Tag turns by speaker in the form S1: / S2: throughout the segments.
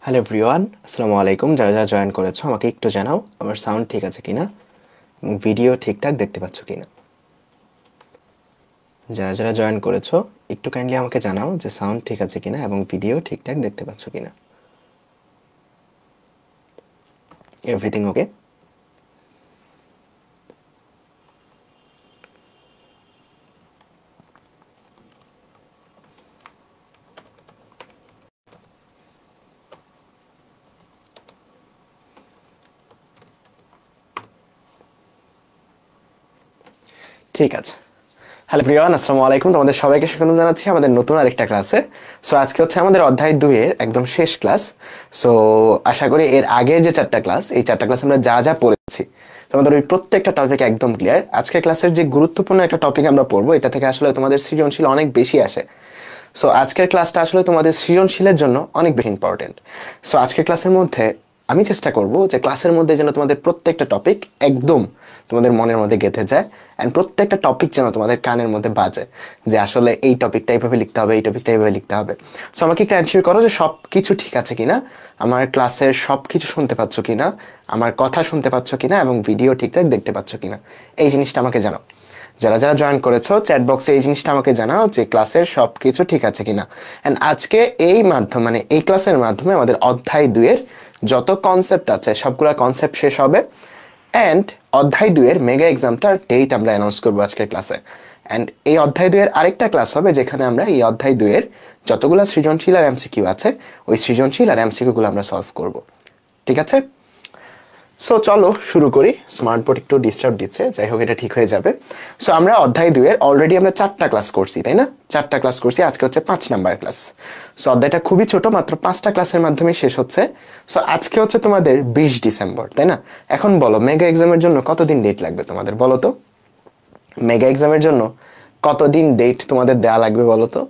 S1: Hello everyone, আসসালামু আলাইকুম। যারা যারা জয়েন করেছো আমাকে একটু জানাও আমার সাউন্ড ঠিক আছে কিনা এবং ভিডিও ঠিকঠাক দেখতে পাচ্ছ কিনা। যারা যারা জয়েন করেছো একটু কাইন্ডলি আমাকে জানাও যে সাউন্ড ঠিক আছে কিনা এবং ভিডিও ঠিকঠাক দেখতে পাচ্ছ কিনা। Everything okay? ঠিক আছে। হ্যালো এভরিওয়ান, আসসালামু আলাইকুম। তোমাদের সবাইকে স্বাগত জানাচ্ছি আমাদের নতুন আরেকটা ক্লাসে। সো আজকে হচ্ছে আমাদের অধ্যায় 2 এর একদম শেষ ক্লাস। সো আশা করি এর আগের যে 4টা ক্লাস, এই 4টা ক্লাস আমরা যা যা পড়েছি তোমাদের ওই প্রত্যেকটা টপিক একদম ক্লিয়ার। আজকের ক্লাসের যে গুরুত্বপূর্ণ একটা টপিক আমরা পড়বো, এটা থেকে আসলে তোমাদের সৃজনশীল অনেক বেশি আসে। সো আজকের ক্লাসটা আসলে তোমাদের সৃজনশীলের জন্য অনেক বেশি ইম্পর্টেন্ট। সো আজকের ক্লাসের মধ্যে আমি চেষ্টা করব যে ক্লাসের মধ্যে যেন তোমাদের প্রত্যেকটা টপিক একদম তোমাদের মনের মধ্যে গেঁথে যায়, অ্যান্ড প্রত্যেকটা টপিক যেন তোমাদের কানের মধ্যে বাজে যে আসলে এই টপিকটা এইভাবে লিখতে হবে, এই টপিকটা এইভাবে লিখতে হবে। সো আমাকে একটু অ্যানশিওর করো যে সব কিছু ঠিক আছে কিনা, আমার ক্লাসের সব কিছু শুনতে পাচ্ছ কিনা, আমার কথা শুনতে পাচ্ছ কিনা এবং ভিডিও ঠিকঠাক দেখতে পাচ্ছ কিনা। এই জিনিসটা আমাকে জানাও। যারা যারা জয়েন করেছো চ্যাট বক্সে এই জিনিসটা আমাকে জানাও যে ক্লাসের সব কিছু ঠিক আছে কিনা। অ্যান্ড আজকে এই মাধ্যমে মানে এই ক্লাসের মাধ্যমে আমাদের অধ্যায় 2 এর যত কনসেপ্ট আছে সবগুলা কনসেপ্ট শেষ হবে, অ্যান্ড অধ্যায় 2 এর মেগা এক্সামটার ডেট আমরা অ্যানাউন্স করবো আজকের ক্লাসে। অ্যান্ড এই অধ্যায় 2 এর আরেকটা ক্লাস হবে যেখানে আমরা এই অধ্যায় 2 এর যতগুলো সৃজনশীল আর এমসিকিউ আছে ওই সৃজনশীল আর এমসিকিউগুলো আমরা সলভ করব। ঠিক আছে? সো চলো শুরু করি। স্মার্ট বোর্ড একটু ডিস্টার্ব দিচ্ছে, যাই হোক এটা ঠিক হয়ে যাবে। সো আমরা অধ্যায় 2 এর অলরেডি আমরা 4টা ক্লাস করছি, তাই না? 4টা ক্লাস করছি, আজকে হচ্ছে 5 নাম্বার ক্লাস। সো অধ্যায়টা খুবই ছোট, মাত্র 5টা ক্লাসের মাধ্যমে শেষ হচ্ছে। সো আজকে হচ্ছে তোমাদের 20 ডিসেম্বর, তাই না? এখন বলো মেগা এক্সামের জন্য কতদিন ডেট লাগবে তোমাদের, বলো তো? মেগা এক্সামের জন্য কতদিন ডেট তোমাদের দেওয়া লাগবে বলো তো?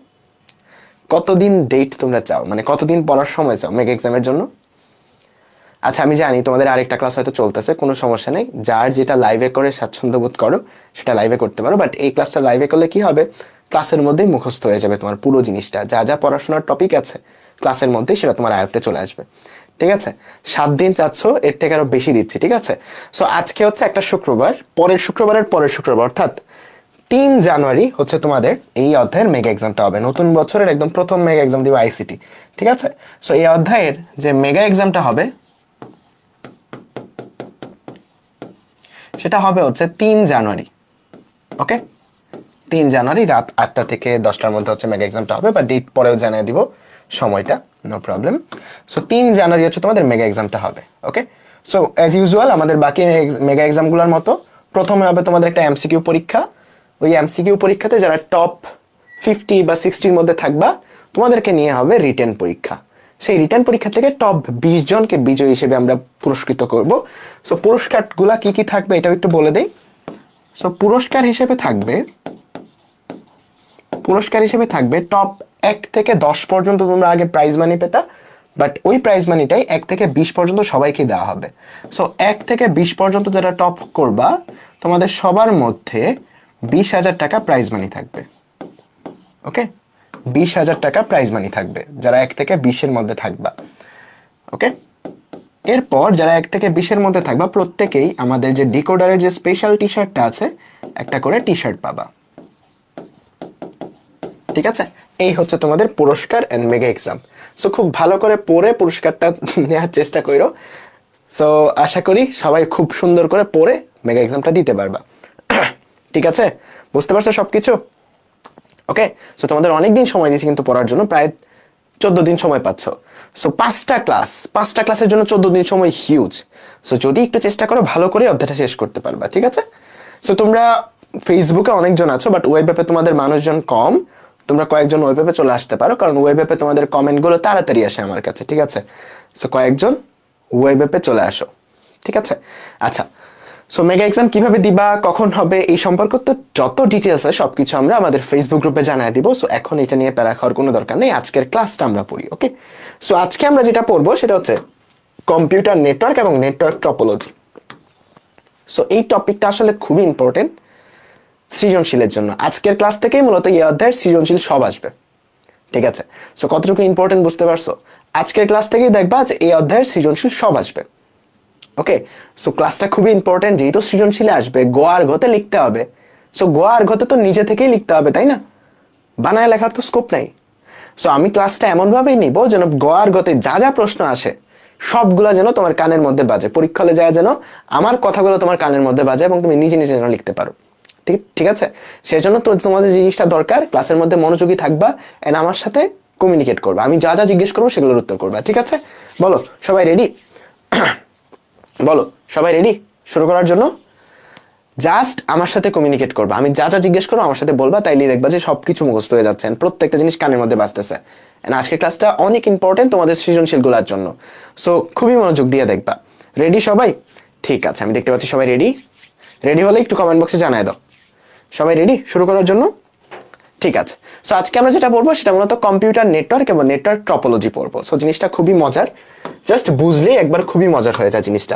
S1: কতদিন ডেট তোমরা চাও, মানে কতদিন পড়ার সময় চাও মেগা এক্সামের জন্য? আচ্ছা আমি জানি তোমাদের আরেকটা ক্লাস হয়তো চলতেছে, কোনো সমস্যা নেই। যার যেটা লাইভে করে স্বাচ্ছন্দ্য বোধ করো সেটা লাইভে করতে পারো, বাট এই ক্লাসটা লাইভে করলে কি হবে, ক্লাসের মধ্যেই মুখস্থ হয়ে যাবে তোমার পুরো জিনিসটা। যা যা পড়াশোনার টপিক আছে ক্লাসের মধ্যেই সেটা তোমার আয়ত্তে চলে আসবে। ঠিক আছে? 7 দিন চাচ্ছ, এর থেকে আরো বেশি দিচ্ছি। ঠিক আছে? সো আজকে হচ্ছে একটা শুক্রবার, পরের শুক্রবারের পরের শুক্রবার অর্থাৎ 3 জানুয়ারি হচ্ছে তোমাদের এই অধ্যায়ের মেগা এক্সামটা হবে। নতুন বছরের একদম প্রথম মেগা এক্সাম দিবে আইসিটি। ঠিক আছে? সো এই অধ্যায়ের যে মেগা এক্সামটা হবে সেটা হবে হচ্ছে 3 জানুয়ারি। ওকে? 3 জানুয়ারি রাত 8টা থেকে 10টার মধ্যে হচ্ছে মেগা এক্সামটা হবে, বা ডেট পরেও জানিয়ে দিব সময়টা, নো প্রবলেম। সো 3 জানুয়ারি হচ্ছে তোমাদের মেগা এক্সামটা হবে। ওকে? সো অ্যাজ ইউজুয়াল আমাদের বাকি মেগা এক্সামগুলোর মতো প্রথমে হবে তোমাদের একটা এমসিকিউ পরীক্ষা। ওই এমসিকিউ পরীক্ষাতে যারা টপ 50 বা 60-র মধ্যে থাকবা তোমাদেরকে নিয়ে হবে রিটেন পরীক্ষা। সেই রিটার্ন পরীক্ষা থেকে টপ 20 জনকে বিজয়ী হিসেবে আমরা পুরস্কৃত করব। সো পুরস্কারগুলা কি কি থাকবে এটাও একটু বলে দেই। সো পুরস্কার হিসেবে থাকবে টপ 1 থেকে 10 পর্যন্ত তোমরা আগে প্রাইজ মানি পেতা, বাট ওই প্রাইজ মানিটাই 1 থেকে 20 পর্যন্ত সবাইকে দেওয়া হবে। সো 1 থেকে 20 পর্যন্ত যারা টপ করবা তোমাদের সবার মধ্যে 20,000 টাকা প্রাইজ মানি থাকবে। ওকে? 20,000 টাকা প্রাইজ মানি থাকবে যারা 1 থেকে 20-এর মধ্যে থাকবা। ওকে? এরপর যারা 1 থেকে 20-এর মধ্যে থাকবা প্রত্যেকেই আমাদের যে ডিকোডারের যে স্পেশাল টি শার্টটা আছে একটা করে টি শার্ট পাবা। ঠিক আছে? এই হচ্ছে তোমাদের পুরস্কার এন্ড মেগা এক্সাম। সো খুব ভালো করে পড়ে পুরস্কারটা নেওয়ার চেষ্টা করো। সো আশা করি সবাই খুব সুন্দর করে পড়ে মেগা এক্সামটা দিতে পারবা। ঠিক আছে? বুঝতে পারছো সবকিছু? ওকে? সো তোমাদের অনেক দিন সময় দিয়েছি কিন্তু পড়ার জন্য, প্রায় 14 দিন সময় পাচ্ছ। সো 5টা ক্লাসের জন্য 14 দিন সময় হিউজ। সো যদি একটু চেষ্টা করো ভালো করে অধ্যায়টা শেষ করতে পারবা। ঠিক আছে? সো তোমরা ফেসবুকে অনেকজন আছো, বাট ওয়েব অ্যাপে তোমাদের মানুষজন কম। তোমরা কয়েকজন ওয়েব অ্যাপে চলে আসতে পারো, কারণ ওয়েব অ্যাপে তোমাদের কমেন্টগুলো তাড়াতাড়ি আসে আমার কাছে। ঠিক আছে? সো কয়েকজন ওয়েব অ্যাপে চলে আসো। ঠিক আছে? আচ্ছা, সো মেগা এক্সাম কিভাবে দিবা, কখন হবে, এই সম্পর্কে তো যত ডিটেলস আছে সবকিছু আমরা আমাদের ফেসবুক গ্রুপে জানিয়ে দিব। সো এখন এটা নিয়ে প্যারা খাওয়ার কোনো দরকার নেই, আজকের ক্লাসটা আমরা পড়ি। ওকে? সো আজকে আমরা যেটা পড়বো সেটা হচ্ছে কম্পিউটার নেটওয়ার্ক এবং নেটওয়ার্ক টপোলজি। সো এই টপিকটা আসলে খুবই ইম্পর্টেন্ট সৃজনশীলের জন্য। আজকের ক্লাস থেকেই মূলত এই অধ্যায়ের সৃজনশীল সব আসবে। ঠিক আছে? সো কতটুকু ইম্পর্টেন্ট বুঝতে পারছো? আজকের ক্লাস থেকেই দেখবা যে এই অধ্যায়ের সৃজনশীল সব আসবে। ওকে, সো ক্লাসটা খুবই ইম্পর্টেন্ট, যেহেতু সৃজনশীলে আসবে গ আর ঘতে লিখতে হবে। সো গ আর ঘতে তো নিজে থেকেই লিখতে হবে, তাই না? বানায় লেখার তো স্কোপ নাই। সো আমি ক্লাসটা এমনভাবেই নিব যেন গ আর গতে যা যা প্রশ্ন আসে সবগুলা যেন তোমার কানের মধ্যে বাজে, পরীক্ষা হলে যায় যেন আমার কথাগুলো তোমার কানের মধ্যে বাজে এবং তুমি নিজে নিজে যেন লিখতে পারো। ঠিক ঠিক আছে, সেই জন্য তো তোমাদের জিনিসটা দরকার, ক্লাসের মধ্যে মনোযোগী থাকবা এন্ড আমার সাথে কমিউনিকেট করবা। আমি যা যা জিজ্ঞেস করবো সেগুলোর উত্তর করবা, ঠিক আছে? বলো সবাই রেডি? বলো সবাই রেডি শুরু করার জন্য? জাস্ট আমার সাথে কমিউনিকেট করবা, আমি যা যা জিজ্ঞেস করবো আমার সাথে বলবা, তাইলে দেখবা যে সবকিছু মুখস্থ হয়ে যাচ্ছে, প্রত্যেকটা জিনিস কানের মধ্যে বাজতেছে। আজকের ক্লাসটা অনেক ইম্পর্টেন্ট তোমাদের সৃজনশীল গুলার জন্য, সো খুবই মনোযোগ দিয়ে দেখবা। রেডি সবাই? ঠিক আছে, আমি দেখতে পাচ্ছি সবাই রেডি। রেডি হলে একটু কমেন্ট বক্সে জানায় দাও সবাই রেডি শুরু করার জন্য। ঠিক আছে, সো আজকে আমরা যেটা পড়বো সেটা মূলত কম্পিউটার নেটওয়ার্ক এবং নেটওয়ার্ক টপোলজি পড়বো। সো জিনিসটা খুবই মজার, জাস্ট বুঝলেই একবার খুবই মজার হয়ে যায় জিনিসটা।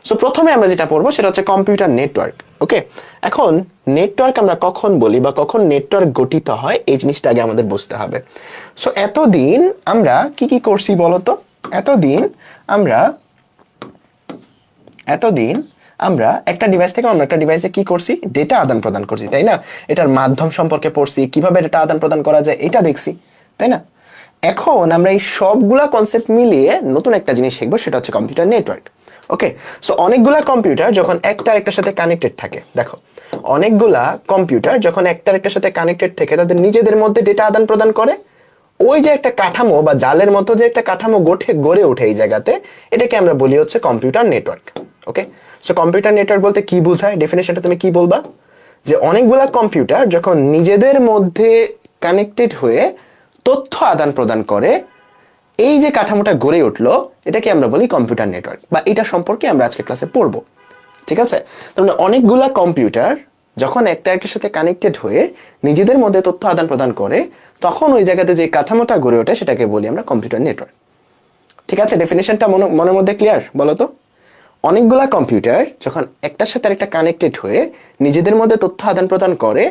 S1: সো প্রথমে আমরা যেটা পড়বো সেটা হচ্ছে কম্পিউটার নেটওয়ার্ক। ওকে, এখন নেটওয়ার্ক আমরা কখন বলি বা কখন নেটওয়ার্ক গঠিত হয় এই জিনিসটা আগে আমাদের বুঝতে হবে। সো এতদিন আমরা কি কি করছি বলতো? এতদিন আমরা একটা ডিভাইস থেকে অন্য একটা ডিভাইসে কি করছি? ডেটা আদান প্রদান করছি, তাই না? এটার মাধ্যম সম্পর্কে পড়ছি, কিভাবে ডেটা আদান প্রদান করা যায় এটা দেখছি, তাই না? এখন আমরা এই সবগুলা কনসেপ্ট মিলিয়ে নতুন একটা জিনিস শিখবো, সেটা হচ্ছে কম্পিউটার নেটওয়ার্ক। ওকে, সো অনেকগুলা কম্পিউটার যখন একটা আরেকটার সাথে কানেক্টেড থাকে, দেখো অনেকগুলা কম্পিউটার যখন একটা আরেকটার সাথে কানেক্টেড থেকে তাদের নিজেদের মধ্যে ডেটা আদান প্রদান করে, ওই যে একটা কাঠামো বা জালের মতো যে একটা কাঠামো গড়ে ওঠে এই জায়গাতে, এটাকে আমরা বলি হচ্ছে কম্পিউটার নেটওয়ার্ক। ওকে, সো কম্পিউটার নেটওয়ার্ক বলতে কি বোঝায়, ডেফিনেশনটা তুমি কি বলবা? যে অনেকগুলা কম্পিউটার যখন নিজেদের মধ্যে কানেক্টেড হয়ে তথ্য আদান প্রদান করে, এই যে কাঠামোটা গড়ে উঠলো এটাকে আমরা বলি কম্পিউটার নেটওয়ার্ক, বা এটা সম্পর্কে আমরা আজকে ক্লাসে পড়বো। ঠিক আছে, তার মানে অনেকগুলা কম্পিউটার যখন একটা একটার সাথে কানেক্টেড হয়ে নিজেদের মধ্যে তথ্য আদান প্রদান করে, তখন ওই জায়গাতে যে কাঠামোটা গড়ে ওঠে সেটাকে বলি আমরা কম্পিউটার নেটওয়ার্ক। ঠিক আছে, ডেফিনেশনটা মনের মধ্যে ক্লিয়ার? বলো তো, অনেকগুলা কম্পিউটার যখন একটার সাথে আরেকটা কানেক্টেড হয়ে নিজেদের মধ্যে তথ্য আদান প্রদান করে,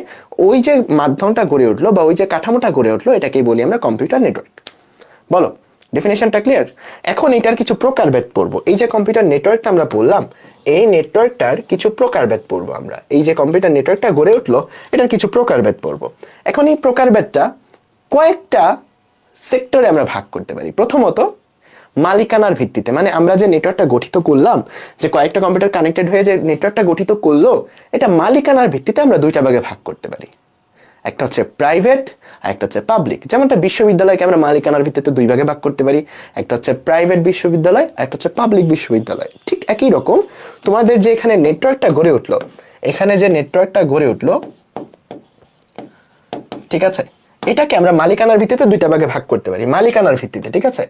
S1: ওই যে মাধ্যমটা গড়ে উঠলো বা ওই যে কাঠামোটা গড়ে উঠলো এটাকেই বলি আমরা কম্পিউটার নেটওয়ার্ক। বলো ডেফিনেশনটা ক্লিয়ার? এখন এটার কিছু প্রকারভেদ পড়বো। এই যে কম্পিউটার নেটওয়ার্কটা আমরা বললাম, এই নেটওয়ার্কটার কিছু প্রকারভেদ পড়বো আমরা। এই যে কম্পিউটার নেটওয়ার্কটা গড়ে উঠলো এটার কিছু প্রকারভেদ পড়বো। এখন এই প্রকারভেদটা কয়েকটা সেক্টরে আমরা ভাগ করতে পারি। প্রথমত মালিকানার ভিত্তিতে, মানে আমরা যে নেটওয়ার্কটা গঠিত করলাম, যে কয়েকটা কম্পিউটার কানেক্টেড হয়ে যে নেটওয়ার্কটা গঠিত করলো, এটা মালিকানার ভিত্তিতে আমরা দুইটা ভাগে ভাগ করতে পারি। একটা হচ্ছে প্রাইভেট আর একটা হচ্ছে পাবলিক। যেমনটা বিশ্ববিদ্যালয়কে আমরা মালিকানার ভিত্তিতে দুই ভাগে ভাগ করতে পারি, একটা হচ্ছে প্রাইভেট বিশ্ববিদ্যালয়, একটা হচ্ছে পাবলিক বিশ্ববিদ্যালয়। ঠিক একই রকম তোমাদের যে এখানে নেটওয়ার্কটা গড়ে উঠলো, এখানে যে নেটওয়ার্কটা গড়ে উঠলো, ঠিক আছে, এটাকে আমরা মালিকানার ভিত্তিতে দুইটা ভাগে ভাগ করতে পারি। মালিকানার ভিত্তিতে, ঠিক আছে,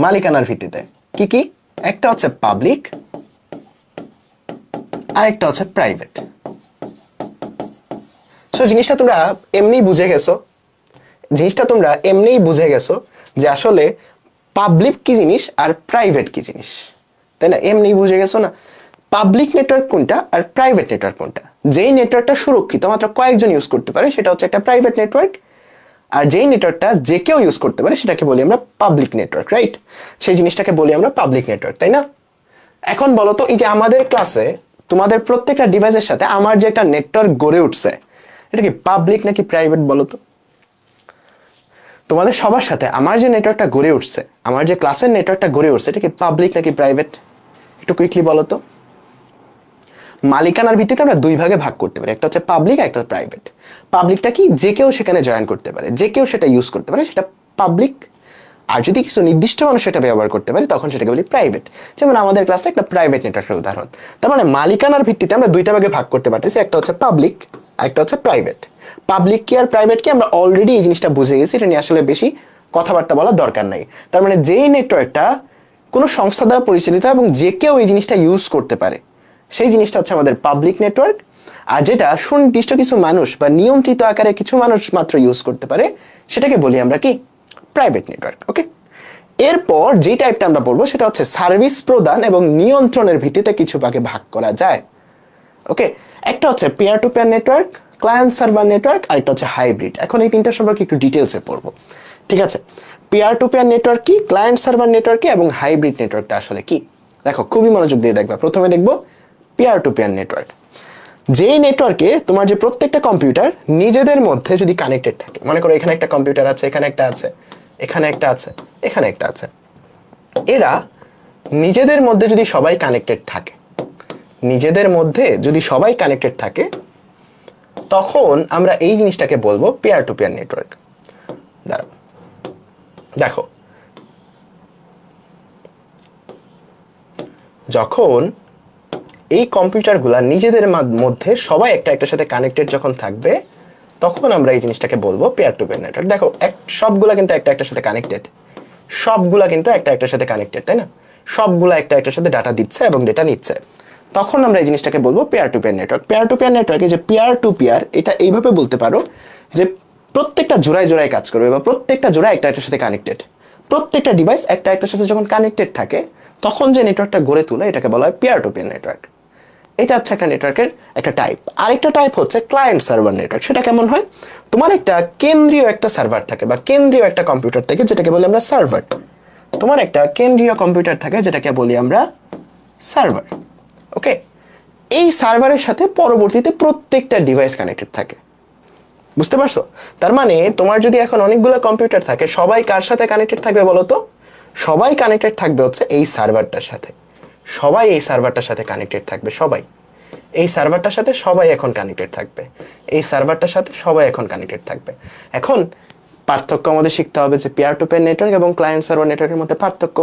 S1: মালিকানার ভিত্তিতে কি কি? একটা হচ্ছে পাবলিক আর একটা হচ্ছে প্রাইভেট। সো জিনিসটা তোমরা এমনিই বুঝে গেছো যে আসলে পাবলিক কি জিনিস আর প্রাইভেট কি জিনিস, তাই না? এমনিই বুঝে গেছো না পাবলিক নেটওয়ার্ক কোনটা আর প্রাইভেট নেটওয়ার্ক কোনটা। যেই নেটওয়ার্কটা সুরক্ষিত মাত্র কয়েকজন ইউজ করতে পারে সেটা হচ্ছে একটা প্রাইভেট নেটওয়ার্ক, আর যেই নেটওয়ার্কটা যে কেউ ইউজ করতে পারে সেটাকে বলি আমরা পাবলিক নেটওয়ার্ক, রাইট? সেই জিনিসটাকে বলি আমরা পাবলিক নেটওয়ার্ক, তাই না? এখন বলো তো, এই যে আমাদের ক্লাসে তোমাদের প্রত্যেকটা ডিভাইসের সাথে আমার যে একটা নেটওয়ার্ক গড়ে উঠছে, এটা কি পাবলিক নাকি প্রাইভেট বলো তো? তোমাদের সবার সাথে আমার যে নেটওয়ার্কটা গড়ে উঠছে, আমার যে ক্লাসের নেটওয়ার্কটা গড়ে উঠছে, এটা কি পাবলিক নাকি প্রাইভেট? একটু কুইকলি বলো তো। মালিকানার ভিত্তিতে আমরা দুই ভাগে ভাগ করতে পারি, একটা হচ্ছে পাবলিক আর একটা প্রাইভেট। পাবলিকটা কি? যে কেউ সেখানে জয়েন করতে পারে, যে কেউ সেটা ইউজ করতে পারে, সেটা পাবলিক। আর যদি কিছু নির্দিষ্ট মানুষ সেটা ব্যবহার করতে পারে তখন সেটাকে বলি প্রাইভেট। যেমন আমাদের ক্লাসটা একটা প্রাইভেট নেটওয়ার্কের উদাহরণ। তার মানে মালিকানার ভিত্তিতে আমরা দুইটা ভাগে ভাগ করতে পারতেছি, একটা হচ্ছে পাবলিক আর একটা হচ্ছে প্রাইভেট। পাবলিক কি আর প্রাইভেট কি আমরা অলরেডি এই জিনিসটা বুঝে গেছি, এটা নিয়ে আসলে বেশি কথাবার্তা বলার দরকার নাই। তার মানে যেই নেটওয়ার্কটা কোনো সংস্থা দ্বারা পরিচালিত এবং যে কেউ এই জিনিসটা ইউজ করতে পারে, সেই জিনিসটা হচ্ছে আমাদের পাবলিক নেটওয়ার্ক। আর যেটা সুনির্দিষ্ট কিছু মানুষ বা নিয়ন্ত্রিত আকারে কিছু মানুষ মাত্র ইউজ করতে পারে, সেটাকে বলি আমরা কি? Private network. ওকে, এরপর যে টাইপটা আমরা বলবো সেটা হচ্ছে সার্ভিস প্রদান এবং নিয়ন্ত্রণের ভিত্তিতে কিছু ভাগে ভাগ করা যায়। ওকে, একটা হচ্ছে peer to peer network, client server network, আর একটা হচ্ছে হাইব্রিড। এখন এই তিনটা সম্পর্কে একটু ডিটেলসে পড়বো, ঠিক আছে? পিয়ার টু পিয়ার নেটওয়ার্ক কি, ক্লায়েন্ট সার্ভার নেটওয়ার্ক কি, এবং হাইব্রিড নেটওয়ার্কটা আসলে কি। দেখো খুবই মনোযোগ দিয়ে দেখবা। প্রথমে দেখবো পিয়ার টু পিয়ার নেটওয়ার্ক। যেই নেটওয়ার্কে তোমার যে প্রত্যেকটা কম্পিউটার নিজেদের মধ্যে যদি কানেক্টেড থাকে, মনে করো এখানে একটা কম্পিউটার আছে, এখানে একটা আছে, এখানে একটা আছে, এখানে একটা আছে, এরা নিজেদের মধ্যে যদি সবাই কানেক্টেড থাকে, নিজেদের মধ্যে যদি সবাই কানেক্টেড থাকে, তখন আমরা এই জিনিসটাকে বলবো পিয়ার টু পিয়ার নেটওয়ার্ক। দাঁড়াও, দেখো যখন এই কম্পিউটারগুলা নিজেদের মধ্যে সবাই একটা একটার সাথে কানেক্টেড যখন থাকবে, তখন আমরা এই জিনিসটাকে বলবো পিয়ার টু পিয়ার নেটওয়ার্ক। দেখো সবগুলা কিন্তু একটা একটার সাথে কানেক্টেড, সবগুলা কিন্তু একটা একটার সাথে কানেক্টেড, তাই না? সবগুলা একটা একটার সাথে ডাটা দিচ্ছে এবং ডেটা নিচ্ছে, তখন আমরা এই জিনিসটাকে বলবো peer to peer network. Peer to peer নেটওয়ার্কে যে পেয়ার টু পেয়ার, এটা এইভাবে বলতে পারো যে প্রত্যেকটা জোড়ায় জোড়ায় কাজ করবে, বা প্রত্যেকটা জোড়া একটা একটার সাথে কানেক্টেড, প্রত্যেকটা ডিভাইস একটা একটার সাথে যখন কানেক্টেড থাকে, তখন যে নেটওয়ার্কটা গড়ে তোলে এটাকে বলা হয় পেয়ার টু পেয়ার নেটওয়ার্ক। এটা হচ্ছে একটা নেটওয়ার্কের একটা টাইপ। আরেকটা টাইপ হচ্ছে ক্লায়েন্ট সার্ভার নেটওয়ার্ক। সেটা কেমন হয়? তোমার একটা কেন্দ্রীয় একটা সার্ভার থাকে, বা কেন্দ্রীয় একটা কম্পিউটার থাকে, যেটাকে বলি আমরা সার্ভার। তোমার একটা কেন্দ্রীয় কম্পিউটার থাকে, যেটাকে বলি আমরা সার্ভার। ওকে, এই সার্ভারের সাথে পরবর্তীতে প্রত্যেকটা ডিভাইস কানেক্টেড থাকে। বুঝতে পারছো? তার মানে তোমার যদি এখন অনেকগুলো কম্পিউটার থাকে, সবাই কার সাথে কানেক্টেড থাকবে বলো তো? সবাই কানেক্টেড থাকবে হচ্ছে এই সার্ভারটার সাথে। সবাই এই সার্ভারটার সাথে কানেক্টেড থাকবে, সবাই এই সার্ভারটার সাথে সবাই এখন কানেক্টেড থাকবে, এই সার্ভারটার সাথে সবাই এখন কানেক্টেড থাকবে। এখন পার্থক্য আমাদের শিখতে হবে যে পেয়ার টু পেয়ার নেটওয়ার্ক এবং ক্লায়েন্ট সার্ভার নেটওয়ার্কের মধ্যে পার্থক্য।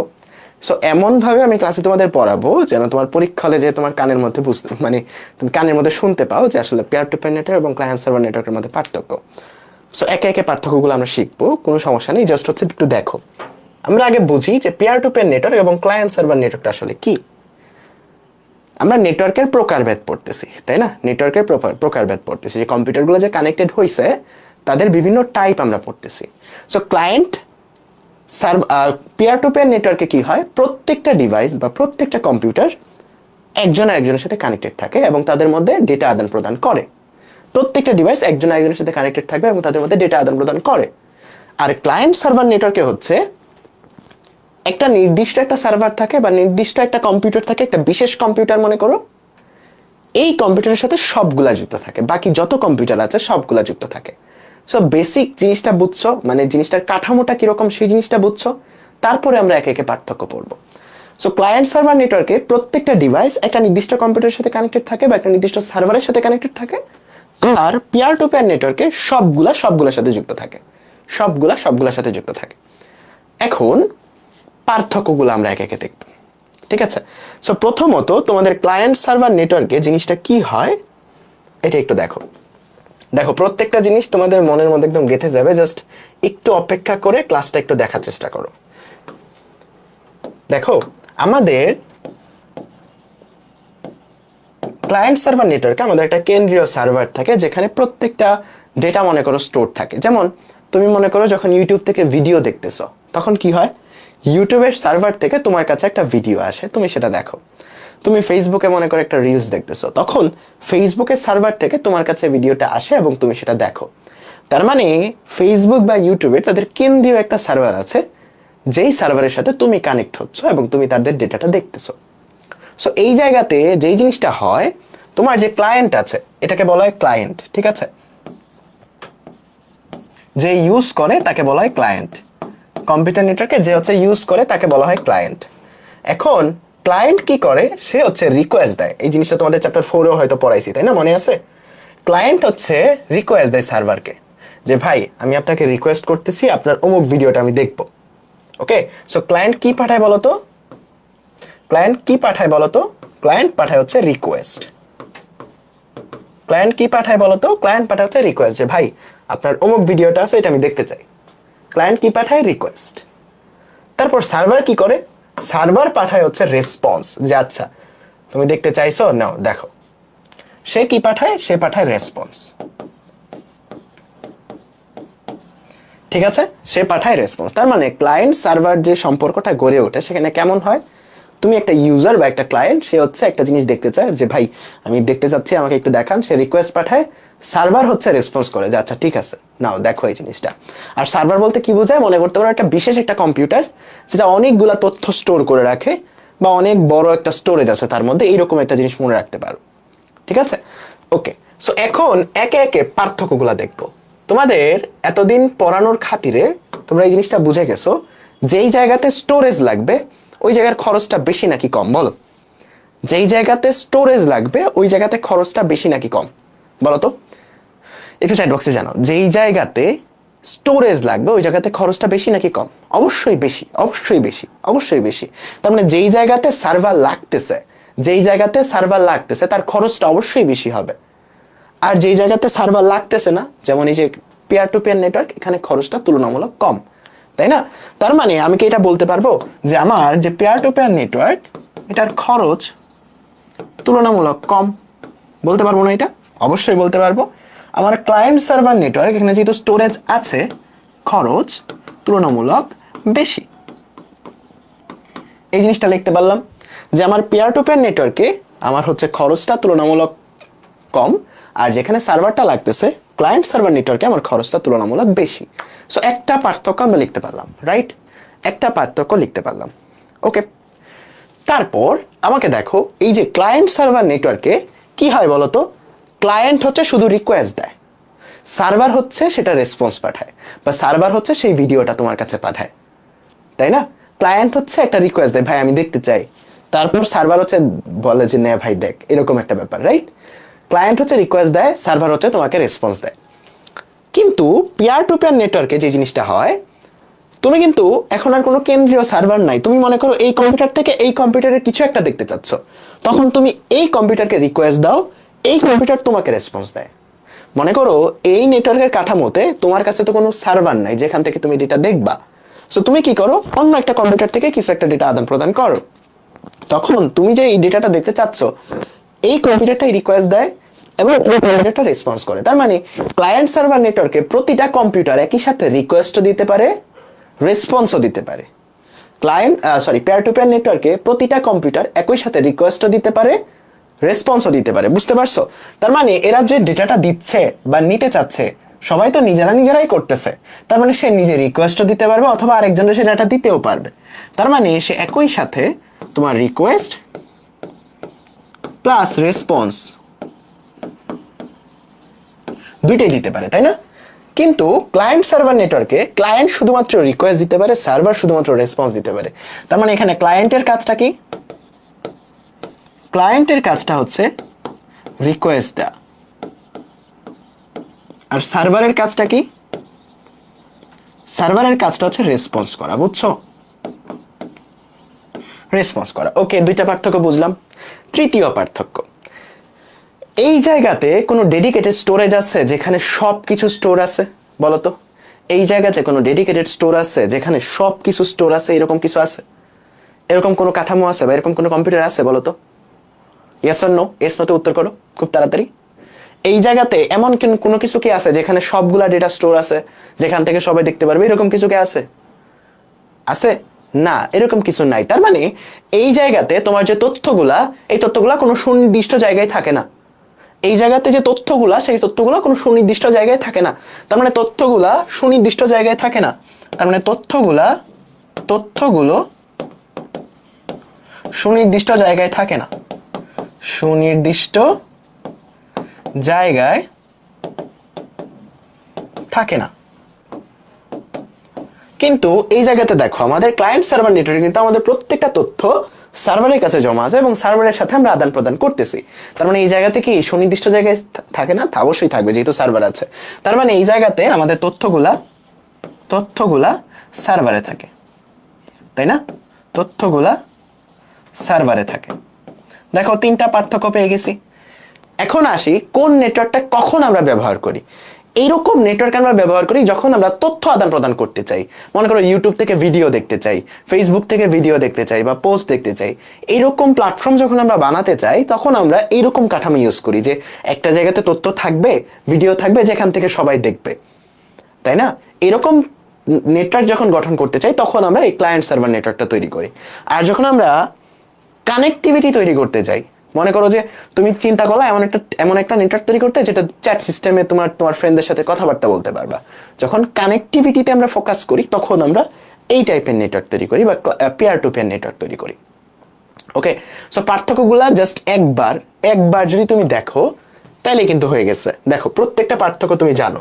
S1: সো এমনভাবে আমি ক্লাসে তোমাদের পড়াবো যেন তোমার পরীক্ষা হলে যে তোমার কানের মধ্যে বুঝতে, মানে তুমি কানের মধ্যে শুনতে পাও যে আসলে পেয়ার টু পেয়ার নেটওয়ার্ক এবং ক্লায়েন্ট সার্ভার নেটওয়ার্কের মধ্যে পার্থক্য। সো একে একে পার্থক্যগুলো আমরা শিখবো, কোনো সমস্যা নেই, জাস্ট হচ্ছে একটু দেখো। আমরা আগে বুঝি যে পেয়ার টু পেয়ার নেটওয়ার্ক এবং ক্লায়েন্ট সার্ভার নেটওয়ার্কটা আসলে কি। আমরা নেটওয়ার্কের প্রকারভেদ পড়তেছি, তাই না? নেটওয়ার্কের প্রকারভেদ পড়তেছি, যে কম্পিউটারগুলো যে কানেক্টেড হয়েছে তাদের বিভিন্ন টাইপ আমরা পড়তেছি। So client peer to peer নেটওয়ার্কে কি হয়? প্রত্যেকটা ডিভাইস বা প্রত্যেকটা কম্পিউটার একজন আরেকজনের সাথে কানেক্টেড থাকে এবং তাদের মধ্যে ডেটা আদান প্রদান করে। প্রত্যেকটা ডিভাইস একজন আরেকজনের সাথে কানেক্টেড থাকবে এবং তাদের মধ্যে ডেটা আদান প্রদান করে। আর ক্লায়েন্ট সার্ভার নেটওয়ার্কে হচ্ছে একটা নির্দিষ্ট একটা সার্ভার থাকে, বা নির্দিষ্ট একটা কম্পিউটার থাকে, একটা বিশেষ কম্পিউটার মনে করো, এই কম্পিউটারের সাথে সবগুলা যুক্ত থাকে, বাকি যত কম্পিউটার আছে সবগুলা যুক্ত থাকে। সো বেসিক জিনিসটা বুঝছো, মানে জিনিসটার কাঠামোটা কিরকম সেই জিনিসটা বুঝছো, তারপরে আমরা একে একে পার্থক্য পড়বো। সো ক্লায়েন্ট সার্ভার নেটওয়ার্কে প্রত্যেকটা ডিভাইস একটা নির্দিষ্ট কম্পিউটারের সাথে কানেক্টেড থাকে বা একটা নির্দিষ্ট সার্ভারের সাথে কানেক্টেড থাকে। আর পিয়ার টু পিয়ার নেটওয়ার্কে সবগুলার সাথে যুক্ত থাকে, সবগুলার সাথে যুক্ত থাকে। এখন পার্থক্যগুলো আমরা একে একে দেখব, ঠিক আছে? সো প্রথমত তোমাদের ক্লায়েন্ট সার্ভার নেটওয়ার্কে জিনিসটা কি হয় এটা একটু দেখো। দেখো প্রত্যেকটা জিনিস তোমাদের মনের মধ্যে একদম গেঁথে যাবে, জাস্ট একটু অপেক্ষা করে ক্লাসটা একটু দেখার চেষ্টা করো। দেখো আমাদের ক্লায়েন্ট সার্ভার নেটওয়ার্কে আমাদের একটা কেন্দ্রীয় সার্ভার থাকে, যেখানে প্রত্যেকটা ডেটা মনে করো স্টোর থাকে। যেমন তুমি মনে করো যখন ইউটিউব থেকে ভিডিও দেখতেছো, তখন কি হয়? ইউটিউবের সার্ভার থেকে তোমার কাছে একটা ভিডিও আসে, তুমি সেটা দেখো। তুমি ফেসবুকে মনে করো একটা রিলস দেখতেছো, তখন ফেসবুকের সার্ভার থেকে তোমার কাছে ভিডিওটা আসে এবং তুমি সেটা দেখো। তার মানে ফেসবুক বা ইউটিউবের তাদের কেন্দ্রীয় একটা সার্ভার আছে, যেই সার্ভারের সাথে তুমি কানেক্ট হচ্ছ এবং তুমি তাদের ডেটাটা দেখতেছো। সো এই জায়গাতে যেই জিনিসটা হয়, তোমার যে ক্লায়েন্ট আছে এটাকে বলা হয় ক্লায়েন্ট, ঠিক আছে? যে ইউজ করে তাকে বলা হয় ক্লায়েন্ট। কম্পিউটার নেটওয়ার্কে যে হচ্ছে ইউজ করে তাকে বলা হয় ক্লায়েন্ট। এখন ক্লায়েন্ট কি করে? সে হচ্ছে রিকোয়েস্ট দেয়। এই জিনিসটা তোমাদের চ্যাপ্টার 4-এও হয়তো পড়াইছি, তাই না? মনে আছে? ক্লায়েন্ট হচ্ছে রিকোয়েস্ট দেয় সার্ভারকে, যে ভাই আমি আপনাকে রিকোয়েস্ট করতেছি আপনার অমুক ভিডিওটা আমি দেখবো। ওকে, সো ক্লায়েন্ট কি পাঠায় বলতো? ক্লায়েন্ট কি পাঠায় বলতো? ক্লায়েন্ট পাঠায় হচ্ছে রিকোয়েস্ট। ক্লায়েন্ট কি পাঠায় বলতো? ক্লায়েন্ট পাঠায় হচ্ছে রিকোয়েস্ট, যে ভাই আপনার অমুক ভিডিওটা আছে, এটা আমি দেখতে চাই। ক্লায়েন্ট কি পাঠায়? রিকোয়েস্ট। তারপর সার্ভার কি করে? সার্ভার পাঠায় হচ্ছে রেসপন্স, যে আচ্ছা তুমি দেখতে চাইছো, নাও দেখো। সে কি পাঠায়? সে পাঠায় রেসপন্স, ঠিক আছে? সে পাঠায় রেসপন্স। তার মানে ক্লায়েন্ট সার্ভার যে সম্পর্কটা গড়ে ওঠে সেখানে কেমন হয়? তুমি একটা ইউজার বা একটা ক্লায়েন্ট, সে হচ্ছে একটা জিনিস দেখতে চায়, যে ভাই আমি দেখতে চাচ্ছি, আমাকে একটু দেখান। সে রিকোয়েস্ট পাঠায়, সার্ভার হচ্ছে রেসপন্স করে যে আচ্ছা ঠিক আছে নাও দেখো এই জিনিসটা। আর সার্ভার বলতে কি বোঝায়, মনে করতে পারো একটা বিশেষ একটা কম্পিউটার যেটা অনেকগুলা তথ্য স্টোর করে রাখে বা অনেক বড় একটা স্টোরেজ আছে তার মধ্যে, এইরকম একটা জিনিস মনে রাখতে পারো। ঠিক আছে, ওকে। সো এখন একে একে পার্থক্যগুলো দেখবো। তোমাদের এতদিন পড়ানোর খাতিরে তোমরা এই জিনিসটা বুঝে গেছো, যেই জায়গাতে স্টোরেজ লাগবে ওই জায়গার খরচটা বেশি নাকি কম, বলো। যেই জায়গাতে স্টোরেজ লাগবে ওই জায়গাতে খরচটা বেশি নাকি কম, বলো তো। একটু চ্যাট বক্সে জানাও, যেই জায়গাতে স্টোরেজ লাগবে ওই জায়গাতে খরচটা বেশি নাকি কম। অবশ্যই বেশি, অবশ্যই বেশি, অবশ্যই বেশি। তার মানে যেই জায়গাতে সার্ভার লাগতেছে, যেই জায়গাতে সার্ভার লাগতেছে তার খরচটা অবশ্যই বেশি হবে। আর যেই জায়গাতে সার্ভার লাগতেছে না, যেমন এই যে পেয়ার টু পেয়ার নেটওয়ার্ক, এখানে খরচটা তুলনামূলক কম, তাই না? তার মানে আমি কি এটা বলতে পারবো যে আমার যে পেয়ার টু পেয়ার নেটওয়ার্ক এটার খরচ তুলনামূলক কম? বলতে পারবো না এটা? অবশ্যই বলতে পারবো। আমার ক্লায়েন্ট সার্ভার নেটওয়ার্ক, এখানে যেহেতু স্টোরেজ আছে, খরচ তুলনামূলক বেশি। এই জিনিসটা লিখতে পারলাম যে আমার পেয়ার টু পেয়ার নেটওয়ার্কে আমার হচ্ছে খরচটা তুলনামূলক কম, আর যেখানে সার্ভারটা লাগতেছে ক্লায়েন্ট সার্ভার নেটওয়ার্কে আমার খরচটা তুলনামূলক বেশি। সো একটা পার্থক্য আমরা লিখতে পারলাম, রাইট? একটা পার্থক্য লিখতে পারলাম, ওকে। তারপর আমাকে দেখো, এই যে ক্লায়েন্ট সার্ভার নেটওয়ার্কে কি হয় বলতো? ক্লায়েন্ট হচ্ছে শুধু রিকোয়েস্ট দেয়, সার্ভার হচ্ছে সেটা রেসপন্স পাঠায়, বা সার্ভার হচ্ছে সেই ভিডিওটা তোমার কাছে পাঠায়, তাই না? ক্লায়েন্ট হচ্ছে একটা রিকোয়েস্ট দেয়, ভাই আমি দেখতে চাই, তারপর সার্ভার হচ্ছে বলে যে নে ভাই দেখ, এরকম একটা ব্যাপার, রাইট? ক্লায়েন্ট হচ্ছে রিকোয়েস্ট দেয়, সার্ভার হচ্ছে তোমাকে রেসপন্স দেয়। কিন্তু পিয়ার টু পিয়ার নেটওয়ার্কে যে জিনিসটা হয়, তুমি কিন্তু এখন আর কোনো কেন্দ্রীয় সার্ভার নাই। তুমি মনে করো এই কম্পিউটার থেকে এই কম্পিউটারের কিছু একটা দেখতে চাচ্ছ, তখন তুমি এই কম্পিউটারকে রিকোয়েস্ট দাও, এই কম্পিউটার তোমাকে রেসপন্স দেয়। মনে করো এই নেটওয়ার্কের কাঠামোতে তোমার কাছে তো কোনো সার্ভার নাই যেখান থেকে তুমি ডেটা দেখবা। সো তুমি কি করো, অন্য একটা কম্পিউটার থেকে কিছু একটা ডেটা আদান প্রদান করো, তখন তুমি যে এই ডেটাটা দেখতে চাচ্ছ এই কম্পিউটারটাই রিকোয়েস্ট দেয় এবং এই কম্পিউটারটা রেসপন্স করে। তার মানে ক্লায়েন্ট সার্ভার নেটওয়ার্কে প্রতিটা কম্পিউটার একই সাথে রিকোয়েস্টও দিতে পারে, রেসপন্সও দিতে পারে। পেয়ার টু পেয়ার নেটওয়ার্কে প্রতিটা কম্পিউটার একই সাথে রিকোয়েস্টও দিতে পারে, রেসপন্সও দিতে পারে। বুঝতে পারছো? তার মানে এরা যে ডেটাটা দিচ্ছে বা নিতে চাচ্ছে সবাই তো নিজেরাই করতেছে। তার মানে সে নিজে রিকোয়েস্টও দিতে পারবে অথবা আরেকজনের সে ডেটা দিতেও পারবে। তার মানে সে একই সাথে তোমার রিকোয়েস্ট প্লাস রেসপন্স দুইটাই দিতে পারে, তাই না? কিন্তু ক্লায়েন্ট সার্ভার নেটওয়ার্কে ক্লায়েন্ট শুধুমাত্র রিকোয়েস্ট দিতে পারে, সার্ভার শুধুমাত্র রেসপন্স দিতে পারে। তার মানে এখানে ক্লায়েন্টের কাজটা কি? ক্লায়েন্টের কাজটা হচ্ছে রিকোয়েস্ট দেয়া, আর সার্ভারের কাজটা কি? সার্ভারের কাজটা হচ্ছে রেসপন্স করা। বুঝছো? রেসপন্স করা, ওকে। দুইটা পার্থক্য বুঝলাম। তৃতীয় পার্থক্য, এই জায়গাতে কোনো ডেডিকেটেড স্টোরেজ আছে যেখানে সবকিছু স্টোর আছে, বলতো? এই জায়গাতে কোনো ডেডিকেটেড স্টোর আছে যেখানে সবকিছু স্টোর আছে, এরকম কিছু আছে? এরকম কোনো কাঠামো আছে বা এরকম কোনো কম্পিউটার আছে, বলতো? Yes or no? এস নোতে উত্তর করো খুব তাড়াতাড়ি। এই জায়গাতে এমন কোনো কিছু কি আছে যেখানে সবগুলা ডেটা স্টোর আছে, যেখান থেকে সবাই দেখতে পারবে, এরকম কিছু কি আছে? আছে না, এরকম কিছু নাই। তার মানে এই জায়গাতে তোমার যে তথ্যগুলা, এই তথ্যগুলা কোনো সুনির্দিষ্ট জায়গায় থাকে না। এই জায়গাতে যে তথ্যগুলা, সেই তথ্যগুলো কোনো সুনির্দিষ্ট জায়গায় থাকে না। তার মানে তথ্যগুলা সুনির্দিষ্ট জায়গায় থাকে না। তার মানে তথ্যগুলো সুনির্দিষ্ট জায়গায় থাকে না, সুনির্দিষ্ট জায়গায় থাকে না। কিন্তু এই জায়গাতে দেখো, আমাদের ক্লায়েন্ট সার্ভার নেটওয়ার্কে কিন্তু আমাদের প্রত্যেকটা তথ্য সার্ভারের কাছে জমা আছে এবং সার্ভারের সাথে আমরা আদান প্রদান করতেছি। তার মানে এই জায়গাতে কি সুনির্দিষ্ট জায়গায় থাকে না? অবশ্যই থাকবে, যেহেতু সার্ভার আছে। তার মানে এই জায়গাতে আমাদের তথ্যগুলা সার্ভারে থাকে, তাই না? তথ্যগুলা সার্ভারে থাকে। দেখো তিনটা পার্থক্য পেয়ে গেছি। এখন আসি কোন নেটওয়ার্কটা কখন আমরা ব্যবহার করি। এইরকম নেটওয়ার্ক আমরা ব্যবহার করি যখন আমরা তথ্য আদান প্রদান করতে চাই। মনে করো ইউটিউব থেকে ভিডিও দেখতে চাই, ফেসবুক থেকে ভিডিও দেখতে চাই বা পোস্ট দেখতে চাই। এইরকম প্ল্যাটফর্ম যখন আমরা বানাতে চাই তখন আমরা এইরকম কাঠামো ইউজ করি যে একটা জায়গাতে তথ্য থাকবে, ভিডিও থাকবে, যেখান থেকে সবাই দেখবে, তাই না? এরকম নেটওয়ার্ক যখন গঠন করতে চাই তখন আমরা এই ক্লায়েন্ট সার্ভার নেটওয়ার্কটা তৈরি করি। আর যখন আমরা কানেক্টিভিটি তৈরি করতে চাই, মনে করো যে তুমি চিন্তা করো এমন একটা নেটওয়ার্ক তৈরি করতে যেটা চ্যাট সিস্টেমে তোমার ফ্রেন্ডদের সাথে কথাবার্তা বলতে পারবা। যখন কানেক্টিভিটিতে আমরা ফোকাস করি তখন আমরা এই টাইপের নেটওয়ার্ক তৈরি করি বা পেয়ার টু পেয়ার নেটওয়ার্ক তৈরি করি। ওকে, সো পার্থক্যগুলা জাস্ট একবার যদি তুমি দেখো তাহলে কিন্তু হয়ে গেছে। দেখো প্রত্যেকটা পার্থক্য তুমি জানো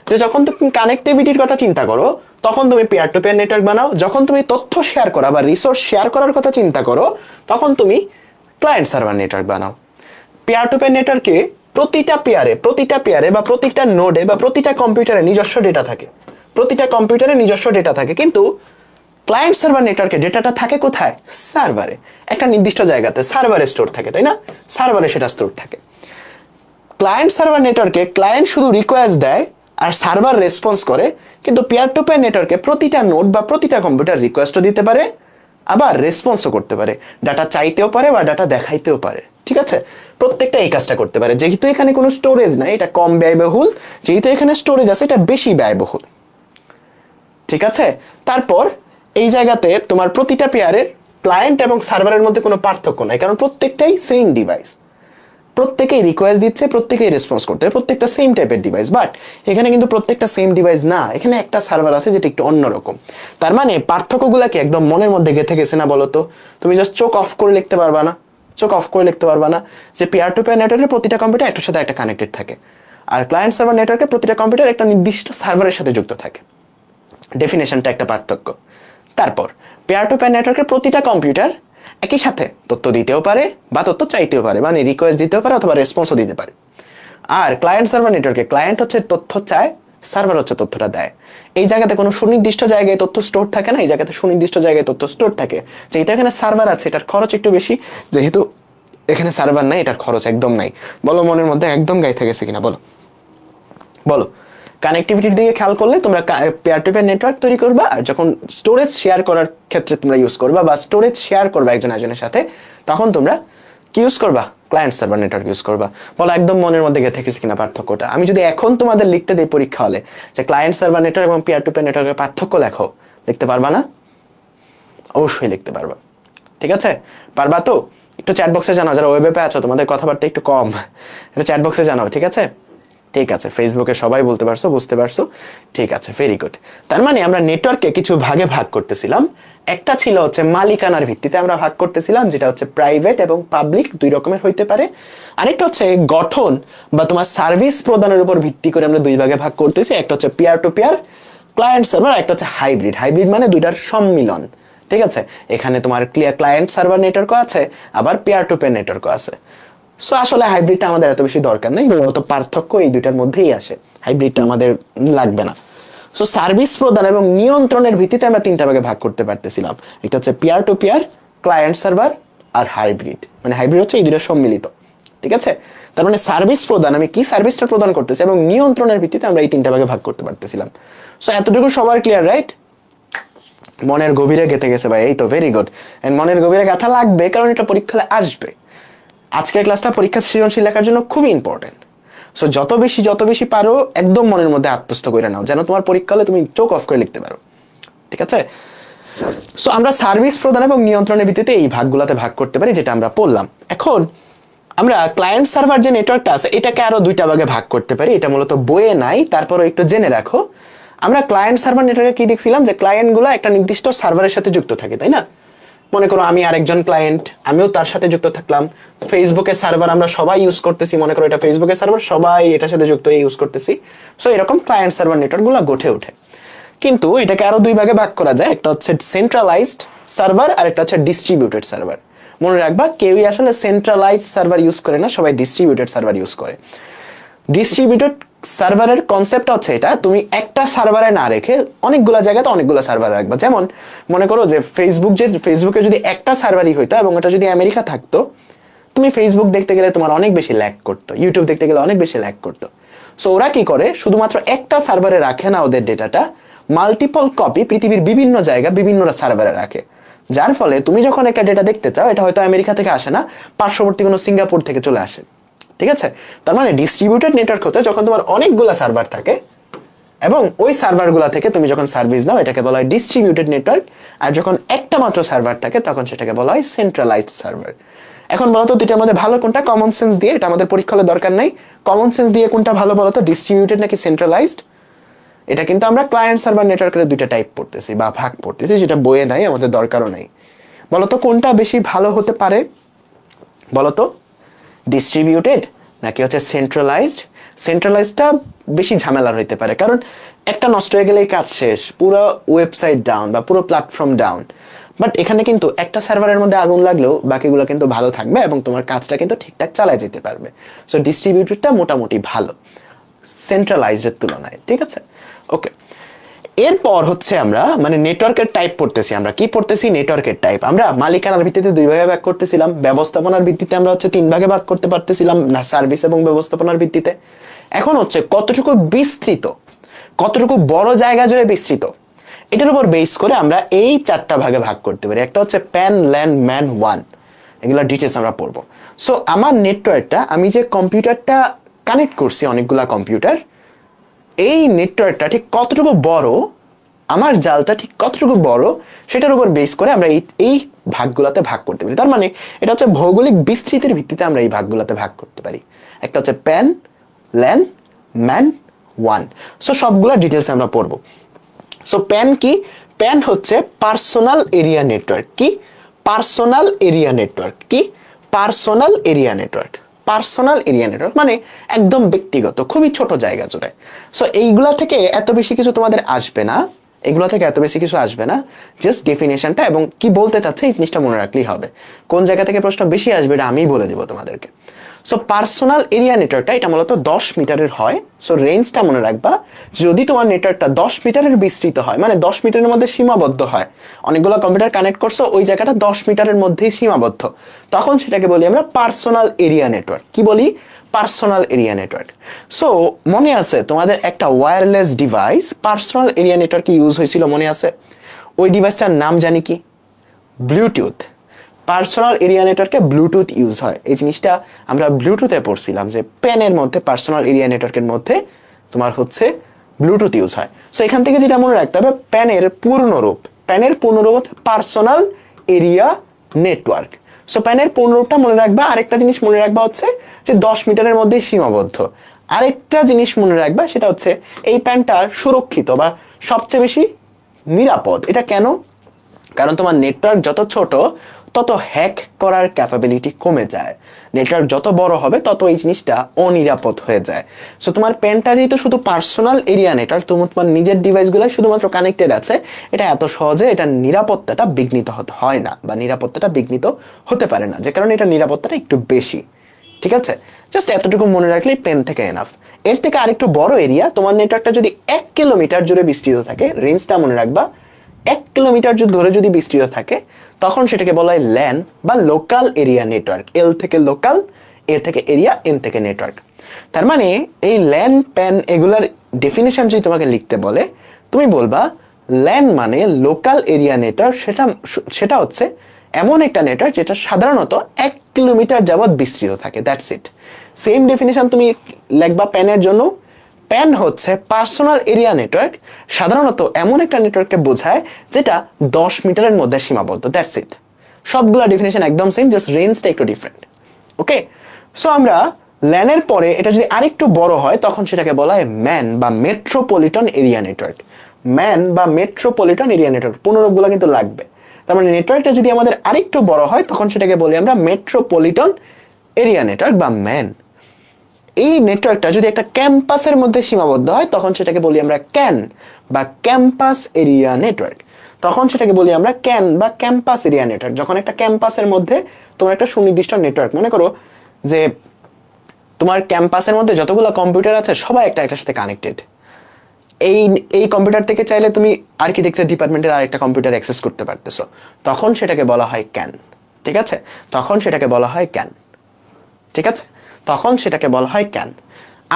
S1: যে যখন তুমি কানেক্টিভিটির কথা চিন্তা করো তখন তুমি পেয়ার টু পেয়ার নেটওয়ার্ক বানাও, যখন তুমি তথ্য শেয়ার করা বা রিসোর্স শেয়ার করার কথা চিন্তা করো তখন তুমি ক্লায়েন্ট সার্ভার নেটওয়ার্ক বানাও। পেয়ার টু পেয়ার নেটওয়ার্কে প্রতিটা পেয়ারে বা প্রতিটা নোডে বা প্রতিটা কম্পিউটারে নিজস্ব ডেটা থাকে, কিন্তু ক্লায়েন্ট সার্ভার নেটওয়ার্কে ডেটাটা থাকে কোথায়? সার্ভারে, একটা নির্দিষ্ট জায়গাতে সার্ভারে স্টোর থাকে, তাই না? সার্ভারে সেটা স্টোর থাকে। ক্লায়েন্ট সার্ভার নেটওয়ার্কে ক্লায়েন্ট শুধু রিকোয়েস্ট দেয় আর সার্ভার রেসপন্স করে, কিন্তু পেয়ার টু পেয়ার নেটওয়ার্কে প্রতিটা নোড বা প্রতিটা কম্পিউটার রিকোয়েস্টও দিতে পারে আবার রেসপন্সও করতে পারে, ডাটা চাইতেও পারে বা ডাটা দেখাইতেও পারে। ঠিক আছে, প্রত্যেকটা এই কাজটা করতে পারে। যেহেতু এখানে কোনো স্টোরেজ নাই এটা কম ব্যয়বহুল, যেহেতু এখানে স্টোরেজ আছে এটা বেশি ব্যয়বহুল। ঠিক আছে, তারপর এই জায়গাতে তোমার প্রতিটা পেয়ারের ক্লায়েন্ট এবং সার্ভারের মধ্যে কোনো পার্থক্য নাই, কারণ প্রত্যেকটাই সেম ডিভাইস, প্রত্যেকেই রিকোয়েস্ট দিচ্ছে, প্রত্যেকেই রেসপন্স করতে, প্রত্যেকটা সেম টাইপের ডিভাইস। বাট এখানে কিন্তু প্রত্যেকটা সেম ডিভাইস না, এখানে একটা সার্ভার আছে যেটা একটু অন্যরকম। তার মানে পার্থক্যগুলোকে একদম মনের মধ্যে গেঁথে গেছে না বলো তো? তুমি জাস্ট চোখ অফ করে লিখতে পারবা না যে পেয়ার টু পেয়ার নেটওয়ার্কের প্রতিটা কম্পিউটার একটার সাথে একটা কানেক্টেড থাকে, আর ক্লায়েন্ট সার্ভার নেটওয়ার্কের প্রতিটা কম্পিউটার একটা নির্দিষ্ট সার্ভারের সাথে যুক্ত থাকে। ডেফিনেশনটা একটা পার্থক্য। তারপর পেয়ার টু পেয়ার নেটওয়ার্কের প্রতিটা কম্পিউটার একই সাথে তথ্য দিতেও পারে বা তথ্য চাইতেও পারে, মানে রিকোয়েস্ট দিতেও পারে অথবা রেসপন্সও দিতে পারে। আর ক্লায়েন্ট সার্ভার নেটওয়ার্কে ক্লায়েন্ট হচ্ছে তথ্য চায়, সার্ভার হচ্ছে তথ্যটা দেয়। এই জায়গাতে কোনো সুনির্দিষ্ট জায়গায় তথ্য স্টোর থাকে না, এই জায়গাতে সুনির্দিষ্ট জায়গায় তথ্য স্টোর থাকে। যেহেতু এখানে সার্ভার আছে এটার খরচ একটু বেশি, যেহেতু এখানে সার্ভার নাই এটার খরচ একদম নাই। বলো মনের মধ্যে একদম গাইতে গেছে কিনা বলো? কানেক্টিভিটির দিকে খেয়াল করলে তোমরা পেয়ার টু পেয়ার নেটওয়ার্ক তৈরি করবা, আর যখন স্টোরেজ শেয়ার করার ক্ষেত্রে তোমরা ইউজ করবা বা স্টোরেজ শেয়ার করবা একজন একজনের সাথে, তখন তোমরা কি ইউজ করবা? ক্লায়েন্ট সার্ভার নেটওয়ার্ক ইউজ করবা। বলো একদম মনের মধ্যে গেঁথে গেছে কিনা পার্থক্যটা? আমি যদি এখন তোমাদের লিখতে দেই পরীক্ষা হলে যে ক্লায়েন্ট সার্ভার নেটওয়ার্ক এবং পেয়ার টু পেয়ার নেটওয়ার্কের পার্থক্য লেখো, লিখতে পারবা না? অবশ্যই লিখতে পারবা। ঠিক আছে, পারবা তো? একটু চ্যাট বক্সে জানাও, যারা ওয়েবে আছো তোমাদের কথাবার্তা একটু কম, একটু চ্যাট বক্সে জানাও। ঠিক আছে, ঠিক আছে, ফেসবুকে সবাই বলতে পারছো, বুঝতে পারছো, ঠিক আছে, ভেরি গুড। তার মানে আমরা নেটওয়ার্ককে কিছু ভাগে ভাগ করতেছিলাম। একটা ছিল হচ্ছে মালিকানার ভিত্তিতে আমরা ভাগ করতেছিলাম, যেটা হচ্ছে প্রাইভেট এবং পাবলিক দুই রকমের হইতে পারে। আরেকটা হচ্ছে গঠন বা তোমার সার্ভিস প্রদানের উপর ভিত্তি করে আমরা দুই ভাগে ভাগ করতেছি। একটা হচ্ছে peer to peer client server, একটা হচ্ছে হাইব্রিড। হাইব্রিড মানে দুইটার সম্মিলন। ঠিক আছে, এখানে তোমার ক্লায়েন্ট সার্ভার নেটওয়ার্কও আছে, আবার পেয়ার টু পেয়ার নেটওয়ার্কও আছে। সো আসলে হাইব্রিডটা আমাদের এত বেশি দরকার নেই, মূলত পার্থক্য এই দুইটার মধ্যেই আসে, হাইব্রিডটা আমাদের লাগবে না। সো সার্ভিস প্রদান এবং নিয়ন্ত্রণের ভিত্তিতে আমরা তিনটা ভাগে ভাগ করতে পারতেছিলাম। একটা হচ্ছে peer to peer, client server আর হাইব্রিড। মানে হাইব্রিড হচ্ছে এই দুইটা সম্মিলিত। ঠিক আছে, তার মানে সার্ভিস প্রদান, আমি কি সার্ভিসটা প্রদান করতেছি, এবং নিয়ন্ত্রণের ভিত্তিতে আমরা এই তিনটা ভাগে ভাগ করতে পারতেছিলাম। সো এতটুকু সবার ক্লিয়ার, রাইট? মনের গভীরে গেঁথে গেছে ভাই, এই তো ভেরি গুড। এন্ড মনের গভীরে গাথা লাগবে, কারণ এটা পরীক্ষায় আসবে। আজকের ক্লাসটা পরীক্ষা সৃজনশীল লেখার জন্য খুবই ইম্পর্টেন্ট। সো যত বেশি পারো একদম মনের মধ্যে আত্মস্থ করে নাও, যেন তোমার পরীক্ষা হলে তুমি চোখ অফ করে লিখতে পারো। ঠিক আছে, সো আমরা সার্ভিস প্রদান এবং নিয়ন্ত্রণের ভিত্তিতে এই ভাগগুলোতে ভাগ করতে পারি, যেটা আমরা পড়লাম। এখন আমরা ক্লায়েন্ট সার্ভার যে নেটওয়ার্কটা আছে এটাকে আরো দুইটা ভাগে ভাগ করতে পারি। এটা মূলত বইয়ে নাই, তারপরও একটু জেনে রাখো। আমরা ক্লায়েন্ট সার্ভার নেটওয়ার্কে কি দেখছিলাম, যে ক্লায়েন্টগুলো একটা নির্দিষ্ট সার্ভারের সাথে যুক্ত থাকে, তাই না? মনে করো আমি আরেকজন ক্লায়েন্ট, আমিও তার সাথে যুক্ত থাকলাম। ফেসবুকের সার্ভার আমরা সবাই ইউজ করতেছি, মনে করো এটা ফেসবুকের সার্ভার, সবাই এটার সাথে যুক্ত হয়ে ইউজ করতেছি। সো এরকম ক্লায়েন্ট সার্ভার নেটওয়ার্কগুলো গঠে ওঠে। কিন্তু এটাকে আরো দুই ভাগে ভাগ করা যায়, একটা হচ্ছে সেন্ট্রালাইজড সার্ভার আর একটা হচ্ছে ডিস্ট্রিবিউটেড সার্ভার। মনে রাখবা, কেউই আসলে সেন্ট্রালাইজড সার্ভার ইউজ করে না, সবাই ডিস্ট্রিবিউটেড সার্ভার ইউজ করে। ডিস্ট্রিবিউটেড সার্ভারের কনসেপ্টটা হচ্ছে এটা, তুমি একটা সার্ভারে না রেখে অনেকগুলো জায়গাতে অনেকগুলো সার্ভার রাখবা। যেমন মনে করো যে ফেসবুকে যদি একটা সার্ভারই হইতো এবং এটা যদি আমেরিকা থাকতো, তুমি ফেসবুক দেখতে গেলে তোমার অনেক বেশি ল্যাগ করতো, ইউটিউব দেখতে গেলে অনেক বেশি ল্যাগ করতো। সো ওরা কি করে, শুধুমাত্র একটা সার্ভারে রাখে না ওদের ডেটাটা, মাল্টিপল কপি পৃথিবীর বিভিন্ন জায়গা বিভিন্ন সার্ভারে রাখে। যার ফলে তুমি যখন একটা ডেটা দেখতে চাও, এটা হয়তো আমেরিকা থেকে আসে না, পার্শ্ববর্তী কোনো সিঙ্গাপুর থেকে চলে আসে। ঠিক আছে, তার মানে ডিস্ট্রিবিউটেড নেটওয়ার্ক হচ্ছে যখন তোমার অনেকগুলো সার্ভার থাকে এবং ওই সার্ভারগুলো থেকে তুমি যখন সার্ভিস নাও, এটাকে বলা হয় ডিস্ট্রিবিউটেড নেটওয়ার্ক। আর যখন একটা মাত্র সার্ভার থাকে তখন সেটাকে বলা হয় সেন্ট্রালাইজড সার্ভার। এখন বলো তো দুইটার মধ্যে ভালো কোনটা? কমন সেন্স দিয়ে, এটা আমাদের পরীক্ষা হলে দরকার নাই, কমন সেন্স দিয়ে কোনটা ভালো বলো তো? ডিস্ট্রিবিউটেড নাকি সেন্ট্রালাইজড? এটা কিন্তু আমরা ক্লায়েন্ট সার্ভার নেটওয়ার্কের দুইটা টাইপ পড়তেছি বা ভাগ পড়তেছি, যেটা বইয়ে নাই, আমাদের দরকারও নাই। বলতো কোনটা বেশি ভালো হতে পারে বলতো? ডিস্ট্রিবিউটেড নাকি হচ্ছে সেন্ট্রালাইজড? সেন্ট্রালাইজডটা বেশি ঝামেলার হইতে পারে, কারণ একটা নষ্ট হয়ে গেলেই কাজ শেষ, পুরো ওয়েবসাইট ডাউন বা পুরো প্ল্যাটফর্ম ডাউন। বাট এখানে কিন্তু একটা সার্ভারের মধ্যে আগুন লাগলেও বাকিগুলো কিন্তু ভালো থাকবে এবং তোমার কাজটা কিন্তু ঠিকঠাক চালায় যেতে পারবে। সো ডিস্ট্রিবিউটেডটা মোটামুটি ভালো সেন্ট্রালাইজডের তুলনায়, ঠিক আছে? ওকে, এরপর হচ্ছে আমরা মানে নেটওয়ার্কের টাইপ পড়তেছি। আমরা কি পড়তেছি? নেটওয়ার্কের টাইপ। আমরা মালিকানার ভিত্তিতে দুই ভাগে ভাগ করতেছিলাম, ব্যবস্থাপনার ভিত্তিতে আমরা হচ্ছে তিন ভাগে ভাগ করতে পারতেছিলাম, না সার্ভিস এবং ব্যবস্থাপনার ভিত্তিতে। এখন হচ্ছে কতটুকু বিস্তৃত, কতটুকু বড় জায়গা জুড়ে বিস্তৃত, এটার উপর বেস করে আমরা এই চারটা ভাগে ভাগ করতে পারি। একটা হচ্ছে প্যান, ল্যান, ম্যান, ওয়ান, এগুলো ডিটেলস আমরা পড়বো। সো আমার নেটওয়ার্কটা, আমি যে কম্পিউটারটা কানেক্ট করছি, অনেকগুলা কম্পিউটার, এই নেটওয়ার্কটা ঠিক কতটুকু বড়, আমার জালটা ঠিক কতটুকু বড়, সেটার উপর বেস করে আমরা এই ভাগগুলোতে ভাগ করতে পারি। তার মানে এটা হচ্ছে ভৌগোলিক বিস্তৃতির ভিত্তিতে আমরা এই ভাগগুলোতে ভাগ করতে পারি। একটা হচ্ছে প্যান, ল্যান, ম্যান, ওয়ান। সো সবগুলো ডিটেলস আমরা পড়বো। সো প্যান কি? প্যান হচ্ছে পার্সোনাল এরিয়া নেটওয়ার্ক। কি? Personal area network. কি? Personal area network. Personal area network মানে একদম ব্যক্তিগত, খুবই ছোট জায়গা জুড়ে। সো এইগুলা থেকে এত বেশি কিছু তোমাদের আসবে না, এগুলো থেকে এত বেশি কিছু আসবে না, জাস্ট ডেফিনেশনটা এবং কি বলতে চাচ্ছে এই জিনিসটা মনে রাখলেই হবে। কোন জায়গা থেকে প্রশ্ন বেশি আসবে এটা আমিই বলে দিব তোমাদেরকে। সো পার্সোনাল এরিয়া নেটওয়ার্কটা এটা মূলত 10 মিটারের হয়। সো রেঞ্জটা মনে রাখবা, যদি তোমার নেটওয়ার্কটা 10 মিটারের বিস্তৃত হয়, মানে 10 মিটারের মধ্যে সীমাবদ্ধ হয়, অনেকগুলো কম্পিউটার কানেক্ট করছো, ওই জায়গাটা 10 মিটারের মধ্যেই সীমাবদ্ধ, তখন সেটাকে বলি আমরা পার্সোনাল এরিয়া নেটওয়ার্ক। কি বলি? Personal area network. সো মনে আছে তোমাদের একটা ওয়্যারলেস ডিভাইস পার্সোনাল এরিয়া নেটওয়ার্কে ইউজ হয়েছিল, মনে আছে? ওই ডিভাইসটার নাম জানি কি? ব্লুটুথ। পার্সোনাল এরিয়া নেটওয়ার্কে ব্লুটুথ ইউজ হয়। এই জিনিসটা আমরা ব্লুটুথে পড়ছিলাম যে প্যানের মধ্যে, পার্সোনাল এরিয়া নেটওয়ার্কের মধ্যে তোমার হচ্ছে ব্লুটুথ ইউজ হয়। সো এখান থেকে যেটা মনে রাখতে হবে, প্যানের পূর্ণরূপ, প্যানের পূর্ণরূপ হচ্ছে পার্সোনাল এরিয়া নেটওয়ার্ক। সো প্যানের পূর্ণরূপটা মনে রাখবা। আরেকটা জিনিস মনে রাখবা হচ্ছে যে 10 মিটারের মধ্যে সীমাবদ্ধ। আরেকটা জিনিস মনে রাখবা, সেটা হচ্ছে এই প্যানটা সুরক্ষিত বা সবচেয়ে বেশি নিরাপদ। এটা কেন? কারণ তোমার নেটওয়ার্ক যত ছোট তত হ্যাক করার ক্যাপাবিলিটি কমে যায়, নেটওয়ার্ক যত বড় হবে তত এই জিনিসটা অনিরাপদ হয়ে যায়। সো তোমার প্যানটা যেহেতু শুধু পার্সোনাল এরিয়া নেটওয়ার্ক, তোমার নিজের ডিভাইসগুলো শুধুমাত্র কানেক্টেড আছে, এটা এত সহজে এটা নিরাপত্তাটা বিঘ্নিত হয় না বা নিরাপত্তাটা বিঘ্নিত হতে পারে না, যে কারণে এটা নিরাপত্তাটা একটু বেশি। ঠিক আছে, জাস্ট এতটুকু মনে রাখলেই পেন থেকে এনাফ। এর থেকে আরেকটু বড় এরিয়া, তোমার নেটওয়ার্কটা যদি 1 কিলোমিটার জুড়ে বিস্তৃত থাকে, রেঞ্জটা মনে রাখবা, 1 কিলোমিটার ধরে যদি বিস্তৃত থাকে, তখন সেটাকে বলা হয় ল্যান বা লোকাল এরিয়া নেটওয়ার্ক। এল থেকে লোকাল, এ থেকে এরিয়া, এন থেকে নেটওয়ার্ক। তার মানে এই ল্যান, প্যান এগুলার ডেফিনেশন যদি তোমাকে লিখতে বলে, তুমি বলবা ল্যান মানে লোকাল এরিয়া নেটওয়ার্ক। সেটা হচ্ছে এমন একটা নেটওয়ার্ক যেটা সাধারণত 1 কিলোমিটার যাবৎ বিস্তৃত থাকে। That's it. সেম ডেফিনেশন তুমি লিখবা প্যানের জন্য। প্যান হচ্ছে পার্সোনাল এরিয়া নেটওয়ার্ক, সাধারণত এমন একটা নেটওয়ার্ককে বোঝায় যেটা 10 মিটারের মধ্যে সীমাবদ্ধ। That's it. সবগুলা ডেফিনেশন একদম সেম, জাস্ট রেঞ্জটা একটু ডিফারেন্ট। ওকে, সো আমরা ল্যানের পরে এটা যদি আরেকটু বড় হয়, তখন সেটাকে বলা হয় ম্যান বা মেট্রোপলিটন এরিয়া নেটওয়ার্ক। ম্যান বা মেট্রোপলিটন এরিয়া নেটওয়ার্ক, পুনরূপগুলো কিন্তু লাগবে। তার মানে নেটওয়ার্কটা যদি আমাদের আরেকটু বড় হয়, তখন সেটাকে বলি আমরা মেট্রোপলিটন এরিয়া নেটওয়ার্ক বা ম্যান। এই নেটওয়ার্কটা যদি একটা ক্যাম্পাসের মধ্যে সীমাবদ্ধ হয়, তখন সেটাকে বলি আমরা ক্যান বা ক্যাম্পাস এরিয়া নেটওয়ার্ক। তখন সেটাকে বলি আমরা ক্যান বা ক্যাম্পাস এরিয়া নেটওয়ার্ক। যখন একটা ক্যাম্পাসের মধ্যে তোমার একটা সুনির্দিষ্ট নেটওয়ার্ক, মনে করো যে তোমার ক্যাম্পাসের মধ্যে যতগুলো কম্পিউটার আছে সবাই একটার সাথে কানেক্টেড। এই কম্পিউটার থেকে চাইলে তুমি আর্কিটেকচার ডিপার্টমেন্টের আরেকটা কম্পিউটার অ্যাক্সেস করতে পারতেছো, তখন সেটাকে বলা হয় ক্যান। ঠিক আছে, তখন সেটাকে বলা হয় ক্যান। ঠিক আছে, তখন সেটাকে বলা হয় ক্যান।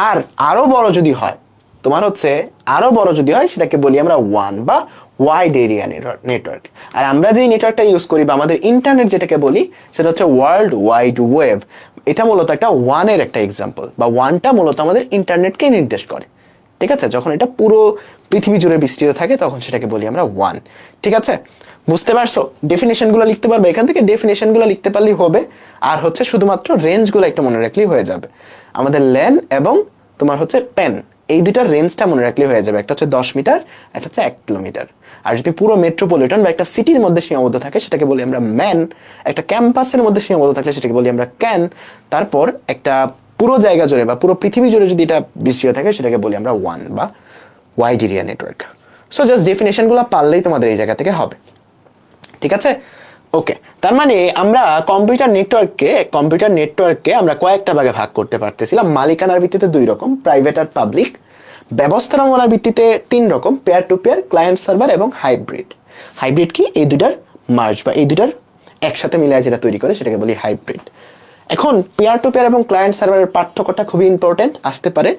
S1: আর আরো বড় যদি হয়, তোমার হচ্ছে আরো বড় যদি হয়, সেটাকে বলি আমরা ওয়ান বা ওয়াইড এরিয়া নেটওয়ার্ক। আর আমরা যেই নেটওয়ার্কটা ইউজ করি বা আমাদের ইন্টারনেট যেটাকে বলি, সেটা হচ্ছে ওয়ার্ল্ড ওয়াইড ওয়েব। এটা মূলত একটা ওয়ানের একটা এক্সাম্পল, বা ওয়ানটা মূলত আমাদের ইন্টারনেটকে নির্দেশ করে। ঠিক আছে, যখন এটা পুরো পৃথিবী জুড়ে বিস্তৃত থাকে, তখন সেটাকে বলি আমরা ওয়ান। ঠিক আছে, বুঝতে পারছো? ডেফিনেশনগুলো লিখতে পারবে, এখান থেকে ডেফিনেশনগুলো লিখতে পারলেই হবে। আর হচ্ছে শুধুমাত্র রেঞ্জগুলো একটু মনে রাখলেই হয়ে যাবে। আমাদের লেন এবং তোমার হচ্ছে পেন, এই দুইটার রেঞ্জটা মনে রাখলেই হয়ে যাবে। একটা হচ্ছে 10 মিটার, একটা হচ্ছে 1 কিলোমিটার। আর যদি পুরো মেট্রোপলিটন বা একটা সিটির মধ্যে সীমাবদ্ধ থাকে সেটাকে বলি আমরা ম্যান। একটা ক্যাম্পাসের মধ্যে সীমাবদ্ধ থাকলে সেটাকে বলি আমরা ক্যান। তারপর একটা পুরো জায়গা জুড়ে বা পুরো পৃথিবী জুড়ে যদি এটা বিস্তৃত থাকে সেটাকে বলি আমরা ওয়ান বা wide area network. So just ডেফিনেশনগুলো পারলেই তোমাদের এই জায়গা থেকে হবে। ঠিক আছে, ওকে। তার মানে আমরা কম্পিউটার নেটওয়ার্ককে আমরা কয়েকটা ভাগে ভাগ করতে পারতেছিলাম। মালিকানার ভিত্তিতে 2 রকম, প্রাইভেট আর পাবলিক। ব্যবস্থাপনার ভিত্তিতে 3 রকম, peer to peer, client server এবং হাইব্রিড। হাইব্রিড কি? এই দুটার মার্জ বা এই দুটার একসাথে মিলিয়ে যেটা তৈরি করে সেটাকে বলি হাইব্রিড। এখন পেয়ার টু পেয়ার এবং ক্লায়েন্ট সার্ভারের পার্থক্যটা খুবই ইম্পর্টেন্ট আসতে পারে।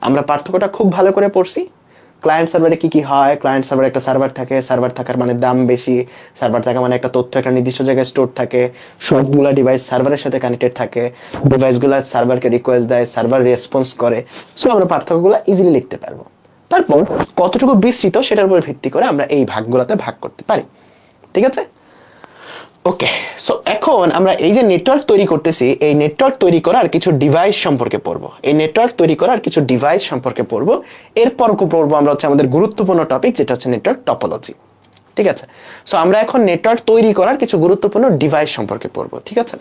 S1: আমরা পার্থক্যটা খুব ভালো করে পড়ছি। ক্লায়েন্ট সার্ভারে কি কি হয়? ক্লায়েন্ট সার্ভারে একটা সার্ভার থাকে, সার্ভার থাকার মানে দাম বেশি, সার্ভার থাকা মানে একটা তথ্য একটা নির্দিষ্ট জায়গায় স্টোর থাকে, সবগুলা ডিভাইস সার্ভারের সাথে কানেক্টেড থাকে, ডিভাইসগুলো সার্ভারকে রিকোয়েস্ট দেয়, সার্ভার রেসপন্স করে। সো আমরা পার্থক্যগুলো ইজিলি লিখতে পারবো। তারপর কতটুকু বিস্তৃত সেটার উপর ভিত্তি করে আমরা এই ভাগগুলোতে ভাগ করতে পারি। ঠিক আছে, ওকে। সো এখন আমরা এই যে নেটওয়ার্ক তৈরি করতেছি, এই নেটওয়ার্ক তৈরি করার কিছু ডিভাইস সম্পর্কে পড়বো। এরপর পড়বো আমরা হচ্ছে আমাদের গুরুত্বপূর্ণ টপিক, যেটা হচ্ছে নেটওয়ার্ক টপোলজি। ঠিক আছে, সো আমরা এখন নেটওয়ার্ক তৈরি করার কিছু গুরুত্বপূর্ণ ডিভাইস সম্পর্কে পড়বো। ঠিক আছে,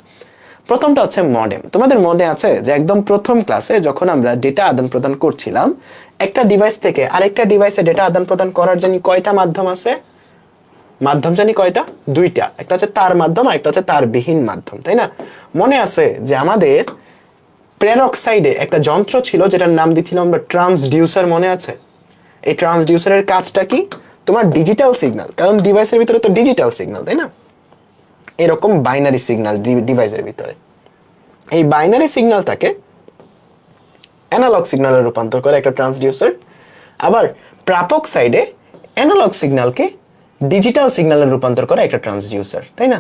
S1: প্রথমটা হচ্ছে মডেম। তোমাদের মনে আছে যে একদম প্রথম ক্লাসে যখন আমরা ডেটা আদান প্রদান করছিলাম, একটা ডিভাইস থেকে আরেকটা ডিভাইসে ডেটা আদান প্রদান করার জন্য কয়টা মাধ্যম আছে? মাধ্যম জানি কয়টা? 2টা। একটা হচ্ছে তার মাধ্যম আর একটা হচ্ছে তার বিহীন মাধ্যম, তাই না? মনে আছে যে আমাদের প্রেরক সাইডে একটা যন্ত্র ছিল যেটার নাম দিয়েছিলাম আমরা ট্রান্সডিউসার, মনে আছে? এই ট্রান্সডিউসারের কাজটা কি? তোমার ডিজিটাল সিগন্যাল, কারণ ডিভাইসের ভিতরে তো ডিজিটাল সিগন্যাল, তাই না? এরকম বাইনারি সিগন্যাল ডিভাইসের ভিতরে, এই বাইনারি সিগন্যালটাকে অ্যানালগ সিগন্যালে রূপান্তর করে একটা ট্রান্সডিউসার। আবার প্রাপক সাইডে অ্যানালগ সিগন্যালকে ডিজিটাল সিগন্যালে রূপান্তর করে একটা ট্রান্সডিউসার, তাই না?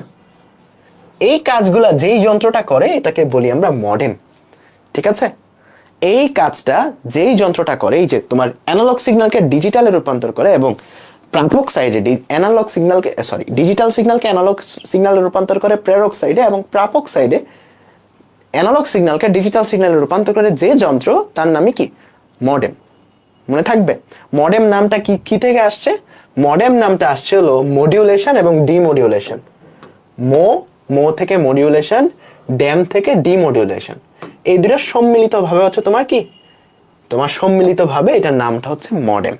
S1: এই কাজগুলা যেই যন্ত্রটা করে এটাকে বলি আমরা মডেম। ঠিক আছে, এই কাজটা যেই যন্ত্রটা করে, এই যে তোমার অ্যানালগ সিগন্যালকে ডিজিটালে রূপান্তর করে এবং প্রাপক সাইডে ডিজিটাল সিগন্যালকে অ্যানালগ সিগন্যালে রূপান্তর করে প্রেরক সাইডে, এবং প্রাপক সাইডে অ্যানালগ সিগন্যালকে ডিজিটাল সিগন্যালে রূপান্তর করে যে যন্ত্র, তার নামই কি? মডেম। মনে থাকবে মডেম নামটা কি থেকে আসছে? মডেম নামটা আসছে হলো মডিউলেশন এবং ডিমডিউলেশন। মো থেকে মডিউলেশন, ড্যাম থেকে ডিমডিউলেশন। এই দুটো সম্মিলিত ভাবে হচ্ছে তোমার সম্মিলিত ভাবে এটার নামটা হচ্ছে মডেম।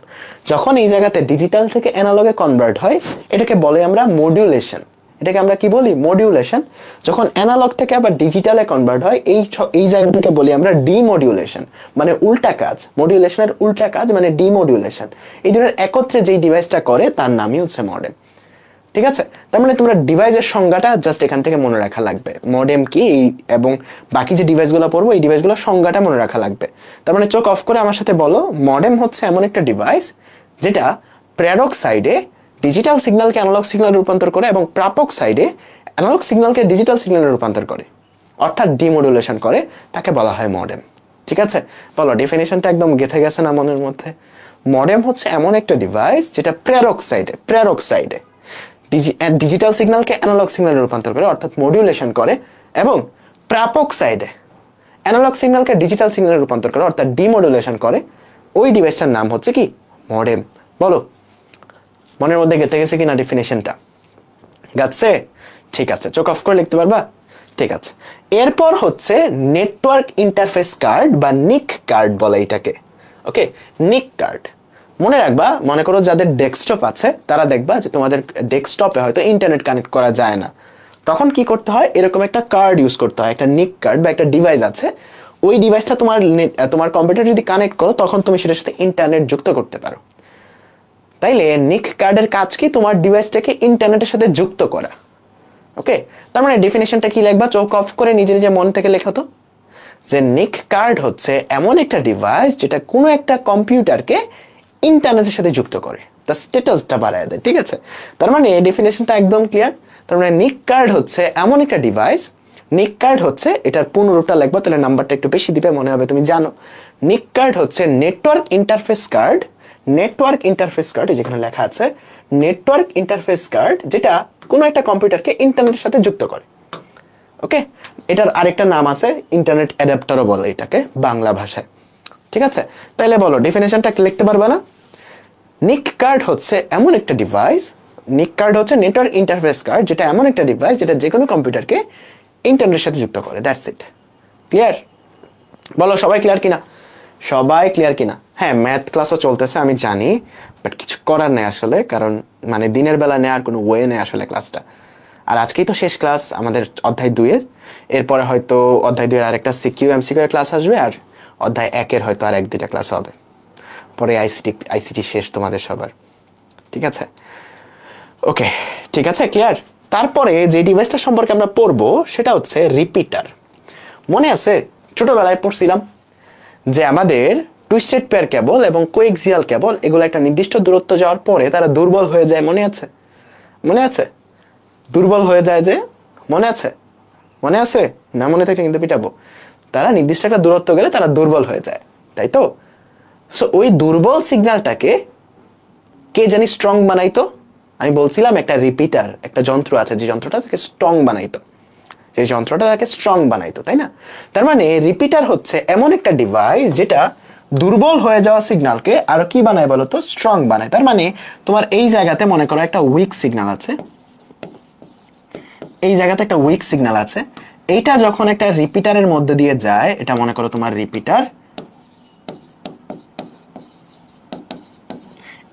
S1: যখন এই জায়গাতে ডিজিটাল থেকে অ্যানালগে কনভার্ট হয় এটাকে বলে আমরা মডিউলেশন। এটাকে আমরা কি বলি? মডিউলেশন। যখন অ্যানালগ থেকে আবার ডিজিটালে কনভার্ট হয় এই জায়গাটাকে বলি আমরা ডিমডিউলেশন, মানে উল্টা কাজ। মডিউলেশনের উল্টা কাজ মানে ডিমডিউলেশন। এই দুটোর একত্রে যেই ডিভাইসটা করে তার নামই হচ্ছে মডেম। ঠিক আছে, তার মানে তোমরা ডিভাইসের সংজ্ঞাটা জাস্ট এখান থেকে মনে রাখা লাগবে, মডেম কি, এবং বাকি যে ডিভাইসগুলো পড়বো এই ডিভাইসগুলোর সংজ্ঞাটা মনে রাখা লাগবে। তার মানে চোখ অফ করে আমার সাথে বলো, মডেম হচ্ছে এমন একটা ডিভাইস যেটা প্রেরক সাইডে ডিজিটাল সিগন্যালকে অ্যানালগ সিগন্যালে রূপান্তর করে এবং প্রাপক সাইডে অ্যানালগ সিগন্যালকে ডিজিটাল সিগন্যালে রূপান্তর করে, অর্থাৎ ডিমডুলেশন করে, তাকে বলা হয় মডেম। ঠিক আছে, বলো ডেফিনেশনটা একদম গেঁথে গেছে না মনের মধ্যে? মডেম হচ্ছে এমন একটা ডিভাইস যেটা প্রেরক সাইডে ডিজিটাল সিগন্যালকে অ্যানালগ সিগন্যালে রূপান্তর করে, অর্থাৎ মডিউলেশন করে, এবং প্রাপক সাইডে অ্যানালগ সিগন্যালকে ডিজিটাল সিগন্যালে রূপান্তর করে, অর্থাৎ ডিমডুলেশন করে। ওই ডিভাইসটার নাম হচ্ছে কি? মডেম। বলো মনের মধ্যে গেঁথে গেছে কিনা ডেফিনেশনটা? গাচ্ছে? ঠিক আছে, চোখ অফ করে লিখতে পারবা? ঠিক আছে। এরপর হচ্ছে নেটওয়ার্ক ইন্টারফেস কার্ড বা নিক কার্ড বলে এটাকে। ওকে, নিক কার্ড মনে রাখবা। মনে করো যাদের ডেস্কটপ আছে তারা দেখবা যে তোমাদের ডেস্কটপে হয়তো ইন্টারনেট কানেক্ট করা যায় না, তখন কি করতে হয়? এরকম একটা কার্ড ইউজ করতে হয়, একটা নিক কার্ড বা একটা ডিভাইস আছে। ওই ডিভাইসটা তোমার কম্পিউটার যদি কানেক্ট করো তখন তুমি সেটার সাথে ইন্টারনেট যুক্ত করতে পারো। তাইলে নিক কার্ডের কাজ কি? তোমার ডিভাইসটাকে ইন্টারনেটের সাথে যুক্ত করা। ওকে, তার মানে ডেফিনেশনটা কি লিখবা? চোখ অফ করে নিজের মন থেকে লেখা তো, যে নিক কার্ড হচ্ছে এমন একটা ডিভাইস যেটা কোনো একটা কম্পিউটারকে ইন্টারনেটের সাথে যুক্ত করে, তার স্ট্যাটাসটা বাড়ায় দেয়। ঠিক আছে, তার মানে ডেফিনেশনটা একদম ক্লিয়ার। তার মানে নিক কার্ড হচ্ছে এমন একটা ডিভাইস, নিক কার্ড হচ্ছে, এটার পুনরূপটা লিখবা তাহলে নাম্বারটা একটু বেশি দিবে, মনে হবে তুমি জানো। নিক কার্ড হচ্ছে নেটওয়ার্ক ইন্টারফেস কার্ড, যেখানে লেখা আছে নেটওয়ার্ক ইন্টারফেস কার্ড, যেটা কোনো একটা কম্পিউটারকে ইন্টারনেটের সাথে যুক্ত করে। ওকে, এটার আরেকটা নাম আছে ইন্টারনেট অ্যাডাপ্টারও বলে এটাকে বাংলা ভাষায়। ঠিক আছে, তাইলে বলো ডেফিনেশনটা লিখতে পারবে না? নিক কার্ড হচ্ছে এমন একটা ডিভাইস, নিক কার্ড হচ্ছে নেটওয়ার্ক ইন্টারফেস কার্ড, যেটা এমন একটা ডিভাইস যেটা যে কোনো কম্পিউটারকে ইন্টারনেটের সাথে যুক্ত করে। That's it. ক্লিয়ার? বলো সবাই ক্লিয়ার কিনা? সবাই ক্লিয়ার কিনা? হ্যাঁ, ম্যাথ ক্লাসও চলতেছে আমি জানি, বাট কিছু করার নেই আসলে, কারণ মানে দিনের বেলা নেওয়ার কোনো ওয়ে নেই আসলে ক্লাসটা। আর আজকেই তো শেষ ক্লাস আমাদের অধ্যায় 2-এর, এরপরে হয়তো অধ্যায় 2-এর আরেকটা সিকিউ এমসিকিউ এর ক্লাস আসবে, আর অধ্যায় 1-এর হয়তো আর 1-2টা ক্লাস হবে, পরে আইসিটি শেষ তোমাদের সবার। ঠিক আছে, ওকে, ঠিক আছে, ক্লিয়ার? তারপরে যে ডিভাইসটা সম্পর্কে আমরা পড়বো সেটা হচ্ছে রিপিটার। মনে আছে ছোটবেলায় পড়ছিলাম যে আমাদের টুইস্টেড পেয়ার কেবল এবং কোএক্সিয়াল কেবল এগুলো একটা নির্দিষ্ট দূরত্ব যাওয়ার পরে তারা দুর্বল হয়ে যায়। মনে আছে? মনে আছে? দুর্বল হয়ে যায় যে, মনে আছে? মনে আছে? না মনে থাকলে কিন্তু পিটাবো। তারা নির্দিষ্ট একটা দূরত্ব গেলে তারা দুর্বল হয়ে যায়, তাই তো? সো ওই দুর্বল সিগন্যালটাকে কে জানি স্ট্রং বানাইতো? আমি বলছিলাম একটা রিপিটার, একটা যন্ত্র আছে যে যন্ত্রটা তাকে স্ট্রং বানাইতো, যে যন্ত্রটা তাকে স্ট্রং বানাইতো, তাই না? তার মানে রিপিটার হচ্ছে এমন একটা ডিভাইস যেটা দুর্বল হয়ে যাওয়া সিগন্যালকে আরো কি বানায় বলো তো? স্ট্রং বানায়। তার মানে তোমার এই জায়গাতে মনে করো একটা উইক সিগন্যাল আছে, এই জায়গাতে একটা উইক সিগন্যাল আছে, এইটা যখন একটা রিপিটারের মধ্যে দিয়ে যায়, এটা মনে করো তোমার রিপিটার,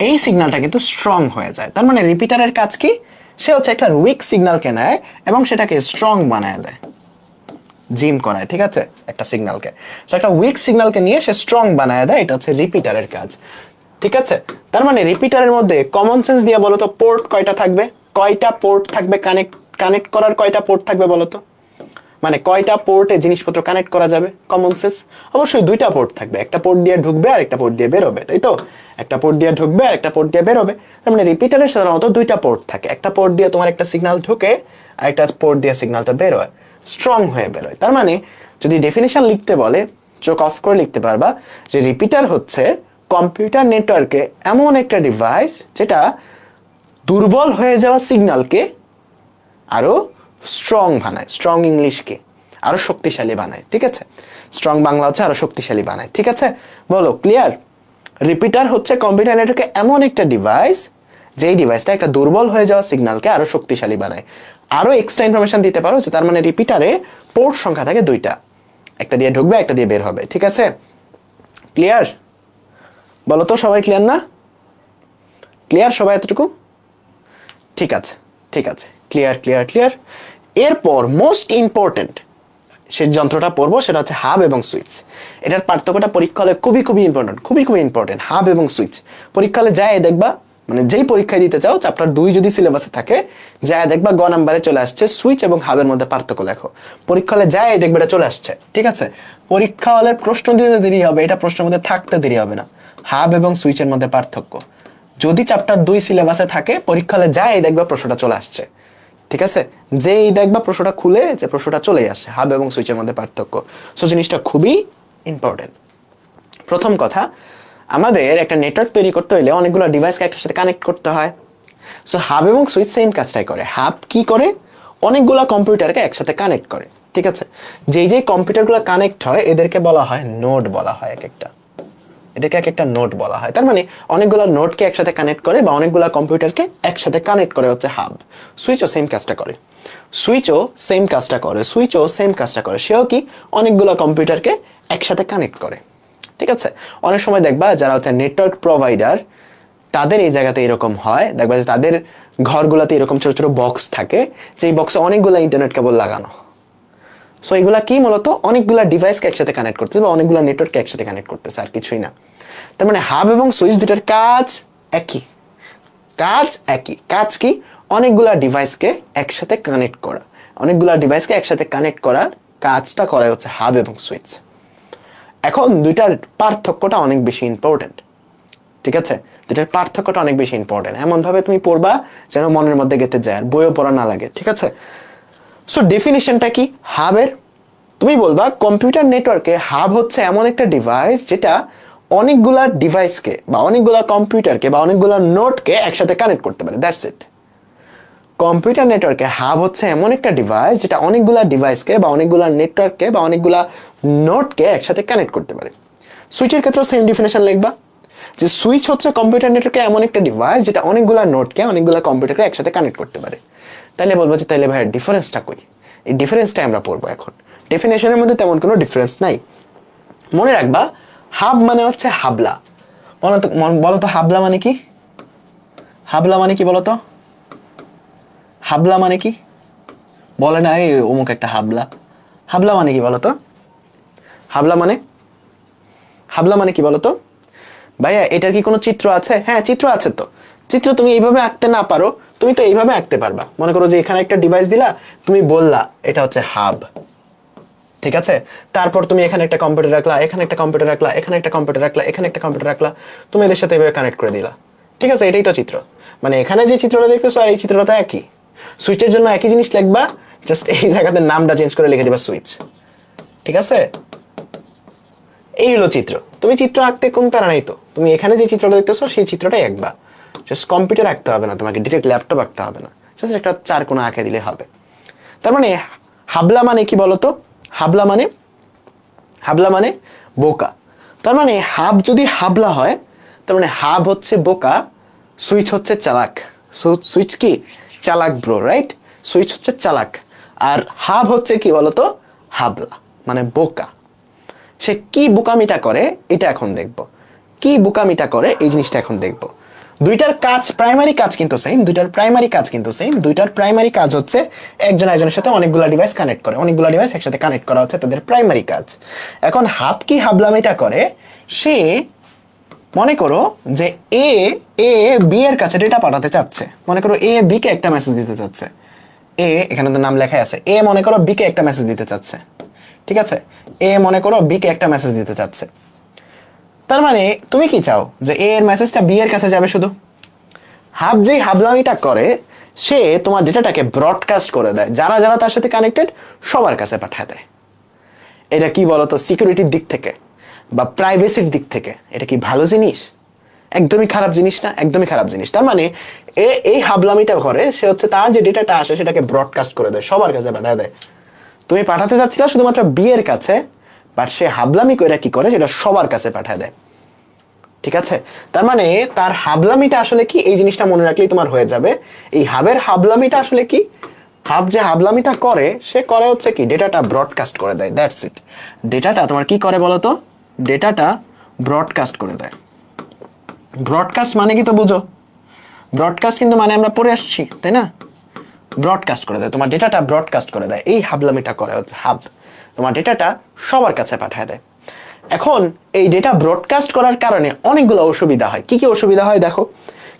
S1: এই সিগন্যালটা কিন্তু স্ট্রং হয়ে যায়। তার মানে রিপিটারের কাজ কি? সে হচ্ছে একটা উইক সিগন্যালকে নেয় এবং সেটাকে স্ট্রং বানায় দেয়, জিম করায়। ঠিক আছে, একটা সিগন্যালকে, সো একটা উইক সিগন্যালকে নিয়ে সে স্ট্রং বানায় দেয়, এটা হচ্ছে রিপিটারের কাজ। ঠিক আছে, তার মানে রিপিটারের মধ্যে কমন সেন্স দিয়ে বলো তো পোর্ট কয়টা থাকবে? কয়টা পোর্ট থাকবে? কানেক্ট করার কয়টা পোর্ট থাকবে বলো তো? মানে কয়টা পোর্টে জিনিসপত্র কানেক্ট করা যাবে? কমন সেন্স অবশ্যই দুইটা পোর্ট থাকবে, একটা পোর্ট দিয়ে ঢুকবে আর একটা পোর্ট দিয়ে বেরোবে, তাই তো? একটা পোর্ট দিয়ে ঢুকবে আর একটা পোর্ট দিয়ে বেরোবে। তার মানে রিপিটারের সাধারণত দুইটা পোর্ট থাকে, একটা পোর্ট দিয়ে তোমার একটা সিগন্যাল ঢুকে আর একটা পোর্ট দিয়ে সিগন্যালটা বেরোয়, স্ট্রং হয়ে বেরোয়। তার মানে যদি ডেফিনেশন লিখতে বলে চোখ অফ করে লিখতে পারবা যে রিপিটার হচ্ছে কম্পিউটার নেটওয়ার্কে এমন একটা ডিভাইস যেটা দুর্বল হয়ে যাওয়া সিগন্যালকে আরো স্ট্রং বানায়, স্ট্রং ইংলিশকে আরো শক্তিশালী বানায়। ঠিক আছে, স্ট্রং বাংলা হচ্ছে আরো শক্তিশালী বানায়। ঠিক আছে, বলো ক্লিয়ার? রিপিটার হচ্ছে কম্পিউটার নেটওয়ার্কে এমন একটা ডিভাইস যেই ডিভাইসটা একটা দুর্বল হয়ে যাওয়া সিগন্যালকে আরো শক্তিশালী বানায়। আরো এক্সট্রা ইনফরমেশন দিতে পারো যে তার মানে রিপিটারে পোর্ট সংখ্যা থাকে দুইটা, একটা দিয়ে ঢুকবে একটা দিয়ে বের হবে। ঠিক আছে, ক্লিয়ার? বলো তো সবাই ক্লিয়ার না? ক্লিয়ার সবাই এতটুকু? ঠিক আছে, ঠিক আছে, ক্লিয়ার ক্লিয়ার ক্লিয়ার। এরপর মোস্ট ইম্পর্টেন্ট সে যন্ত্রটা পড়বো সেটা হচ্ছে হাব এবং সুইচ। এটার পার্থক্যটা পরীক্ষা হলে খুবই খুবই ইম্পর্টেন্ট, খুবই খুবই ইম্পর্টেন্ট। হাব এবং সুইচ পরীক্ষা হলে যায় দেখবা, মানে যেই পরীক্ষায় দিতে চাও চ্যাপ্টার 2 যদি সিলেবাসে থাকে যায় দেখবা গ নাম্বারে চলে আসছে সুইচ এবং হাবের মধ্যে পার্থক্য লেখো। পরীক্ষা হলে যায় দেখবে এটা চলে আসছে। ঠিক আছে, পরীক্ষা হলে প্রশ্ন দিতে দেরি হবে, এটা প্রশ্নের মধ্যে থাকতে দেরি হবে না। হাব এবং সুইচের মধ্যে পার্থক্য যদি চ্যাপ্টার 2 সিলেবাসে থাকে পরীক্ষা হলে যায় দেখবা প্রশ্নটা চলে আসছে। ঠিক আছে, যেই দেখবা প্রশ্নটা খুলে যে প্রশ্নটা চলে আসে হাব এবং সুইচের মধ্যে পার্থক্য। সো জিনিসটা খুবই ইম্পর্টেন্ট। প্রথম কথা, আমাদের একটা নেটওয়ার্ক তৈরি করতে হলে অনেকগুলো ডিভাইসকে একটার সাথে কানেক্ট করতে হয়। সো হাব এবং সুইচ সেম কাজটাই করে। হাব কি করে? অনেকগুলো কম্পিউটারকে একসাথে কানেক্ট করে। ঠিক আছে, যেই যেই কম্পিউটারগুলো কানেক্ট হয় এদেরকে বলা হয় নোড বলা হয়, এক একটা এদেরকে এক একটা নোড বলা হয়। তার মানে অনেকগুলো নোডকে একসাথে কানেক্ট করে বা অনেকগুলো কম্পিউটারকে একসাথে কানেক্ট করে হচ্ছে হাব। সুইচও সেম কাজটা করে, সুইচও সেম কাজটা করে, সুইচও সেম কাজটা করে। সেও কি অনেকগুলো কম্পিউটারকে একসাথে কানেক্ট করে। ঠিক আছে, অনেক সময় দেখবা যারা হচ্ছে নেটওয়ার্ক প্রোভাইডার তাদের এই জায়গাতে এরকম হয়, দেখবা যে তাদের ঘরগুলোতে এরকম ছোট ছোট বক্স থাকে, যে বক্সে অনেকগুলো ইন্টারনেট কেবল লাগানো। সো এগুলা কি মূলত অনেকগুলা ডিভাইসকে একসাথে কানেক্ট করতেছে বা অনেকগুলা নেটওয়ার্ককে একসাথে কানেক্ট করতেছে, আর কিছুই না। তার মানে হাব এবং সুইচ দুটার কাজ একই, কাজ একই। কাজ কি? অনেকগুলা ডিভাইসকে একসাথে কানেক্ট করা, অনেকগুলা ডিভাইসকে একসাথে কানেক্ট করার কাজটা করে হচ্ছে হাব এবং সুইচ। এখন দুইটার পার্থক্যটা অনেক বেশি ইম্পর্টেন্ট। ঠিক আছে, দুইটার পার্থক্যটা অনেক বেশি ইম্পর্টেন্ট। এমন ভাবে তুমি পড়বা যেন মনের মধ্যে গেঁথে যায় আর বইও পড়া না লাগে। ঠিক আছে, সো ডেফিনিশনটা কি হাবের? তুমি বলবা কম্পিউটার নেটওয়ার্কে হাব হচ্ছে এমন একটা ডিভাইস যেটা অনেকগুলা ডিভাইসকে বা অনেকগুলা কম্পিউটারকে বা অনেকগুলা নোডকে একসাথে কানেক্ট করতে পারে, দ্যাটস ইট। কম্পিউটার নেটওয়ার্কে হাব হচ্ছে এমন একটা ডিভাইস যেটা অনেকগুলা ডিভাইসকে বা অনেকগুলা নেটওয়ার্ককে বা অনেকগুলা নোডকে একসাথে কানেক্ট করতে পারে। সুইচের ক্ষেত্রেও সেম ডেফিনেশন লিখবা যে সুইচ হচ্ছে কম্পিউটার নেটওয়ার্কে এমন একটা ডিভাইস যেটা অনেকগুলা নোডকে অনেকগুলা কম্পিউটারকে একসাথে কানেক্ট করতে পারে। তাহলে বলবো যে তাহলে ভাইয়ের ডিফারেন্সটা কই? এই ডিফারেন্সটাই আমরা পড়বো এখন। ডেফিনেশনের মধ্যে তেমন কোনো ডিফারেন্স নাই। মনে রাখবা হাব মানে হচ্ছে হাবলা। বলো তো হাবলা মানে কি? হাবলা মানে কি বলো তো? হাবলা মানে কি? বলে না এই অমুক একটা হাবলা। হাবলা মানে কি বলো তো? হাবলা মানে হাবলা মানে কি বলো তো? ভাইয়া এটার কি কোনো চিত্র আছে? হ্যাঁ চিত্র আছে তো। চিত্র তুমি এইভাবে আঁকতে না পারো, তুমি তো এইভাবে আঁকতে পারবা। মনে করো যে এখানে একটা ডিভাইস দিলা, তুমি বললা এটা হচ্ছে হাব, ঠিক আছে? তারপর তুমি এখানে একটা কম্পিউটার রাখলা, এখানে একটা কম্পিউটার রাখলা, এখানে একটা কম্পিউটার রাখলা, এখানে একটা কম্পিউটার রাখলা, তুমি এদের সাথে এভাবে কানেক্ট করে দিলা, ঠিক আছে? এটাই তো চিত্র। মানে এখানে যে চিত্রটা দেখতেছো আর এই চিত্রটা তো একই। সুইচের জন্য একই জিনিস লিখবা, জাস্ট এই জায়গাতে নামটা চেঞ্জ করে লিখে দিবা সুইচ, ঠিক আছে? এই হলো চিত্র। তুমি চিত্র আঁকতে কোন প্যারা নাই তো, তুমি এখানে যে চিত্রটা দেখতেছো সেই চিত্রটাই আঁকবা। জাস্ট কম্পিউটার আঁকতে হবে না, তোমাকে ডিরেক্ট ল্যাপটপ আঁকতে হবে না, জাস্ট একটা চার কোণা আঁকে দিলে হবে। তার মানে হাবলা মানে কি বলতো? হাবলা মানে হাবলা মানে বোকা। তার মানে হাব যদি হাবলা হয়, তার মানে হাব হচ্ছে বোকা, সুইচ হচ্ছে চালাক। সুইচ কি চালাক ব্রো, রাইট? সুইচ হচ্ছে চালাক, আর হাব হচ্ছে কি বলতো? হাবলা মানে বোকা। সে কি বোকামিটা করে এটা এখন দেখব। কি বোকামিটা করে এই জিনিসটা এখন দেখব। দুইটার কাজ, প্রাইমারি কাজ কিন্তু সেম, দুইটার প্রাইমারি কাজ কিন্তু সেম। দুইটার প্রাইমারি কাজ হচ্ছে একজন একজনের সাথে অনেকগুলা ডিভাইস কানেক্ট করে, অনেকগুলা ডিভাইস একসাথে কানেক্ট করা হচ্ছে তাদের প্রাইমারি কাজ। এখন হাব কি হাবলামিটা করে? সে মনে করো যে এ এ বি এর কাছে ডেটা পাঠাতে চাচ্ছে। মনে করো এ বি কে একটা মেসেজ দিতে চাচ্ছে। এ এখানে তো নাম লেখাই আছে। এ মনে করো বি কে একটা মেসেজ দিতে চাচ্ছে, ঠিক আছে? এ মনে করো বি কে একটা মেসেজ দিতে চাচ্ছে। তার মানে তুমি কি চাও যে এ এর মেসেজটা বি এর কাছে যাবে শুধু? হাব যেই হাবলামিটা করে, সে তোমার ডেটাটাকে ব্রডকাস্ট করে দেয়, যারা যারা তার সাথে কানেক্টেড সবার কাছে পাঠায় দেয়। এটা কি বলতো, সিকিউরিটির দিক থেকে বা প্রাইভেসির দিক থেকে এটা কি ভালো জিনিস? একদমই খারাপ জিনিস না, একদমই খারাপ জিনিস। তার মানে এই হাবলামিটা করে সে হচ্ছে তার যে ডেটাটা আসে সেটাকে ব্রডকাস্ট করে দেয়, সবার কাছে পাঠায় দেয়। তুমি পাঠাতে চাচ্ছিলা শুধুমাত্র বি এর কাছে, বাট সে হাবলামি করে কি করে সেটা সবার কাছে পাঠায় দেয়, ঠিক আছে? তার মানে তার হাবলামিটা আসলে কি, এই জিনিসটা মনে রাখলেই তোমার হয়ে যাবে। এই হাবের হাবলামিটা আসলে কি? হাব যে হাবলামিটা করে সে করে হচ্ছে কি ডেটাটা ব্রডকাস্ট করে দেয়, দ্যাটস ইট। ডেটাটা তোমার কি করে বলো তো? ডেটাটা ব্রডকাস্ট করে দেয়। ব্রডকাস্ট মানে কি তো বুঝো? ব্রডকাস্ট কিন্তু মানে আমরা পড়ে আসছি, তাই না? ব্রডকাস্ট করে দেয়, তোমার ডেটাটা ব্রডকাস্ট করে দেয়। এই হাবলামিটা করে হচ্ছে হাব, তোমার ডেটাটা সবার কাছে পাঠায় দেয়। এখন এই ডেটা ব্রডকাস্ট করার কারণে অনেকগুলো অসুবিধা হয়। কি কি অসুবিধা হয় দেখো,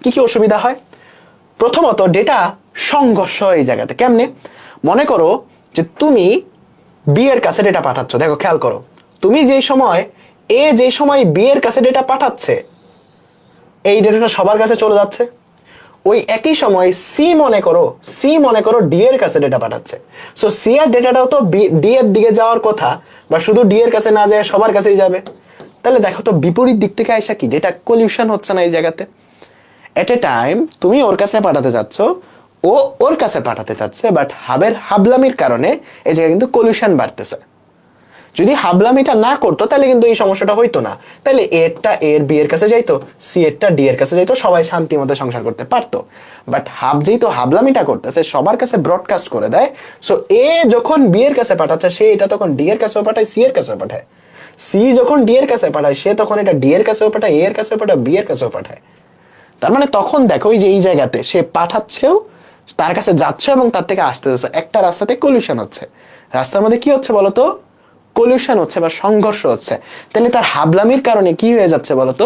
S1: কি কি অসুবিধা হয়। প্রথমত ডেটা সংঘর্ষ এই জায়গাতে কেমনে? মনে করো যে তুমি বি এর কাছে ডেটা পাঠাচ্ছ, দেখো খেয়াল করো, তুমি যেই সময় যেই সময় বি এর কাছে ডেটা পাঠাচ্ছে এই ডেটাটা সবার কাছে চলে যাচ্ছে। ওই একই সময় সি মনে করো ডি এর কাছে ডেটা পাঠাচ্ছে। সো সি এর ডেটাটাও তো ডি এর দিকে যাওয়ার কথা, বা শুধু ডি এর কাছে না যায় সবার কাছেই যাবে। তাহলে দেখো তো বিপরীত দিক থেকে আইসা কি ডেটা কলিউশন হচ্ছে না এই জায়গাতে? এট এ টাইম তুমি ওর কাছে পাঠাতে চাচ্ছ, ও ওর কাছে পাঠাতে চাচ্ছে, বাট হাবের হাবলামির কারণে এই জায়গায় কিন্তু কলিউশন বাড়তেছে। যদি হাবলামিটা না করতো তাহলে কিন্তু এই সমস্যাটা হইতো না। তাহলে এরটা এর বি এর কাছে যাইতো, সি এরটা ডি এর কাছে যাইতো, সবাই শান্তি মতো সংসার করতে পারতো। বাট হাব যেহেতু হাবলামিটা করতেছে, সবার কাছে ব্রডকাস্ট করে দেয়। সো এ যখন বি এর কাছে পাঠাচ্ছে সে এটা তখন ডি এর কাছেও পাঠায়, সি এর কাছেও পাঠায়। সি যখন ডি এর কাছে পাঠায় সে তখন এটা ডি এর কাছেও পাঠায়, এ এর কাছেও পাঠায়, বি এর কাছেও পাঠায়। তার মানে তখন দেখো এই যে এই জায়গাতে সে পাঠাচ্ছেও, তার কাছে যাচ্ছে এবং তার থেকে আসতে যাচ্ছে, একটা রাস্তাতে কলিউশন হচ্ছে। রাস্তার মধ্যে কি হচ্ছে বলতো? কলিউশন হচ্ছে বা সংঘর্ষ হচ্ছে। তাহলে তার হাবলামির কারণে কি হয়ে যাচ্ছে বলতো?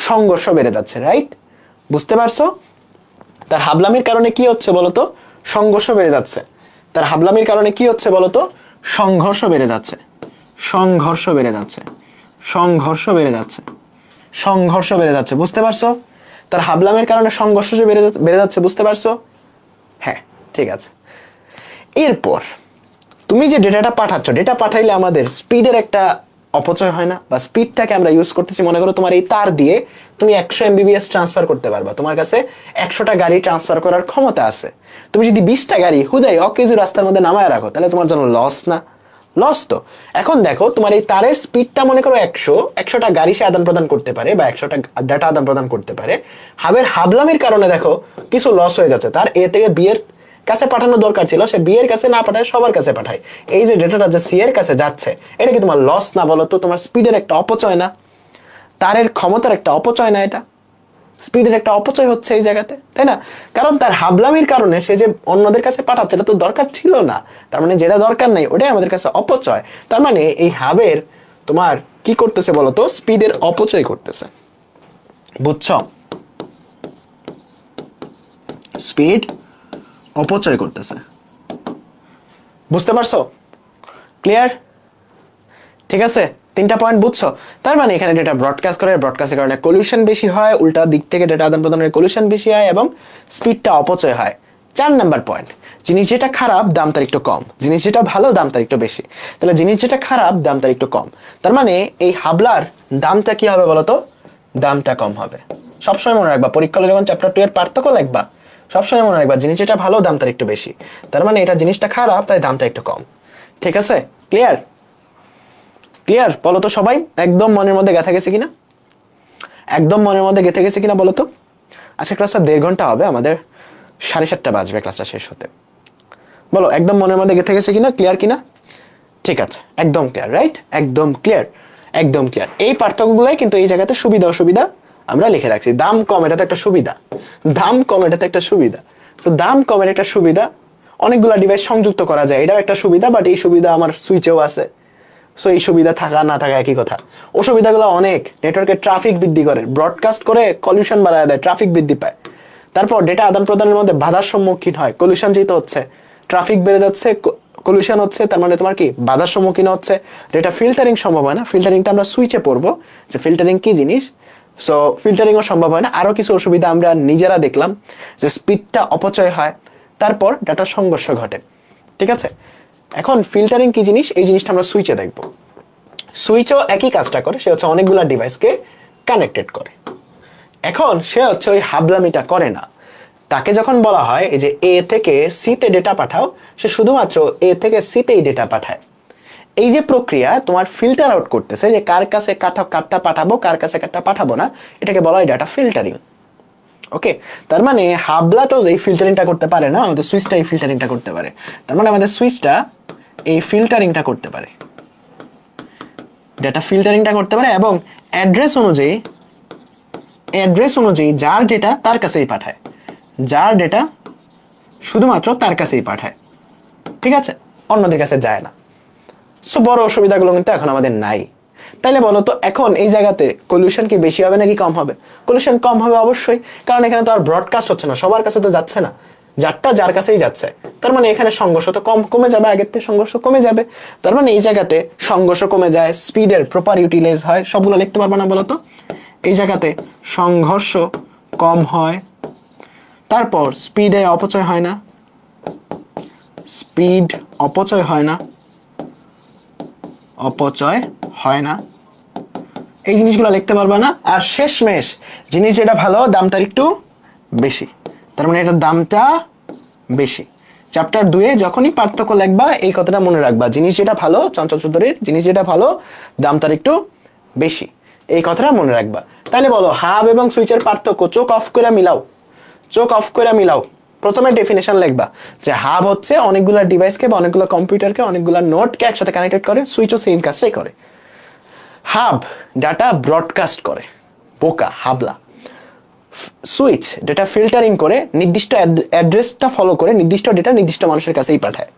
S1: সংঘর্ষ বেড়ে যাচ্ছে, রাইট? বুঝতে পারছো? তার হাবলামির কারণে কি হচ্ছে বলতো? সংঘর্ষ বেড়ে যাচ্ছে। তার হাবলামির কারণে কি হচ্ছে বলতো? সংঘর্ষ বেড়ে যাচ্ছে, সংঘর্ষ বেড়ে যাচ্ছে, সংঘর্ষ বেড়ে যাচ্ছে, সংঘর্ষ বেড়ে যাচ্ছে। বুঝতে পারছো? তার হাবলামের কারণে সংঘর্ষ বেড়ে যাচ্ছে, বুঝতে পারছো? হ্যাঁ, ঠিক আছে। এরপর তুমি যে ডেটাটা পাঠাচ্ছ, ডেটা পাঠাইলে আমাদের স্পিডের একটা অপচয় হয় না, বা স্পিডটাকে আমরা ইউজ করতেছি, মনে করো তোমার এই তার দিয়ে তুমি 100 এমবিবিএস ট্রান্সফার করতে পারবা, তোমার কাছে 100টা গাড়ি ট্রান্সফার করার ক্ষমতা আছে। তুমি যদি 20টা গাড়ি হুদাই অকেজু রাস্তার মধ্যে নামায় রাখো, তাহলে তোমার জন্য লস না? লস তো। এখন দেখো তোমার এই তারের স্পিডটা মনে করো 100টা গাড়ি সে আদান প্রদান করতে পারে, বা 100টা ডাটা আদান প্রদান করতে পারে। হাবের হাবলামির কারণে দেখো কিছু লস হয়ে যাচ্ছে, তার এ থেকে বি এর কাছে পাঠানো দরকার ছিল, সে বি এর কাছে না পাঠায় সবার কাছে পাঠায়। এই যে ডেটাটা যে সি এর কাছে যাচ্ছে, এটা কি তোমার লস না বলো তো? তোমার স্পিডের একটা অপচয় না? তারের ক্ষমতার একটা অপচয় না? এটা স্পিডের একটা অপচয় হচ্ছে এই জায়গাতে, তাই না? কারণ তার হাবলামির কারণে সে যে অন্যদের কাছে পাঠাচ্ছে, এটা তো দরকার ছিল না। তার মানে যেটা দরকার নাই ওটাই আমাদের কাছে অপচয়। তার মানে এই হাবের তোমার কি করতেছে বলতো? স্পিডের অপচয় করতেছে। বুঝছো? স্পিড অপচয় করতেছে। বুঝতে পারছো? ক্লিয়ার? ঠিক আছে, 3টা পয়েন্ট বুঝছো? তার মানে এখানে ডেটা ব্রডকাস্ট করে, ব্রডকাস্টের কারণে কলিউশন বেশি হয়, উল্টা দিক থেকে ডেটা আদান প্রদানের কলিউশন বেশি হয় এবং স্পিডটা অপচয় হয়। 4 নাম্বার পয়েন্ট, জিনিস যেটা খারাপ দাম তার একটু কম, জিনিস যেটা ভালো দাম তার একটু বেশি। তাহলে জিনিস যেটা খারাপ দাম তার একটু কম, তার মানে এই হাবলার দামটা কি হবে বলতো? দামটা কম হবে। সবসময় মনে রাখবা, পরীক্ষা যখন চ্যাপ্টার 2 এর পার্থক্য লিখবা, সবসময় মনে রাখবা জিনিস যেটা ভালো দাম তার একটু বেশি, তার মানে এটা জিনিসটা খারাপ তাই দামটা একটু কম। ঠিক আছে? ক্লিয়ার? ক্লিয়ার? বলো তো সবাই, একদম মনের মধ্যে গেঁথে গেছে কিনা? একদম মনের মধ্যে গেঁথে গেছে কিনা বলো তো? আজকে ক্লাসটা 1.5 ঘন্টা হবে, আমাদের 7:30 বাজবে ক্লাসটা শেষ হতে। বলো একদম মনের মধ্যে গেঁথে গেছে কিনা? ক্লিয়ার কিনা? ঠিক আছে, একদম ক্লিয়ার, রাইট? একদম ক্লিয়ার, একদম ক্লিয়ার। এই পার্থক্যগুলাই কিন্তু এই জায়গাতে সুবিধা অসুবিধা আমরা লিখে রাখছি। দাম কম, এটা তো একটা সুবিধা। দাম কম, এটা তো একটা সুবিধা। তো দাম কমের একটা সুবিধা, অনেকগুলা ডিভাইস সংযুক্ত করা যায়, এটাও একটা সুবিধা। বাট এই সুবিধা আমার সুইচেও আছে, সো এই সুবিধা থাকা না থাকা একই কথা। অসুবিধাগুলো অনেক, নেটওয়ার্কের ট্রাফিক বৃদ্ধি করে, ব্রডকাস্ট করে কলিউশন বাড়ায় দেয়, ট্রাফিক বৃদ্ধি পায়। তারপর ডেটা আদান প্রদানের মধ্যে বাধার সম্মুখীন হয়, কলিউশন যেহেতু হচ্ছে, ট্রাফিক বেড়ে যাচ্ছে, কলিউশন হচ্ছে, তার মানে তোমার কি বাধার সম্মুখীন হচ্ছে। ডেটা ফিল্টারিং সম্ভব হয় না, ফিল্টারিংটা আমরা সুইচে পড়বো যে ফিল্টারিং কি জিনিস। সো ফিল্টারিংও সম্ভব হয় না। আরো কিছু অসুবিধা আমরা নিজেরা দেখলাম, যে স্পিডটা অপচয় হয়, তারপর ডাটার সংঘর্ষ ঘটে। ঠিক আছে, এখন ফিল্টারিং কি জিনিস, এই জিনিসটা আমরা সুইচে দেখবো। সুইচও একই কাজটা করে, সে হচ্ছে অনেকগুলা ডিভাইসকে কানেক্টেড করে। এখন সে হচ্ছে ওই হাবলামিটা করে না। তাকে যখন বলা হয় এই যে এ থেকে সিতে ডেটা পাঠাও, সে শুধুমাত্র এ থেকে সিতেই ডেটা পাঠায়। এই যে প্রক্রিয়া তোমার ফিল্টার আউট করতেছে যে কার কাছে কারটা পাঠাবো, কার কাছে কারটা পাঠাবো না, এটাকে বলা হয় ডাটা ফিল্টারিং। ওকে, তার মানে হাবলা তো এই ফিল্টারিংটা করতে পারে না, আমাদের সুইচটা এই ফিল্টারিংটা করতে পারে। তার মানে আমাদের সুইচটা এই ফিল্টারিংটা করতে পারে, ডেটা ফিল্টারিংটা করতে পারে, এবং অ্যাড্রেস অনুযায়ী যার ডেটা তার কাছেই পাঠায়, যার ডেটা শুধুমাত্র তার কাছেই পাঠায়। ঠিক আছে, অন্যদের কাছে যায় না। সো বড় অসুবিধাগুলো কিন্তু এখন আমাদের নাই। তাইলে বলো তো এখন এই জায়গাতে কলিউশন কি বেশি হবে নাকি কম হবে? কলিউশন কম হবে অবশ্যই, কারণ এখানে তো আর ব্রডকাস্ট হচ্ছে না, সবার কাছে তো যাচ্ছে না, যারটা যার কাছেই যাচ্ছে। তার মানে এখানে সংঘর্ষ তো কমে যাবে, আগের থেকে সংঘর্ষ কমে যাবে। তার মানে এই জায়গাতে সংঘর্ষ কমে যায়, স্পিডের প্রপার ইউটিলাইজ হয়। সবগুলো লিখতে পারবে না বলো তো? এই জায়গাতে সংঘর্ষ কম হয়, তারপর স্পিডে অপচয় হয় না, স্পিড অপচয় হয় না, অপচয় হয় না, এই জিনিসগুলো লিখতে পারবে না। আর শেষমেশ জিনিস যেটা ভালো দাম তার একটু বেশি, তার মানে এটার দামটা বেশি। চ্যাপ্টার 2 এ যখনই পার্থক্য লিখবা এই কথাটা মনে রাখবা, জিনিস যেটা ভালো, চঞ্চল চৌধুরীর জিনিস যেটা ভালো দাম তার একটু বেশি, এই কথাটা মনে রাখবা। তাহলে বলো হাব এবং সুইচের পার্থক্য, চোখ অফ করে মিলাও, চোখ অফ করে মিলাও। প্রথমে ডেফিনেশন লিখবা যে হাব হচ্ছে অনেকগুলো ডিভাইসকে বা অনেকগুলো কম্পিউটারকে, অনেকগুলো নোটকে একসাথে কানেক্টেড করে, সুইচও সেম কাজটাই করে। হাব ডাটা ব্রডকাস্ট করে, বোকা হাবলা। সুইচ ডেটা ফিল্টারিং করে, নির্দিষ্ট অ্যাড্রেসটা ফলো করে নির্দিষ্ট ডেটা নির্দিষ্ট মানুষের কাছেই পাঠায়।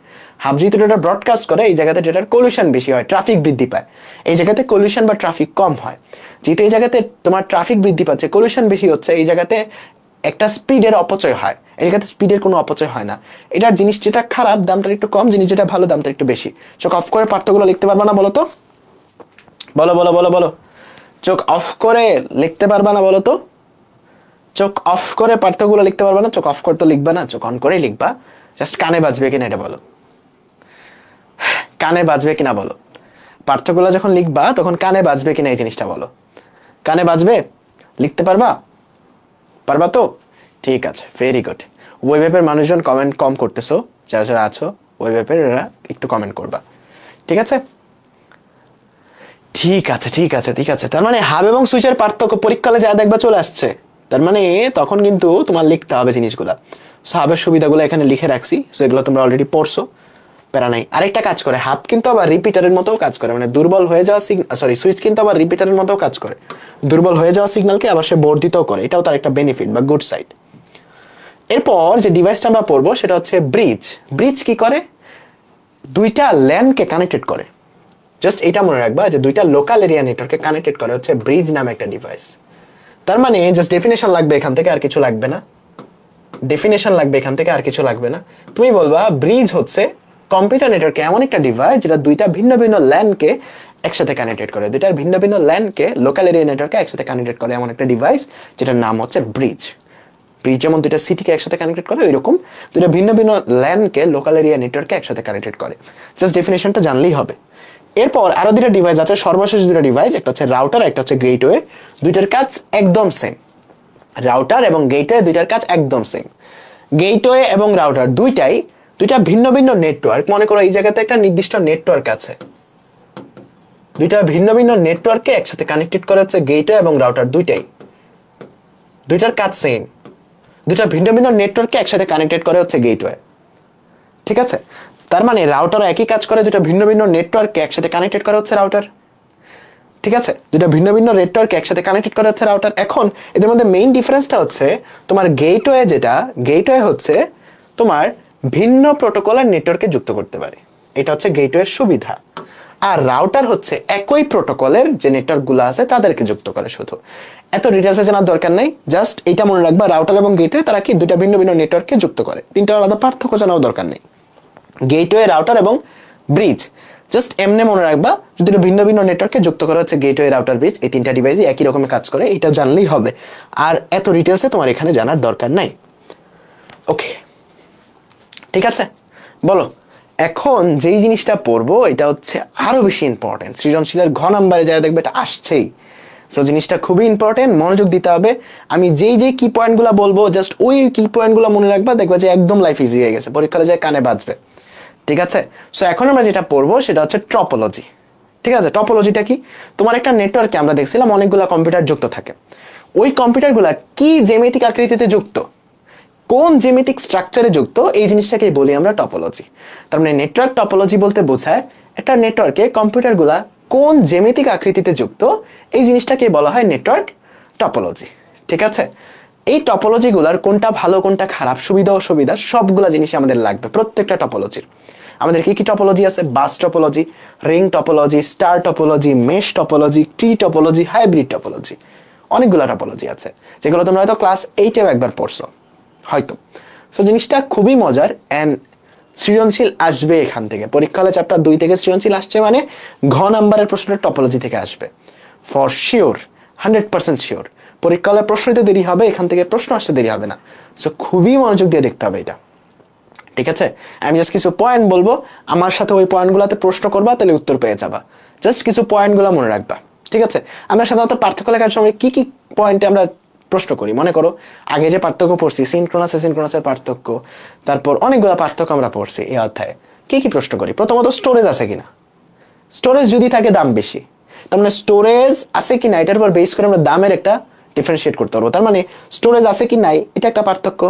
S1: হাব যেহেতু ডেটা ব্রডকাস্ট করে, এই জায়গাতে ডেটার কলিউশন বেশি হয়, ট্রাফিক বৃদ্ধি পায়। এই জায়গাতে কলিউশন বা ট্রাফিক কম হয়। যেহেতু এই জায়গাতে তোমার ট্রাফিক বৃদ্ধি পাচ্ছে, কলিউশন বেশি হচ্ছে, এই জায়গাতে একটা স্পিডের অপচয় হয়, এই জায়গাতে স্পিডের কোনো অপচয় হয় না। এটার জিনিস যেটা খারাপ দামটা একটু কম, জিনিস যেটা ভালো দামটা একটু বেশি। চোখ অফ করে পার্থক্যগুলো লিখতে পারবা না বলো তো? বলো বলো বলো বলো, চোখ অফ করে লিখতে পারবা না বলো তো? চোখ অফ করে পার্থক্যগুলো লিখতে পারবা না? চোখ অফ করে তো লিখবা না, চোখ অন করেই লিখবা। জাস্ট কানে বাজবে কিনা এটা বলো, কানে বাজবে কিনা বলো। পার্থক্যগুলো যখন লিখবা তখন কানে বাজবে কিনা এই জিনিসটা বলো। কানে বাজবে? লিখতে পারবা? পারবা তো? ঠিক আছে, ভেরি গুড। ওয়েব অ্যাপের মানুষজন কমেন্ট কম করতেছো, যারা যারা আছো ওয়েব অ্যাপের, এরা একটু কমেন্ট করবা, ঠিক আছে? ঠিক আছে ঠিক আছে ঠিক আছে। তার মানে হাব এবং সুইচের পার্থক্য পরীক্ষালে যা দেখবা চলে আসছে। তার মানে তখন কিন্তু তোমার লিখতে হবে জিনিসগুলা। সো হাবের সুবিধাগুলো এখানে লিখে রাখছি, সো এগুলো তোমরা অলরেডি পড়ছো, প্যারা নাই। আরেকটা কাজ করে, হাব কিন্তু আবার রিপিটারের মতো কাজ করে, মানে দুর্বল হয়ে যাওয়া সুইচ কিন্তু আবার রিপিটারের মতো কাজ করে, দুর্বল হয়ে যাওয়া সিগন্যালকে আবার সে বর্ধিত করে, এটাও তার একটা বেনিফিট বা গুড সাইড। এরপর যে ডিভাইসটা আমরা পড়বো সেটা হচ্ছে ব্রিজ। ব্রিজ কি করে? দুইটা ল্যানকে কানেক্টেড করে। জাস্ট এটা মনে রাখবা যে দুইটা লোকাল এরিয়া নেটওয়ার্ককে কানেক্টেড করে হচ্ছে ব্রিজ নামে একটা ডিভাইস। তার মানে জাস্ট ডেফিনেশন লাগবে এখান থেকে, আর কিছু লাগবে না। ডেফিনেশন লাগবে এখান থেকে, আর কিছু লাগবে না। তুমি বলবা ব্রিজ হচ্ছে কম্পিউটার নেটওয়ার্কে এমন একটা ডিভাইস যেটা দুইটা ভিন্ন ভিন্ন ল্যানকে একসাথে কানেক্টেড করে, দুইটার ভিন্ন ভিন্ন ল্যানকে লোকাল এরিয়া নেটওয়ার্কে একসাথে কানেক্টেড করে এমন একটা ডিভাইস যেটার নাম হচ্ছে ব্রিজ। ব্রিজ যেমন দুইটা সিটিকে একসাথে কানেক্টেড করে, ওইরকম দুইটা ভিন্ন ভিন্ন ল্যানকে লোকাল এরিয়া নেটওয়ার্কে একসাথে কানেক্টেড করে। জাস্ট ডেফিনেশনটা জানলেই হবে। এরপর আরো দুটো ডিভাইস আছে, সর্বশেষ দুটো ডিভাইস, একটা হচ্ছে রাউটার, একটা হচ্ছে গেটওয়ে। দুইটার কাজ একদম সেম। রাউটার এবং গেটওয়ে দুইটার কাজ একদম সেম। গেটওয়ে এবং রাউটার দুইটা ভিন্ন ভিন্ন নেটওয়ার্ক। মনে করো এই জায়গাতে একটা নির্দিষ্ট নেটওয়ার্ক আছে, দুইটা ভিন্ন ভিন্ন নেটওয়ার্ককে একসাথে কানেক্টেড করা হচ্ছে গেটওয়ে এবং রাউটার। দুইটার কাজ সেম, দুইটা ভিন্ন ভিন্ন নেটওয়ার্ককে একসাথে কানেক্টেড করে হচ্ছে গেটওয়ে, ঠিক আছে? তার মানে রাউটার একই কাজ করে, দুটো ভিন্ন ভিন্ন নেটওয়ার্ককে একসাথে কানেক্টেড করা হচ্ছে রাউটার, ঠিক আছে? দুটো ভিন্ন ভিন্ন নেটওয়ার্ককে একসাথে কানেক্টেড করা হচ্ছে রাউটার। এখন এদের মধ্যে মেইন ডিফারেন্সটা হচ্ছে তোমার গেটওয়ে, যেটা গেটওয়ে হচ্ছে তোমার ভিন্ন প্রোটোকলের নেটওয়ার্কে যুক্ত করতে পারে, এটা হচ্ছে গেটওয়ের সুবিধা। আর রাউটার হচ্ছে একই প্রোটোকলের যে নেটওয়ার্কগুলো আছে তাদেরকে যুক্ত করে। শুধু এত ডিটেলসে জানার দরকার নেই, জাস্ট এটা মনে রাখবা, রাউটার এবং গেটওয়ে তারা কি দুইটা ভিন্ন ভিন্ন নেটওয়ার্ককে যুক্ত করে, তিনটা আলাদা পার্থক্য জানাও দরকার নেই। গেটওয়ে, রাউটার এবং ব্রিজ জাস্ট এমনি মনে রাখবা, যদি ভিন্ন ভিন্ন নেটওয়ার্কে যুক্ত করা হচ্ছে গেটওয়ে, রাউটার, ব্রিজ, এই তিনটা ডিভাইসই একই রকমের কাজ করে, এটা জানলেই হবে। আর এত ডিটেলসে তোমার এখানে জানার দরকার নাই। ওকে, ঠিক আছে? বলো, এখন যেই জিনিসটা পড়বো এটা হচ্ছে আরো বেশি ইম্পর্টেন্ট। সৃজনশীলের ঘ নাম্বারে যা দেখবে এটা আসছেই। সো জিনিসটা খুবই ইম্পর্টেন্ট, মনোযোগ দিতে হবে। আমি যেই যেই কি পয়েন্টগুলো বলবো জাস্ট ওই কি পয়েন্টগুলো মনে রাখবা, দেখবা যে একদম লাইফ ইজি হয়ে গেছে, পরীক্ষায় যায় কানে বাজবে, ঠিক আছে? সো এখন আমরা যেটা পড়বো সেটা হচ্ছে টপোলজি, ঠিক আছে? টপোলজিটা কি? তোমার একটা নেটওয়ার্কে আমরা দেখছিলাম অনেকগুলো কম্পিউটার যুক্ত থাকে, ওই কম্পিউটারগুলো কি জ্যামিতিক আকৃতিতে যুক্ত, কোন জ্যামিতিক স্ট্রাকচারে যুক্ত, এই জিনিসটাকে বলি আমরা টপোলজি। তার মানে নেটওয়ার্ক টপোলজি বলতে বোঝায় একটা নেটওয়ার্কে কম্পিউটারগুলা কোন জ্যামিতিক আকৃতিতে যুক্ত, এই জিনিসটাকে বলা হয় নেটওয়ার্ক টপোলজি, ঠিক আছে? এই টপোলজিগুলার কোনটা ভালো কোনটা খারাপ, সুবিধা অসুবিধা সবগুলা জিনিস আমাদের লাগবে প্রত্যেকটা টপোলজির। আমাদের কি কি টপোলজি আছে? Bus topology, ring topology, star topology, mesh topology, tree topology, hybrid topology, অনেকগুলো টপোলজি আছে যেগুলো তোমরা হয়তো ক্লাস 8-এও একবার পড়ছো হয়তো। সো জিনিসটা খুবই মজার অ্যান্ড সৃজনশীল আসবে এখান থেকে। পরীক্ষা হলে চ্যাপ্টার 2 থেকে সৃজনশীল আসছে মানে ঘ নাম্বারের প্রশ্নটা টপোলজি থেকে আসবে ফর শিওর, 100% শিওর। পরীক্ষা হলে প্রশ্ন দিতে দেরি হবে, এখান থেকে প্রশ্ন আসতে দেরি হবে না। সো খুবই মনোযোগ দিয়ে দেখতে হবে এটা, ঠিক আছে? আমি জাস্ট কিছু পয়েন্ট বলবো, আমার সাথে ওই পয়েন্টগুলোতে প্রশ্ন করবা, তাহলে উত্তর পেয়ে যাবা। জাস্ট কিছু পয়েন্টগুলো মনে রাখবা, ঠিক আছে? আমরা সাধারণত পার্থক্য লেখার সময় কি কি পয়েন্টে আমরা প্রশ্ন করি মনে করো, আগে যে পার্থক্য পড়ছি সিনক্রোনাস অ্যাসিনক্রোনাসের পার্থক্য, তারপর অনেকগুলো পার্থক্য আমরা পড়ছি এই অধ্যায়ে। কি কি প্রশ্ন করি? প্রথমত স্টোরেজ আছে কিনা, স্টোরেজ যদি থাকে দাম বেশি, তার মানে স্টোরেজ আছে কি না এটার উপর বেস করে আমরা দামের একটা ডিফারেন্সিয়েট করতে পারবো। তার মানে স্টোরেজ আছে কি নাই এটা একটা পার্থক্য,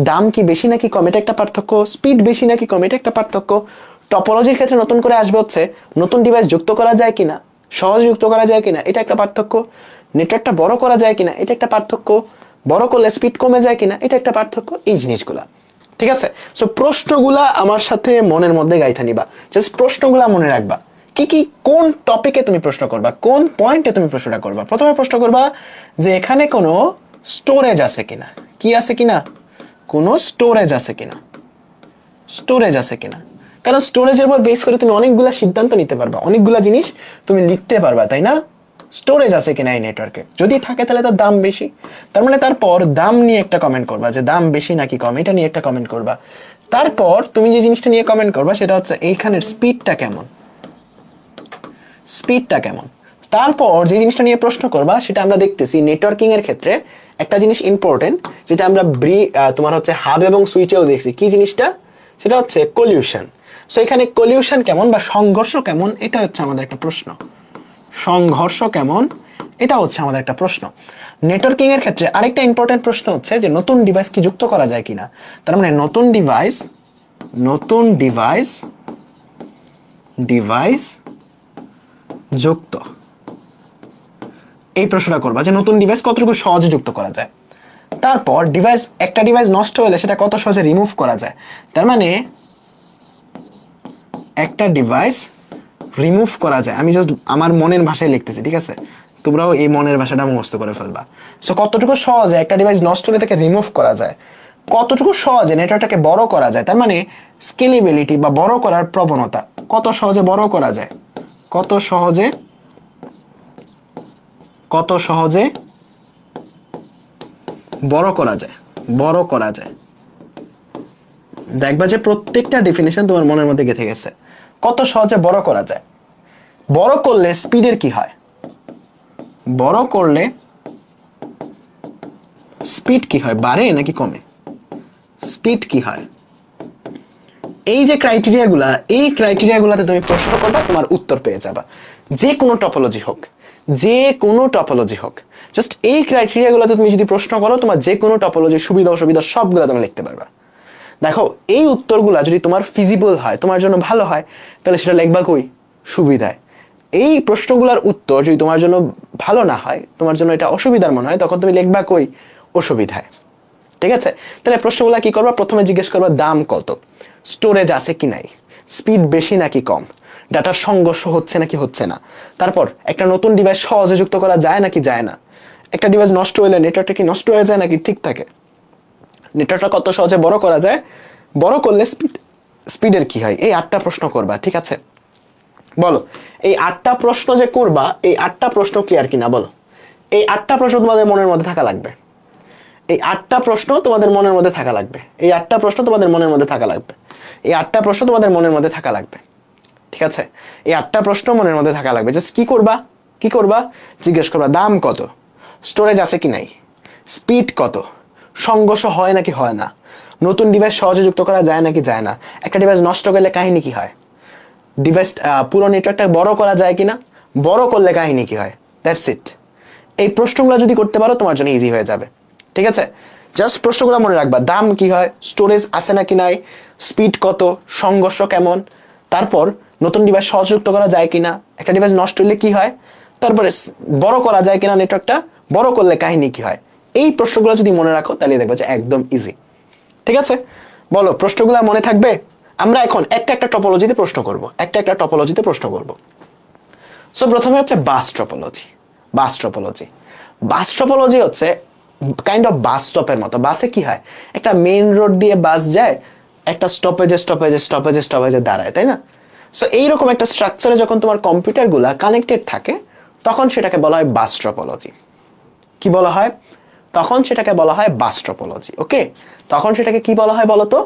S1: দাম কি বেশি নাকি কম এটা একটা পার্থক্য, স্পিড বেশি নাকি কম এটা একটা পার্থক্য। টপোলজির ক্ষেত্রে নতুন করে আসবে হচ্ছে নতুন ডিভাইস যুক্ত করা যায় কিনা, সহজ যুক্ত করা যায় কিনা এটা একটা পার্থক্য, নেটওয়ার্কটা বড় করা যায় কিনা এটা একটা পার্থক্য, বড় করলে স্পিড কমে যায় কিনা এটা একটা পার্থক্য, এই জিনিসগুলা, ঠিক আছে? সো প্রশ্নগুলা আমার সাথে মনের মধ্যে গাইথা নিবা, জাস্ট প্রশ্নগুলা মনে রাখবা। কি কি কোন টপিকে তুমি প্রশ্ন করবা, কোন পয়েন্টে তুমি প্রশ্নটা করবা। প্রথমে প্রশ্ন করবা যে এখানে কোনো স্টোরেজ আছে কিনা, কি আছে কিনা, কোনো স্টোরেজ আছে কিনা, স্টোরেজ আছে কিনা। কারণ স্টোরেজের উপর বেস করে তুমি অনেকগুলা সিদ্ধান্ত নিতে পারবা, অনেকগুলা জিনিস তুমি লিখতে পারবা, তাই না? স্টোরেজ আছে কিনা এই নেটওয়ার্কে, যদি থাকে তাহলে তার দাম বেশি, তার মানে তারপর দাম নিয়ে একটা কমেন্ট করবা যে দাম বেশি নাকি কম, এটা নিয়ে একটা কমেন্ট করবা। তারপর তুমি যে জিনিসটা নিয়ে কমেন্ট করবা সেটা হচ্ছে এইখানের স্পিডটা কেমন, স্পিডটা কেমন। তারপর যে জিনিসটা নিয়ে প্রশ্ন করবা সেটা আমরা দেখতেছি নেটওয়ার্কিং এর ক্ষেত্রে একটা জিনিস ইম্পর্টেন্ট, যেটা আমরা তোমার হচ্ছে হাব এবং সুইচেও দেখছি। কি জিনিসটা? সেটা হচ্ছে কলিউশন। সো এখানে কলিউশন কেমন বা সংঘর্ষ কেমন, এটা হচ্ছে আমাদের একটা প্রশ্ন। সংঘর্ষ কেমন, এটা হচ্ছে আমাদের একটা প্রশ্ন। নেটওয়ার্কিং এর ক্ষেত্রে আরেকটা ইম্পর্টেন্ট প্রশ্ন হচ্ছে যে নতুন ডিভাইস কি যুক্ত করা যায় কিনা। তার মানে নতুন ডিভাইস যুক্ত, এই প্রশ্নটা করবা যে নতুন ডিভাইস কতটুকু সহজে যুক্ত করা যায়। তারপর একটা ডিভাইস নষ্ট হলে সেটা কত সহজে রিমুভ করা যায়। তার মানে একটা ডিভাইস রিমুভ করা যায়, আমি জাস্ট আমার মনের ভাষায় লিখতেছি, ঠিক আছে? তোমরাও এই মনের ভাষাটা মুখস্থ করে ফেলবা। সো কতটুকু সহজে একটা ডিভাইস নষ্ট হলে তাকে রিমুভ করা যায়, কতটুকু সহজে নেটওয়ার্কটাকে বড় করা যায়, তার মানে স্কেলেবিলিটি বা বড় করার প্রবণতা, কত সহজে বড় করা যায়, কত সহজে বড় করা যায়। দেখবা যে প্রত্যেকটা ডেফিনিশন তোমার মনের মধ্যে গেঁথে গেছে। কত সহজে বড় করা যায়। বড় করলে স্পিডের কি হয়, বড় করলে স্পিড কি হয়, বাড়ে নাকি কমে? স্পিড কি হয়? এই যে ক্রাইটেরিয়াগুলাতে তুমি প্রশ্ন করবা, তোমার উত্তর পেয়ে যাবা। যে কোনো টপোলজি হোক, জাস্ট এই ক্রাইটেরিয়াগুলোতে তুমি যদি প্রশ্ন করো, তোমার যে কোনো টপোলজির সুবিধা অসুবিধা সবগুলো তুমি লিখতে পারবা। দেখো, এই উত্তরগুলা যদি তোমার ফিজিবল হয়, তোমার জন্য ভালো হয়, তাহলে সেটা লিখবা কই? সুবিধায়। এই প্রশ্নগুলোর উত্তর যদি তোমার জন্য ভালো না হয়, তোমার জন্য এটা অসুবিধার মনে হয়, তখন তুমি লিখবা কই? অসুবিধায়। ঠিক আছে? তাহলে প্রশ্নগুলো কি করবা? প্রথমে জিজ্ঞেস করবা দাম কত, স্টোরেজ আছে কি নাই, স্পিড বেশি নাকি কম, ডাটার সংঘর্ষ হচ্ছে নাকি হচ্ছে না। তারপর একটা নতুন ডিভাইস সহজে যুক্ত করা যায় নাকি যায় না, একটা ডিভাইস নষ্ট হলে নেটওয়ার্কটা কি নষ্ট হয়ে যায় নাকি ঠিক থাকে, নেটওয়ার্কটা কত সহজে বড় করা যায়, বড় করলে স্পিডের কি হয়। এই 8টা প্রশ্ন করবা, ঠিক আছে? বলো, এই 8টা প্রশ্ন যে করবা, এই 8টা প্রশ্ন ক্লিয়ার কিনা বলো। এই 8টা প্রশ্ন তোমাদের মনের মধ্যে থাকা লাগবে। এই 8টা প্রশ্ন তোমাদের মনের মধ্যে থাকা লাগবে। এই 8টা প্রশ্ন তোমাদের মনের মধ্যে থাকা লাগবে। এই 8টা প্রশ্ন তোমাদের মনের মধ্যে থাকা লাগবে। ঠিক আছে? এই 8টা প্রশ্ন মনের মধ্যে থাকা লাগবে। জাস্ট কি করবা? জিজ্ঞেস করবা দাম কত, স্টোরেজ আছে কি নাই, স্পিড কত, সংঘর্ষ হয় নাকি হয় না, নতুন ডিভাইস সহজে যুক্ত করা যায় নাকি যায় না, একটা ডিভাইস নষ্ট করলে কাহিনী কি হয়, ডিভাইস পুরো নেটওয়ার্কটা বড় করা যায় কিনা, বড় করলে কাহিনী কি হয়। That's it. এই প্রশ্নগুলো যদি করতে পারো, তোমার জন্য ইজি হয়ে যাবে। ঠিক আছে? জাস্ট প্রশ্নগুলো মনে রাখবা, দাম কি হয়, স্টোরেজ আছে নাকি নাই, স্পিড কত, সংঘর্ষ কেমন, তারপর নতুন ডিভাইস সহজ যুক্ত করা যায় কিনা, একটা ডিভাইস নষ্ট হলে কি হয়, তারপরে বড় করা যায় কিনা নেটওয়ার্কটা, বড় করলে কাহিনী কি হয়। এই প্রশ্নগুলো যদি মনে রাখো, তাহলে দেখবে যে একদম ইজি। ঠিক আছে? বলো, প্রশ্নগুলো মনে থাকবে? আমরা এখন একটা টপোলজিতে প্রশ্ন করব। সো প্রথমে হচ্ছে বাস টপোলজি হচ্ছে কাইন্ড অফ বাস স্টপের মতো। বাসে কি হয়, একটা মেইন রোড দিয়ে বাস যায়, একটা স্টপেজে দাঁড়ায়, তাই না? সো এইরকম একটা স্ট্রাকচারে যখন তোমার কম্পিউটারগুলা কানেক্টেড থাকে, তখন সেটাকে বলা হয় বাস টপোলজি। কি বলা হয়? তখন সেটাকে বলা হয় বাস টপোলজি। ওকে, তখন সেটাকে কি বলা হয় বলো তো?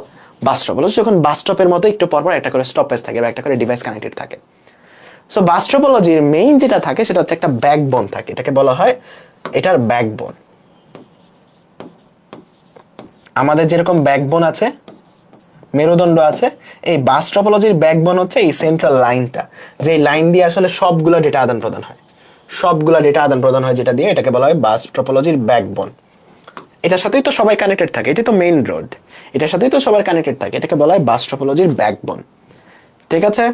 S1: Bus topology. যখন বাস স্টপের মতো একটু পরপর একটা করে স্টপেজ থাকে বা একটা করে ডিভাইস কানেক্টেড থাকে। সো বাস টপোলজির মেইন যেটা থাকে সেটা হচ্ছে একটা ব্যাকবোন থাকে, এটাকে বলা হয় এটার ব্যাকবোন। আমাদের যেরকম ব্যাকবোন আছে, মেরুদণ্ড আছে, এই বাস টপোলজির ব্যাকবোন হচ্ছে এই সেন্ট্রাল লাইনটা, যে লাইন দিয়ে আসলে সবগুলো ডেটা আদান প্রদান হয়, যেটা দিয়ে, এটাকে বলা হয় বাস টপোলজির ব্যাকবোন। এটার সাথেই তো সবাই কানেক্টেড থাকে, এটি তো মেইন রোড, এটার সাথেই তো সবাই কানেক্টেড থাকে, এটাকে বলা হয় বাস টপোলজির ব্যাকবোন। ঠিক আছে?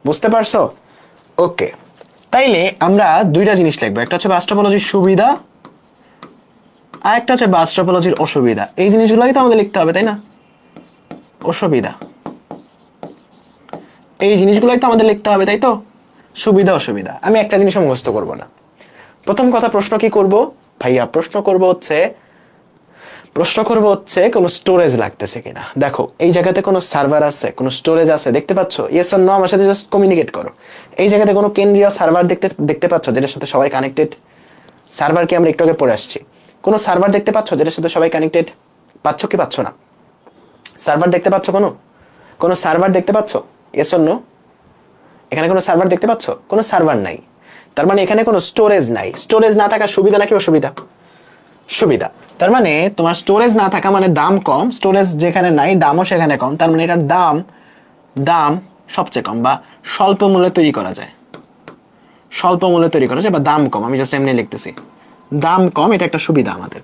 S1: বুঝতে পারছো? ওকে, তাইলে আমরা দুইটা জিনিস লিখবো, একটা হচ্ছে বাস টপোলজির সুবিধা আর একটা হচ্ছে বাস টপোলজির অসুবিধা। এই জিনিসগুলোই তো আমাদের লিখতে হবে, তাই না? অসুবিধা, এই জিনিসগুলোই তো আমাদের লিখতে হবে, তাই তো? সুবিধা অসুবিধা। আমি একটা জিনিস মুখস্থ করব না। প্রথম কথা, প্রশ্ন কি করব ভাইয়া? প্রশ্ন করব হচ্ছে কোনো স্টোরেজ লাগতেছে কিনা। দেখো, এই জায়গাতে কোনো সার্ভার আছে, কোনো স্টোরেজ আছে, দেখতে পাচ্ছ? ইয়েস অর নো আমার সাথে জাস্ট কমিউনিকেট করো। এই জায়গাতে কোনো কেন্দ্রীয় সার্ভার দেখতে পাচ্ছ যেটার সাথে সবাই কানেক্টেড? সার্ভার কি আমরা একটু আগে পড়ে আসছি। কোনো সার্ভার দেখতে পাচ্ছ যেটার সাথে সবাই কানেক্টেড? পাচ্ছ কি পাচ্ছ না? সার্ভার দেখতে পাচ্ছ? কোনো সার্ভার দেখতে পাচ্ছ? Yes or no? এখানে কোনো সার্ভার দেখতে পাচ্ছ? কোনো সার্ভার নাই, তার মানে এখানে কোনো স্টোরেজ নাই। স্টোরেজ না থাকা সুবিধা নাকি অসুবিধা? সুবিধা। তার মানে তোমার স্টোরেজ না থাকা মানে দাম কম, স্টোরেজ যেখানে নাই দামও সেখানে কম, তার মানে এটার দাম দাম সবচেয়ে কম বা স্বল্প মূল্যে তৈরি করা যায়, স্বল্প মূল্যে তৈরি করা যায় বা দাম কম, আমি জাস্ট এমনি লিখতেছি দাম কম, এটা একটা সুবিধা আমাদের।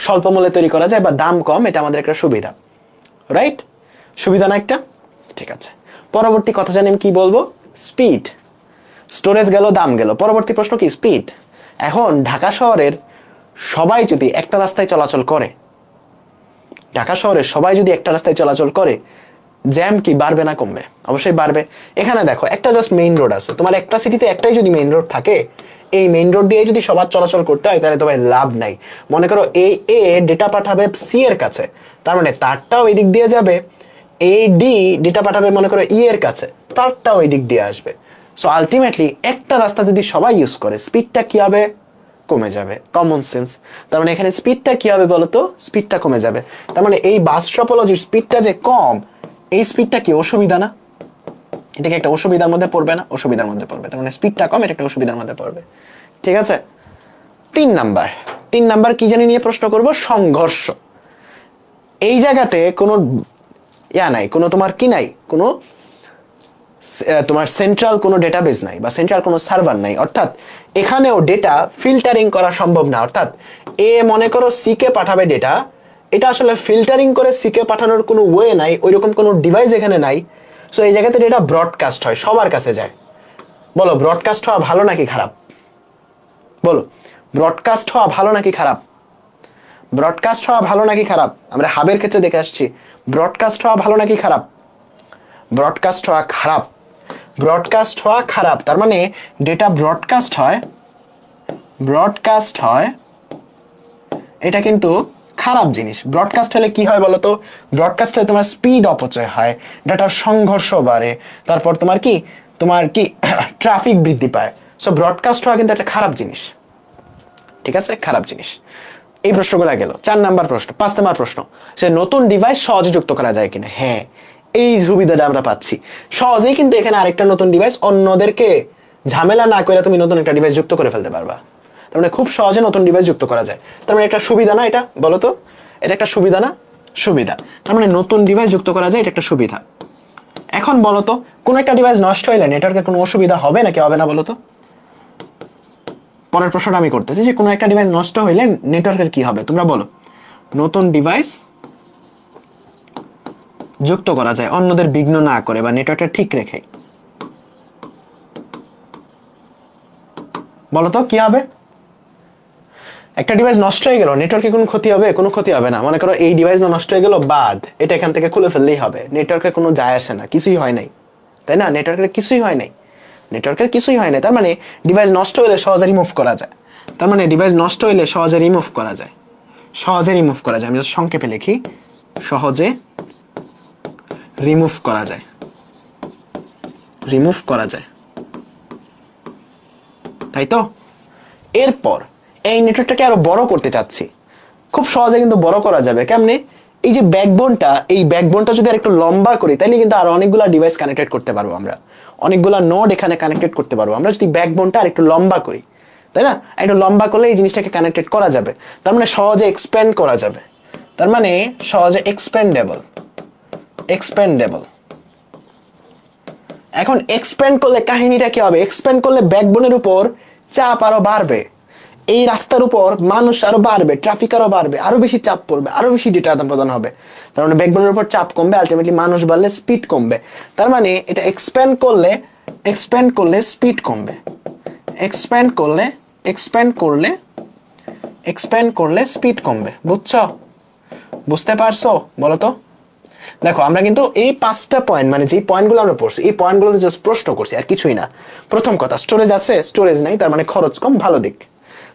S1: স্বল্প মূল্যে তৈরি করা যায় বা দাম কম, এটা আমাদের একটা সুবিধা, রাইট? সুবিধা না একটা? ঠিক আছে, পরবর্তী কথা জানি আমি কি বলবো? স্পিড। স্টোরেজ গেল, দাম গেল, পরবর্তী প্রশ্ন কি? স্পিড। এখন ঢাকা শহরের সবাই যদি একটা রাস্তায় চলাচল করে, ঢাকা শহরের সবাই যদি একটা রাস্তায় চলাচল করে, জ্যাম কি বাড়বে না কমবে? অবশ্যই বাড়বে। এখানে দেখো একটা জাস্ট মেইন রোড আছে, তোমার একটা সিটিতে একটাই যদি মেইন রোড থাকে, এই মেইন রোড দিয়ে যদি সবার চলাচল করতে হয় তাহলে তো ভাই লাভ নাই। মনে করো এ ডেটা পাঠাবে সি এর কাছে, তার মানে তারটাও এই দিক দিয়ে যাবে, এ ডি ডেটা পাঠাবে মনে করো ই এর কাছে, তারটাও এই দিক দিয়ে আসবে। সো আলটিমেটলি একটা রাস্তা যদি সবাই ইউজ করে, স্পিডটা কি হবে? কমে যাবে। Common sense. তার মানে এখানে স্পিডটা কি হবে বলতো? স্পিডটা কমে যাবে। তার মানে এই বাস টপোলজির স্পিডটা যে কম, এই স্পিডটা কি অসুবিধা না? এটা কি একটা অসুবিধার মধ্যে পড়বে না? অসুবিধার মধ্যে পড়বে। তার মানে স্পিডটা কম, এটা একটা অসুবিধার মধ্যে পড়বে। ঠিক আছে, 3 নাম্বার কি জানি নিয়ে প্রশ্ন করব? সংঘর্ষ। এই জায়গাতে কোনো নাই, কোনো তোমার কি নাই, কোনো তোমার সেন্ট্রাল কোনো ডেটাবেস নাই বা সেন্ট্রাল কোনো সার্ভার নাই, অর্থাৎ এখানেও ডেটা ফিল্টারিং করা সম্ভব না। অর্থাৎ এ মনে করো সি কে পাঠাবে ডেটা, এটা আসলে ফিল্টারিং করে সি কে পাঠানোর কোনো ওয়ে নাই, ওইরকম কোনো ডিভাইস এখানে নাই। সো এই জায়গাতে ডেটা ব্রডকাস্ট হয়, সবার কাছে যায়। বলো ব্রডকাস্ট হওয়া ভালো নাকি খারাপ? বলো ব্রডকাস্ট হওয়া ভালো নাকি খারাপ? ব্রডকাস্ট হওয়া ভালো নাকি খারাপ? আমরা হাবের ক্ষেত্রে দেখে আসছি, ব্রডকাস্ট হওয়া ভালো নাকি খারাপ? ব্রডকাস্ট হওয়া খারাপ। ব্রডকাস্ট হওয়া খারাপ, তার মানে ডেটা ব্রডকাস্ট হয় এটা কিন্তু খারাপ জিনিস। ব্রডকাস্ট হলে কি হয় বলতো? ব্রডকাস্ট হলে তোমার স্পিড অপচয় হয়, ডাটার সংঘর্ষ বাড়ে, তারপর তোমার কি ট্রাফিক বৃদ্ধি পায়। সো ব্রডকাস্ট হওয়া কিন্তু একটা খারাপ জিনিস। ঠিক আছে, খারাপ জিনিস। এই প্রশ্নগুলো গেল। 4 নাম্বার প্রশ্ন, 5 নাম্বার প্রশ্ন, যে নতুন ডিভাইস সহজে যুক্ত করা যায় কিনা? হ্যাঁ, এই সুবিধাটা আমরা পাচ্ছি সহজেই, কিন্তু এখানে আরেকটা নতুন ডিভাইস, অন্যদেরকে ঝামেলা না করে তুমি নতুন একটা ডিভাইস যুক্ত করে ফেলতে পারবা। তার মানে খুব সহজে নতুন ডিভাইস যুক্ত করা যায়। তার মানে একটা সুবিধা না এটা? বলো তো, এটা একটা সুবিধা না? সুবিধা। তার মানে নতুন ডিভাইস যুক্ত করা যায়, এটা একটা সুবিধা। এখন বলো তো, কোন একটা ডিভাইস নষ্ট হইলে নেটওয়ার্কের কোনো অসুবিধা হবে নাকি হবে না বলো তো? পরের প্রশ্নটা আমি করতেছি যে কোনো একটা ডিভাইস নষ্ট হইলে নেটওয়ার্কের কি হবে, তোমরা বলো। নতুন ডিভাইস যুক্ত করা যায় অন্যদের বিঘ্ন না করে বা নেটওয়ার্কটা ঠিক রেখে, বলো তো কি হবে? একটা ডিভাইস নষ্ট হয়ে গেল, নেটওয়ার্কে কোনো ক্ষতি হবে? কোনো ক্ষতি হবে না। মনে করো এই ডিভাইস নষ্ট হয়ে গেল, বাদ, এটা এখান থেকে খুলে ফেললেই হবে, নেটওয়ার্কে কোনো যায় আসে না, কিছুই হয় নাই, তাই না? নেটওয়ার্কের কিছুই হয় নাই, নেটওয়ার্কের কিছুই হয় না। তার মানে ডিভাইস নষ্ট হলে সহজে রিমুভ করা যায়। তার মানে ডিভাইস নষ্ট হলে সহজে রিমুভ করা যায়, সহজে রিমুভ করা যায়। আমি জাস্ট সংক্ষেপে লিখি, সহজে রিমুভ করা যায়, রিমুভ করা যায়, তাই তো? এরপর এই নেটওয়ার্কটাকে আরো বড় করতে চাচ্ছি, খুব সহজে কিন্তু বড় করা যাবে। কেমনে? এই যে ব্যাকবোনটা, এই ব্যাকবোনটা যদি আর একটু লম্বা করি তাহলে কিন্তু আরো অনেকগুলা ডিভাইস কানেক্টেড করতে পারবো আমরা, অনেকগুলা নোড এখানে কানেক্টেড করতে পারবো আমরা যদি ব্যাকবোনটা আর একটু লম্বা করি, তাই না? একটু লম্বা করলে এই জিনিসটাকে কানেক্টেড করা যাবে, তার মানে সহজে এক্সপ্যান্ড করা যাবে, তার মানে সহজে এক্সপ্যান্ডেবল, এক্সপ্যান্ডেবল। এখন এক্সপ্যান্ড করলে কাহিনীটা কি হবে? এক্সপ্যান্ড করলে ব্যাকবোনের উপর চাপ আরো বাড়বে, এই রাস্তার উপর মানুষ আরো বাড়বে, ট্রাফিক আরো বাড়বে, আরো বেশি চাপ পড়বে, আরো বেশি ডেটা আদান প্রদান হবে। তার মানে ব্যাকবোনের উপর চাপ কমবে, আলটিমেটলি মানুষ বাড়লে স্পিড কমবে। তার মানে এটা এক্সপ্যান্ড করলে স্পিড কমবে, এক্সপ্যান্ড করলে স্পিড কমবে। বুঝছো? বুঝতে পারছো? বলো তো। দেখো আমরা কিন্তু এই 5টা পয়েন্ট, মানে যে পয়েন্টগুলো আমরা পড়ছি, এই পয়েন্টগুলোতে জাস্ট প্রশ্ন করছি আর কিছুই না। প্রথম কথা, স্টোরেজ আছে, স্টোরেজ নাই, তার মানে খরচ কম, ভালো দিক।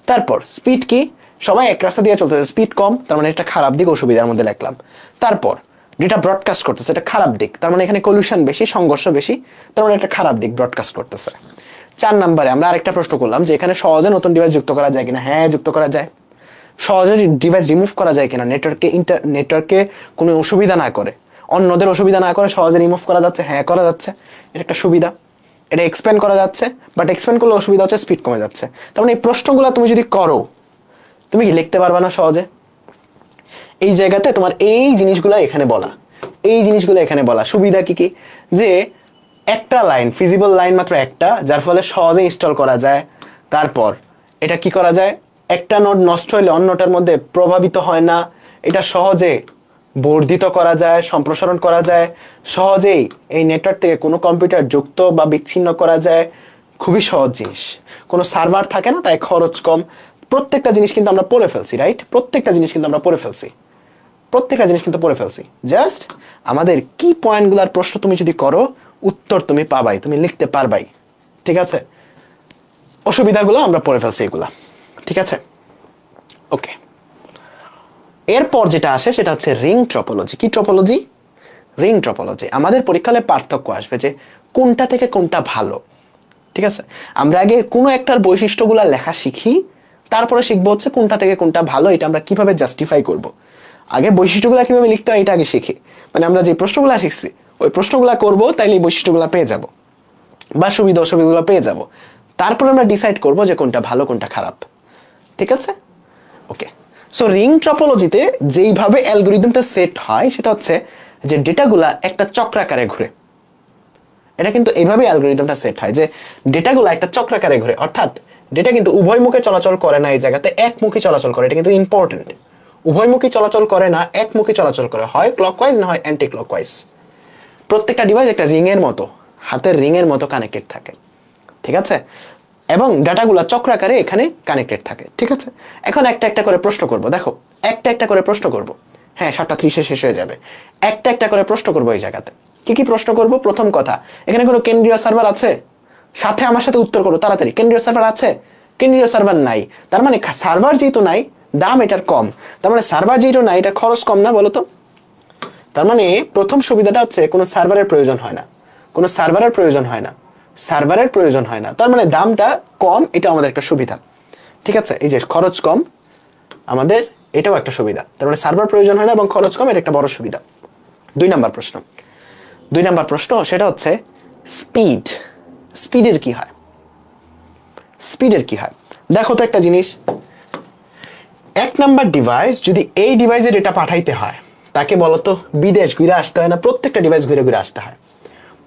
S1: তারপর স্পিড কি? সবাই এক রাস্তা দিয়ে চলতেছে, স্পিড কম, তার মানে এটা খারাপ দিক, অসুবিধার মধ্যে লিখলাম। তারপর ডেটা ব্রডকাস্ট করতেছে, এটা খারাপ দিক, তার মানে এখানে কলিউশন বেশি, সংঘর্ষ বেশি, তার মানে এটা খারাপ দিক, ব্রডকাস্ট করতেছে। 4 নম্বরে আমরা আরেকটা প্রশ্ন করলাম যে এখানে সহজে নতুন ডিভাইস যুক্ত করা যায় কিনা? হ্যাঁ, যুক্ত করা যায়। সহজে ডিভাইস রিমুভ করা যায় কিনা? নেটওয়ার্কে কোনো অসুবিধা না করে, অন্যদের অসুবিধা না করে সহজে রিমুভ করা যাচ্ছে। হ্যাঁ, করা যাচ্ছে, এটা একটা সুবিধা। এটা এক্সপ্যান্ড করা যাচ্ছে, বাট এক্সপ্যান্ড করলে অসুবিধা হচ্ছে স্পিড কমে যাচ্ছে। তার মানে এই প্রশ্নগুলো তুমি যদি করো, তুমি কি লিখতে পারবে না সহজে? এই জায়গাতে তোমার এই জিনিসগুলো এখানে বলা, এই জিনিসগুলো এখানে বলা। সুবিধা কি কি? যে একটা লাইন, ফিজিবল লাইন মাত্র একটা, যার ফলে সহজে ইনস্টল করা যায়। তারপর এটা কি করা যায়, একটা নোড নষ্ট হলে অন্যটার মধ্যে প্রভাবিত হয় না, এটা সহজে বর্ধিত করা যায়, সম্প্রসারণ করা যায়, সহজেই এই নেটওয়ার্ক থেকে কোনো কম্পিউটার যুক্ত বা বিচ্ছিন্ন করা যায়। খুবই সহজ জিনিস, কোনো সার্ভার থাকে না, তাই খরচ কম। প্রত্যেকটা জিনিস কিন্তু আমরা পড়ে ফেলছি, রাইট? প্রত্যেকটা জিনিস কিন্তু আমরা পড়ে ফেলছি, প্রত্যেকটা জিনিস কিন্তু পড়ে ফেলছি। জাস্ট আমাদের কি পয়েন্টগুলোর প্রশ্ন তুমি যদি করো, উত্তর তুমি পাবাই, তুমি লিখতে পারবাই। ঠিক আছে, অসুবিধাগুলো আমরা পড়ে ফেলছি এগুলা। ঠিক আছে, ওকে। এরপর যেটা আসে সেটা হচ্ছে রিং ট্রপোলজি। কি ট্রপোলজি? রিং ট্রপোলজি। আমাদের পরীক্ষায় পার্থক্য আসবে যে কোনটা থেকে কোনটা ভালো। ঠিক আছে, আমরা আগে কোনো একটার বৈশিষ্ট্যগুলো লেখা শিখি, তারপরে শিখবো হচ্ছে কোনটা থেকে কোনটা ভালো, এটা আমরা কিভাবে জাস্টিফাই করব। আগে বৈশিষ্ট্যগুলো কিভাবে লিখতে হয় এটা আগে শিখি, মানে আমরা যে প্রশ্নগুলো শিখছি ওই প্রশ্নগুলো করবো, তাইলে এই বৈশিষ্ট্যগুলো পেয়ে যাব বা সুবিধা অসুবিধাগুলো পেয়ে যাব। তারপরে আমরা ডিসাইড করব যে কোনটা ভালো কোনটা খারাপ। ঠিক আছে, ওকে। সো রিং ট্রপোলজিতে যেইভাবে অ্যালগরিদমটা সেট হয় সেটা হচ্ছে যে ডেটাগুলা একটা চক্রাকারে ঘুরে। এটা কিন্তু এইভাবে অ্যালগরিদমটা সেট হয় যে ডেটাগুলো একটা চক্রাকারে ঘুরে, অর্থাৎ ডেটা কিন্তু উভয়মুখে চলাচল করে না, এই জায়গাতে একমুখী চলাচল করে। এটা কিন্তু ইম্পর্টেন্ট, উভয়মুখী চলাচল করে না, একমুখী চলাচল করে, হয় ক্লকওয়াইজ না হয় অ্যান্টি ক্লকওয়াইজ। প্রত্যেকটা ডিভাইস একটা রিং এর মতো, হাতের রিং এর মতো কানেক্টেড থাকে। ঠিক আছে, এবং ডাটাগুলো চক্রাকারে এখানে কানেক্টেড থাকে। ঠিক আছে, এখন একটা একটা করে প্রশ্ন করব। দেখো, একটা একটা করে প্রশ্ন করব। হ্যাঁ, 7:30 শেষ হয়ে যাবে। একটা একটা করে প্রশ্ন করব এই জায়গাতে। কি কি প্রশ্ন করব? প্রথম কথা, এখানে কোনো কেন্দ্রীয় সার্ভার আছে? সাথে আমার সাথে উত্তর করো তাড়াতাড়ি। কেন্দ্রীয় সার্ভার আছে? কেন্দ্রীয় সার্ভার নাই, তার মানে সার্ভার যেহেতু নাই, দাম এটার কম। তার মানে সার্ভার যেহেতু নাই, এটা খরচ কম না, বলো তো? তার মানে প্রথম সুবিধাটা হচ্ছে কোনো সার্ভারের প্রয়োজন হয় না, কোনো সার্ভারের প্রয়োজন হয় না, সার্ভারের প্রয়োজন হয় না। তার মানে দামটা কম, এটা আমাদের একটা সুবিধা। ঠিক আছে, এই যে খরচ কম, আমাদের এটাও একটা সুবিধা। তার মানে সার্ভার প্রয়োজন হয় না এবং খরচ কম, এটা একটা বড় সুবিধা। 2 নম্বর প্রশ্ন, 2 নম্বর প্রশ্ন সেটা হচ্ছে স্পিড। স্পিডের কি হয়? স্পিডের কি হয়? দেখো তো একটা জিনিস, 1 নম্বর ডিভাইস যদি এই ডিভাইসে ডেটা পাঠাইতে হয়, তাকে বলতো বিদেশ ঘুরে আসতে হয় না? প্রত্যেকটা ডিভাইস ঘুরে ঘুরে আসতে হয়,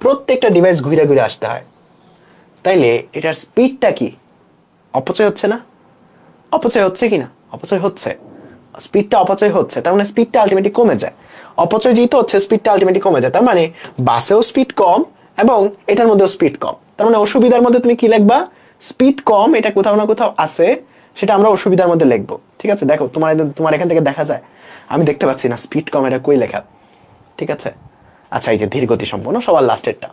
S1: প্রত্যেকটা ডিভাইস ঘুরে ঘুরে আসতে হয়। তাইলে এটার স্পিডটা কি? অপচয় হচ্ছে না? অপচয় হচ্ছে কি না? অপচয় হচ্ছে, স্পিডটা অপচয় হচ্ছে। তার মানে স্পিডটা আলটিমেটলি কমে যায়। অপচয় যেহেতু হচ্ছে, স্পিডটা আলটিমেটলি কমে যায়। তার মানে বাসেও স্পিড কম এবং এটার মধ্যেও স্পিড কম। তার মানে অসুবিধার মধ্যে তুমি কি লিখবা? স্পিড কম, এটা কোথাও না কোথাও আছে, সেটা আমরা অসুবিধার মধ্যে লিখবো। ঠিক আছে, দেখো তোমার এখান থেকে দেখা যায়, আমি দেখতে পাচ্ছি না স্পিড কম, এটা কই লেখা? ঠিক আছে, আচ্ছা, এই যে ধীরগতি সম্পন্ন সবার লাস্টেরটা।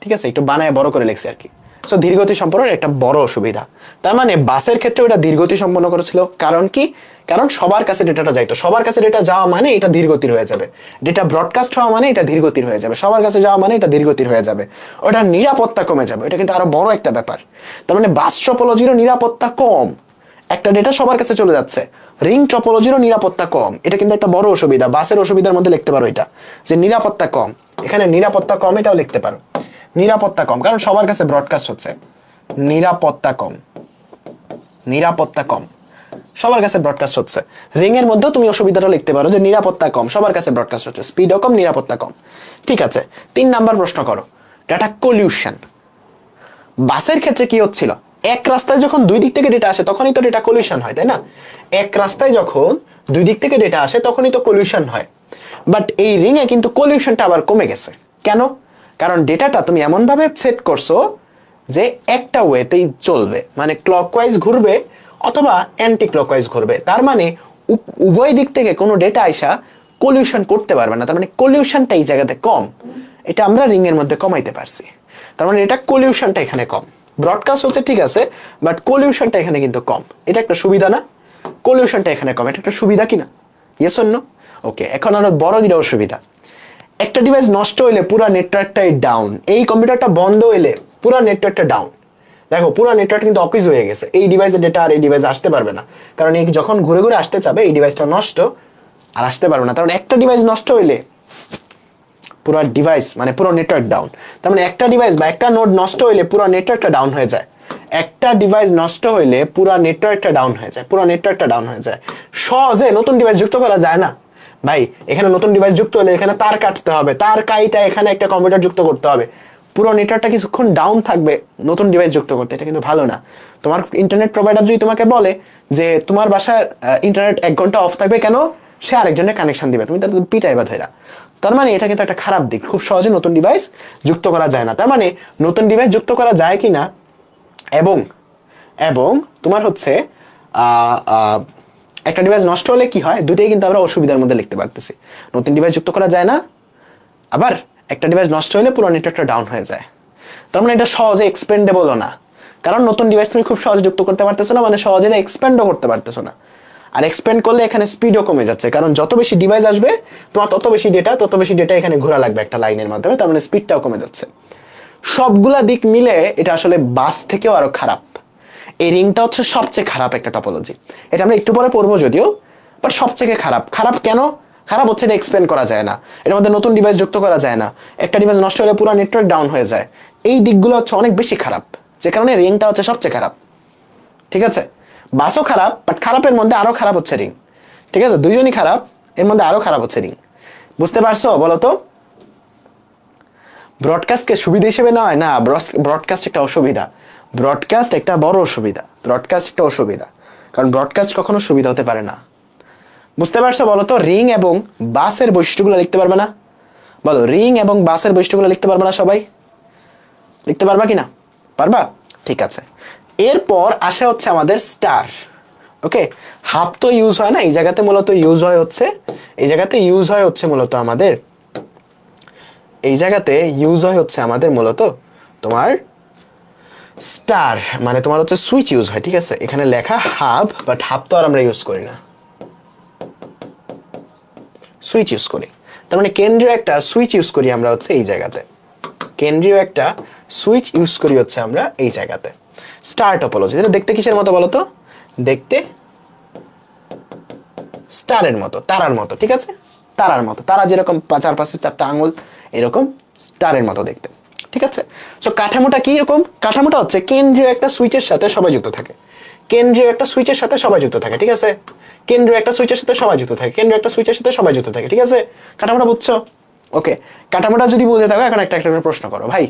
S1: ঠিক আছে, একটু বানায় বড় করে লিখছি আর কি। সো ধীরগতি সম্পন্ন একটা বড় অসুবিধা। তার মানে বাসের ক্ষেত্রে ওটা ধীরগতি সম্পন্ন করেছিল, কারণ কি? কারণ সবার কাছে ডেটাটা যাইতো, সবার কাছে ডেটা যাওয়া মানে এটা ধীরগতির হয়ে যাবে। ডেটা ব্রডকাস্ট হওয়া মানে এটা ধীরগতির হয়ে যাবে, সবার কাছে যাওয়া মানে এটা ধীরগতির হয়ে যাবে। ওটা নিরাপত্তা কমে যাবে, এটা কিন্তু আরো বড় একটা ব্যাপার। তার মানে বাস টপোলজিরও নিরাপত্তা কম, একটা ডেটা সবার কাছে চলে যাচ্ছে। রিং টপোলজিরও নিরাপত্তা কম, এটা কিন্তু একটা বড় অসুবিধা। বাসের অসুবিধার মধ্যে লিখতে পারো এটা, যে নিরাপত্তা কম। এখানে নিরাপত্তা কম, এটাও লিখতে পারো নিরাপত্তা কম, কারণ সবার কাছে ব্রডকাস্ট হচ্ছে। নিরাপত্তা কম, নিরাপত্তা কম, সবার কাছে ব্রডকাস্ট হচ্ছে। রিং এর মধ্যেও তুমি অসুবিধাটা লিখতে পারো যে নিরাপত্তা কম, সবার কাছে ব্রডকাস্ট হচ্ছে, স্পিডও কম, নিরাপত্তা কম। ঠিক আছে, 3 নম্বর প্রশ্ন করো, ডাটা কলিউশন। বাসের ক্ষেত্রে কি হচ্ছিল? এক রাস্তায় যখন দুই দিক থেকে ডেটা আসে তখনই তো ডেটা কলিউশন হয়, তাই না? এক রাস্তায় যখন দুই দিক থেকে ডেটা আসে তখনই তো কলিউশন হয়। বাট এই রিং এ কিন্তু কলিউশনটা আবার কমে গেছে। কেন? কারণ ডেটাটা তুমি এমন ভাবে সেট করছো যে একটা ওয়েতেই চলবে, মানে ক্লকওয়াইজ ঘুরবে অথবা অ্যান্টি ক্লকওয়াইজ ঘুরবে। তার মানে উভয় দিক থেকে কোনো ডেটা আইসা কলিউশন করতে পারবে না। তার মানে কলিউশনটা এই জায়গাতে কম, এটা আমরা রিং এর মধ্যে কমাইতে পারছি। তার মানে এটা কলিউশনটা এখানে কম। ব্রডকাস্ট হচ্ছে ঠিক আছে, বাট কলিউশনটা এখানে কিন্তু কম। এটা একটা সুবিধা না? কলিউশনটা এখানে কম, এটা একটা সুবিধা কিনা? Yes or no? ওকে, এখন আরো বড় দিকে অসুবিধা। একটা ডিভাইস নষ্ট হইলে পুরো নেটওয়ার্কটাই ডাউন। এই কম্পিউটারটা বন্ধ হইলে পুরো নেটওয়ার্কটা ডাউন। দেখো, পুরো নেটওয়ার্ক কিন্তু অফিস হয়ে গেছে। এই ডিভাইসের ডেটা আর এই ডিভাইসে আসতে পারবে না, কারণ এই যখন ঘুরে ঘুরে আসতে চাবে এই ডিভাইসটা নষ্ট আর আসতে পারবে না। কারণ একটা ডিভাইস নষ্ট হইলে পুরো ডিভাইস মানে পুরো নেটওয়ার্ক ডাউন। তার মানে একটা ডিভাইস বা একটা নোড নষ্ট হইলে পুরো নেটওয়ার্কটা ডাউন হয়ে যায়। একটা ডিভাইস নষ্ট হইলে পুরো নেটওয়ার্কটা ডাউন হয়ে যায়, পুরো নেটওয়ার্কটা ডাউন হয়ে যায়। সহজে নতুন ডিভাইস যুক্ত করা যায় না ভাই। এখানে নতুন ডিভাইস যুক্ত হলে এখানে তার কাটতে হবে, তার কাইটা এখানে একটা কম্পিউটার যুক্ত করতে হবে, পুরো নেটওয়ার্কটা কিছুক্ষণ ডাউন থাকবে নতুন ডিভাইস যুক্ত করতে। এটা কিন্তু ভালো না। তোমার ইন্টারনেট প্রোভাইডার যদি তোমাকে বলে যে তোমার বাসার ইন্টারনেট 1 ঘন্টা অফ থাকবে, কেন? সে আরেকজনের কানেকশন দিবে, তুমি তাদের পিটাইবা ধইরা। তার মানে এটা কিন্তু একটা খারাপ দিক, খুব সহজে নতুন ডিভাইস যুক্ত করা যায় না। তার মানে নতুন ডিভাইস যুক্ত করা যায় কিনা এবং এবং তোমার হচ্ছে একটা ডিভাইস নষ্ট হলে কি হয়, দুটোই কিন্তু আমরা অসুবিধার মধ্যে লিখতে পারতেছি। নতুন ডিভাইস যুক্ত করা যায় না, আবার একটা ডিভাইস নষ্ট হলে পুরো নেটওয়ার্কটা ডাউন হয়ে যায়। তার মানে এটা সহজে এক্সপেন্ডেবলও না, কারণ নতুন ডিভাইস তুমি খুব সহজে যুক্ত করতে পারতেছো না, মানে সহজে এটা এক্সপেন্ডও করতে পারতেছো না। আর এক্সপেন্ড করলে এখানে স্পিডও কমে যাচ্ছে, কারণ যত বেশি ডিভাইস আসবে তোমার তত বেশি ডেটা এখানে ঘোরা লাগবে একটা লাইনের মাধ্যমে, তার মানে স্পিডটাও কমে যাচ্ছে। সবগুলা দিক মিলে এটা আসলে বাস থেকেও আরো খারাপ। এই রিংটা হচ্ছে সবচেয়ে খারাপ একটা টপোলজি, এটা আমরা একটু পরে পড়বো যদিও, বাট সবচেয়ে খারাপ। খারাপ কেন? খারাপ হচ্ছে এটা এক্সপ্লেন করা যায় না, এটার মধ্যে নতুন ডিভাইস যুক্ত করা যায় না, একটা ডিভাইস নষ্ট হলে পুরো নেটওয়ার্ক ডাউন হয়ে যায়। এই দিকগুলো হচ্ছে অনেক বেশি খারাপ, যে কারণে রিংটা হচ্ছে সবচেয়ে খারাপ। ঠিক আছে, বাসও খারাপ, বাট খারাপের মধ্যে আরো খারাপ হচ্ছে রিং। ঠিক আছে, দুইজনই খারাপ, এর মধ্যে আরো খারাপ হচ্ছে রিং। বুঝতে পারছো বলো তো? ব্রডকাস্টকে সুবিধা হিসেবে নেওয়া হয় না, ব্রডকাস্ট একটা অসুবিধা। ব্রডকাস্ট একটা বড় অসুবিধা, ব্রডকাস্ট একটা অসুবিধা, কারণ ব্রডকাস্ট কখনো সুবিধা হতে পারে না। বুঝতে পারছো বলো তো? রিং এবং বাসের বৈশিষ্ট্যগুলো লিখতে পারবে না? বলো, রিং এবং বাসের বৈশিষ্ট্যগুলো লিখতে পারবে না সবাই? লিখতে পারবা কিনা? পারবা? ঠিক আছে। এরপর আসে হচ্ছে আমাদের স্টার। ওকে, হাফ তো ইউজ হয় না, এই জায়গাতে মূলত ইউজ হয় হচ্ছে, এই জায়গাতে ইউজ হয় হচ্ছে মূলত আমাদের, এই জায়গাতে ইউজ হয় হচ্ছে আমাদের মূলত তোমার স্টার, মানে তোমার হচ্ছে সুইচ ইউজ হয়। ঠিক আছে, এখানে লেখা হাব, বাট হাব তো আর আমরা ইউজ করি না, সুইচ ইউজ করি। তার মানে কেন্দ্রীয় একটা সুইচ ইউজ করি আমরা হচ্ছে এই জায়গাতে, কেন্দ্রীয় একটা সুইচ ইউজ করি হচ্ছে আমরা এই জায়গাতে। স্টার টপোলজি, এটা দেখতে কিসের মতো বলো তো? দেখতে স্টারের মতো, তারার মতো। ঠিক আছে, তারার মতো, তারা যেরকম 4 5 4টা আঙুল, এরকম স্টারের মতো দেখতে। ঠিক আছে, সো কাঠামোটা কি রকম? কাঠামোটা হচ্ছে কেন্দ্রীয় একটা সুইচের সাথে সবাই যুক্ত থাকে, কেন্দ্রীয় একটা সুইচের সাথে সবাই যুক্ত থাকে। ঠিক আছে, কেন্দ্রীয় একটা সুইচের সাথে সবাই যুক্ত থাকে, কেন্দ্রীয় একটা সুইচের সাথে সবাই যুক্ত থাকে। ঠিক আছে, কাঠামোটা বুঝছো? ওকে, কাঠামোটা যদি বুঝে থাকো, এখন একটা একটা করে প্রশ্ন করো। ভাই,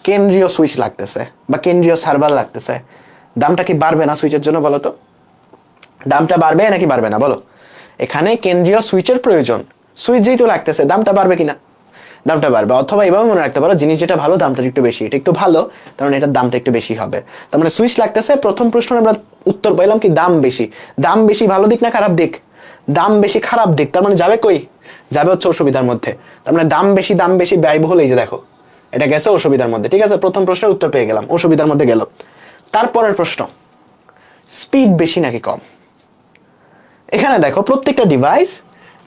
S1: কেন্দ্রীয় সুইচ লাগতেছে বা কেন্দ্রীয় সার্ভার লাগতেছে, দামটা কি বাড়বে না সুইচের জন্য? বলো তো, দামটা বাড়বে নাকি বাড়বে না বলো? এখানে কেন্দ্রীয় সুইচের প্রয়োজন, সুইচ যেহেতু লাগতেছে, দামটা বাড়বে কিনা? দামটা বাড়বে। অথবা এভাবে মনে রাখতে পারো, জিনিস যেটা ভালো দামটা একটু বেশি, এটা একটু ভালো, তার মানে এটার দামটা একটু বেশি হবে। তার মানে সুইচ লাগতেছে, প্রথম প্রশ্নে আমরা উত্তর পাইলাম কি? দাম বেশি। দাম বেশি ভালো দিক না খারাপ দিক? দাম বেশি খারাপ দিক। তার মানে যাবে কই? যাবে হচ্ছে অসুবিধার মধ্যে। তার মানে দাম বেশি ব্যয়বহুল, এই যে দেখো এটা গেছে অসুবিধার মধ্যে। ঠিক আছে, প্রথম প্রশ্নের উত্তর পেয়ে গেলাম, অসুবিধার মধ্যে গেল। তারপরের প্রশ্ন, স্পিড বেশি নাকি কম? এখানে দেখো প্রত্যেকটা ডিভাইস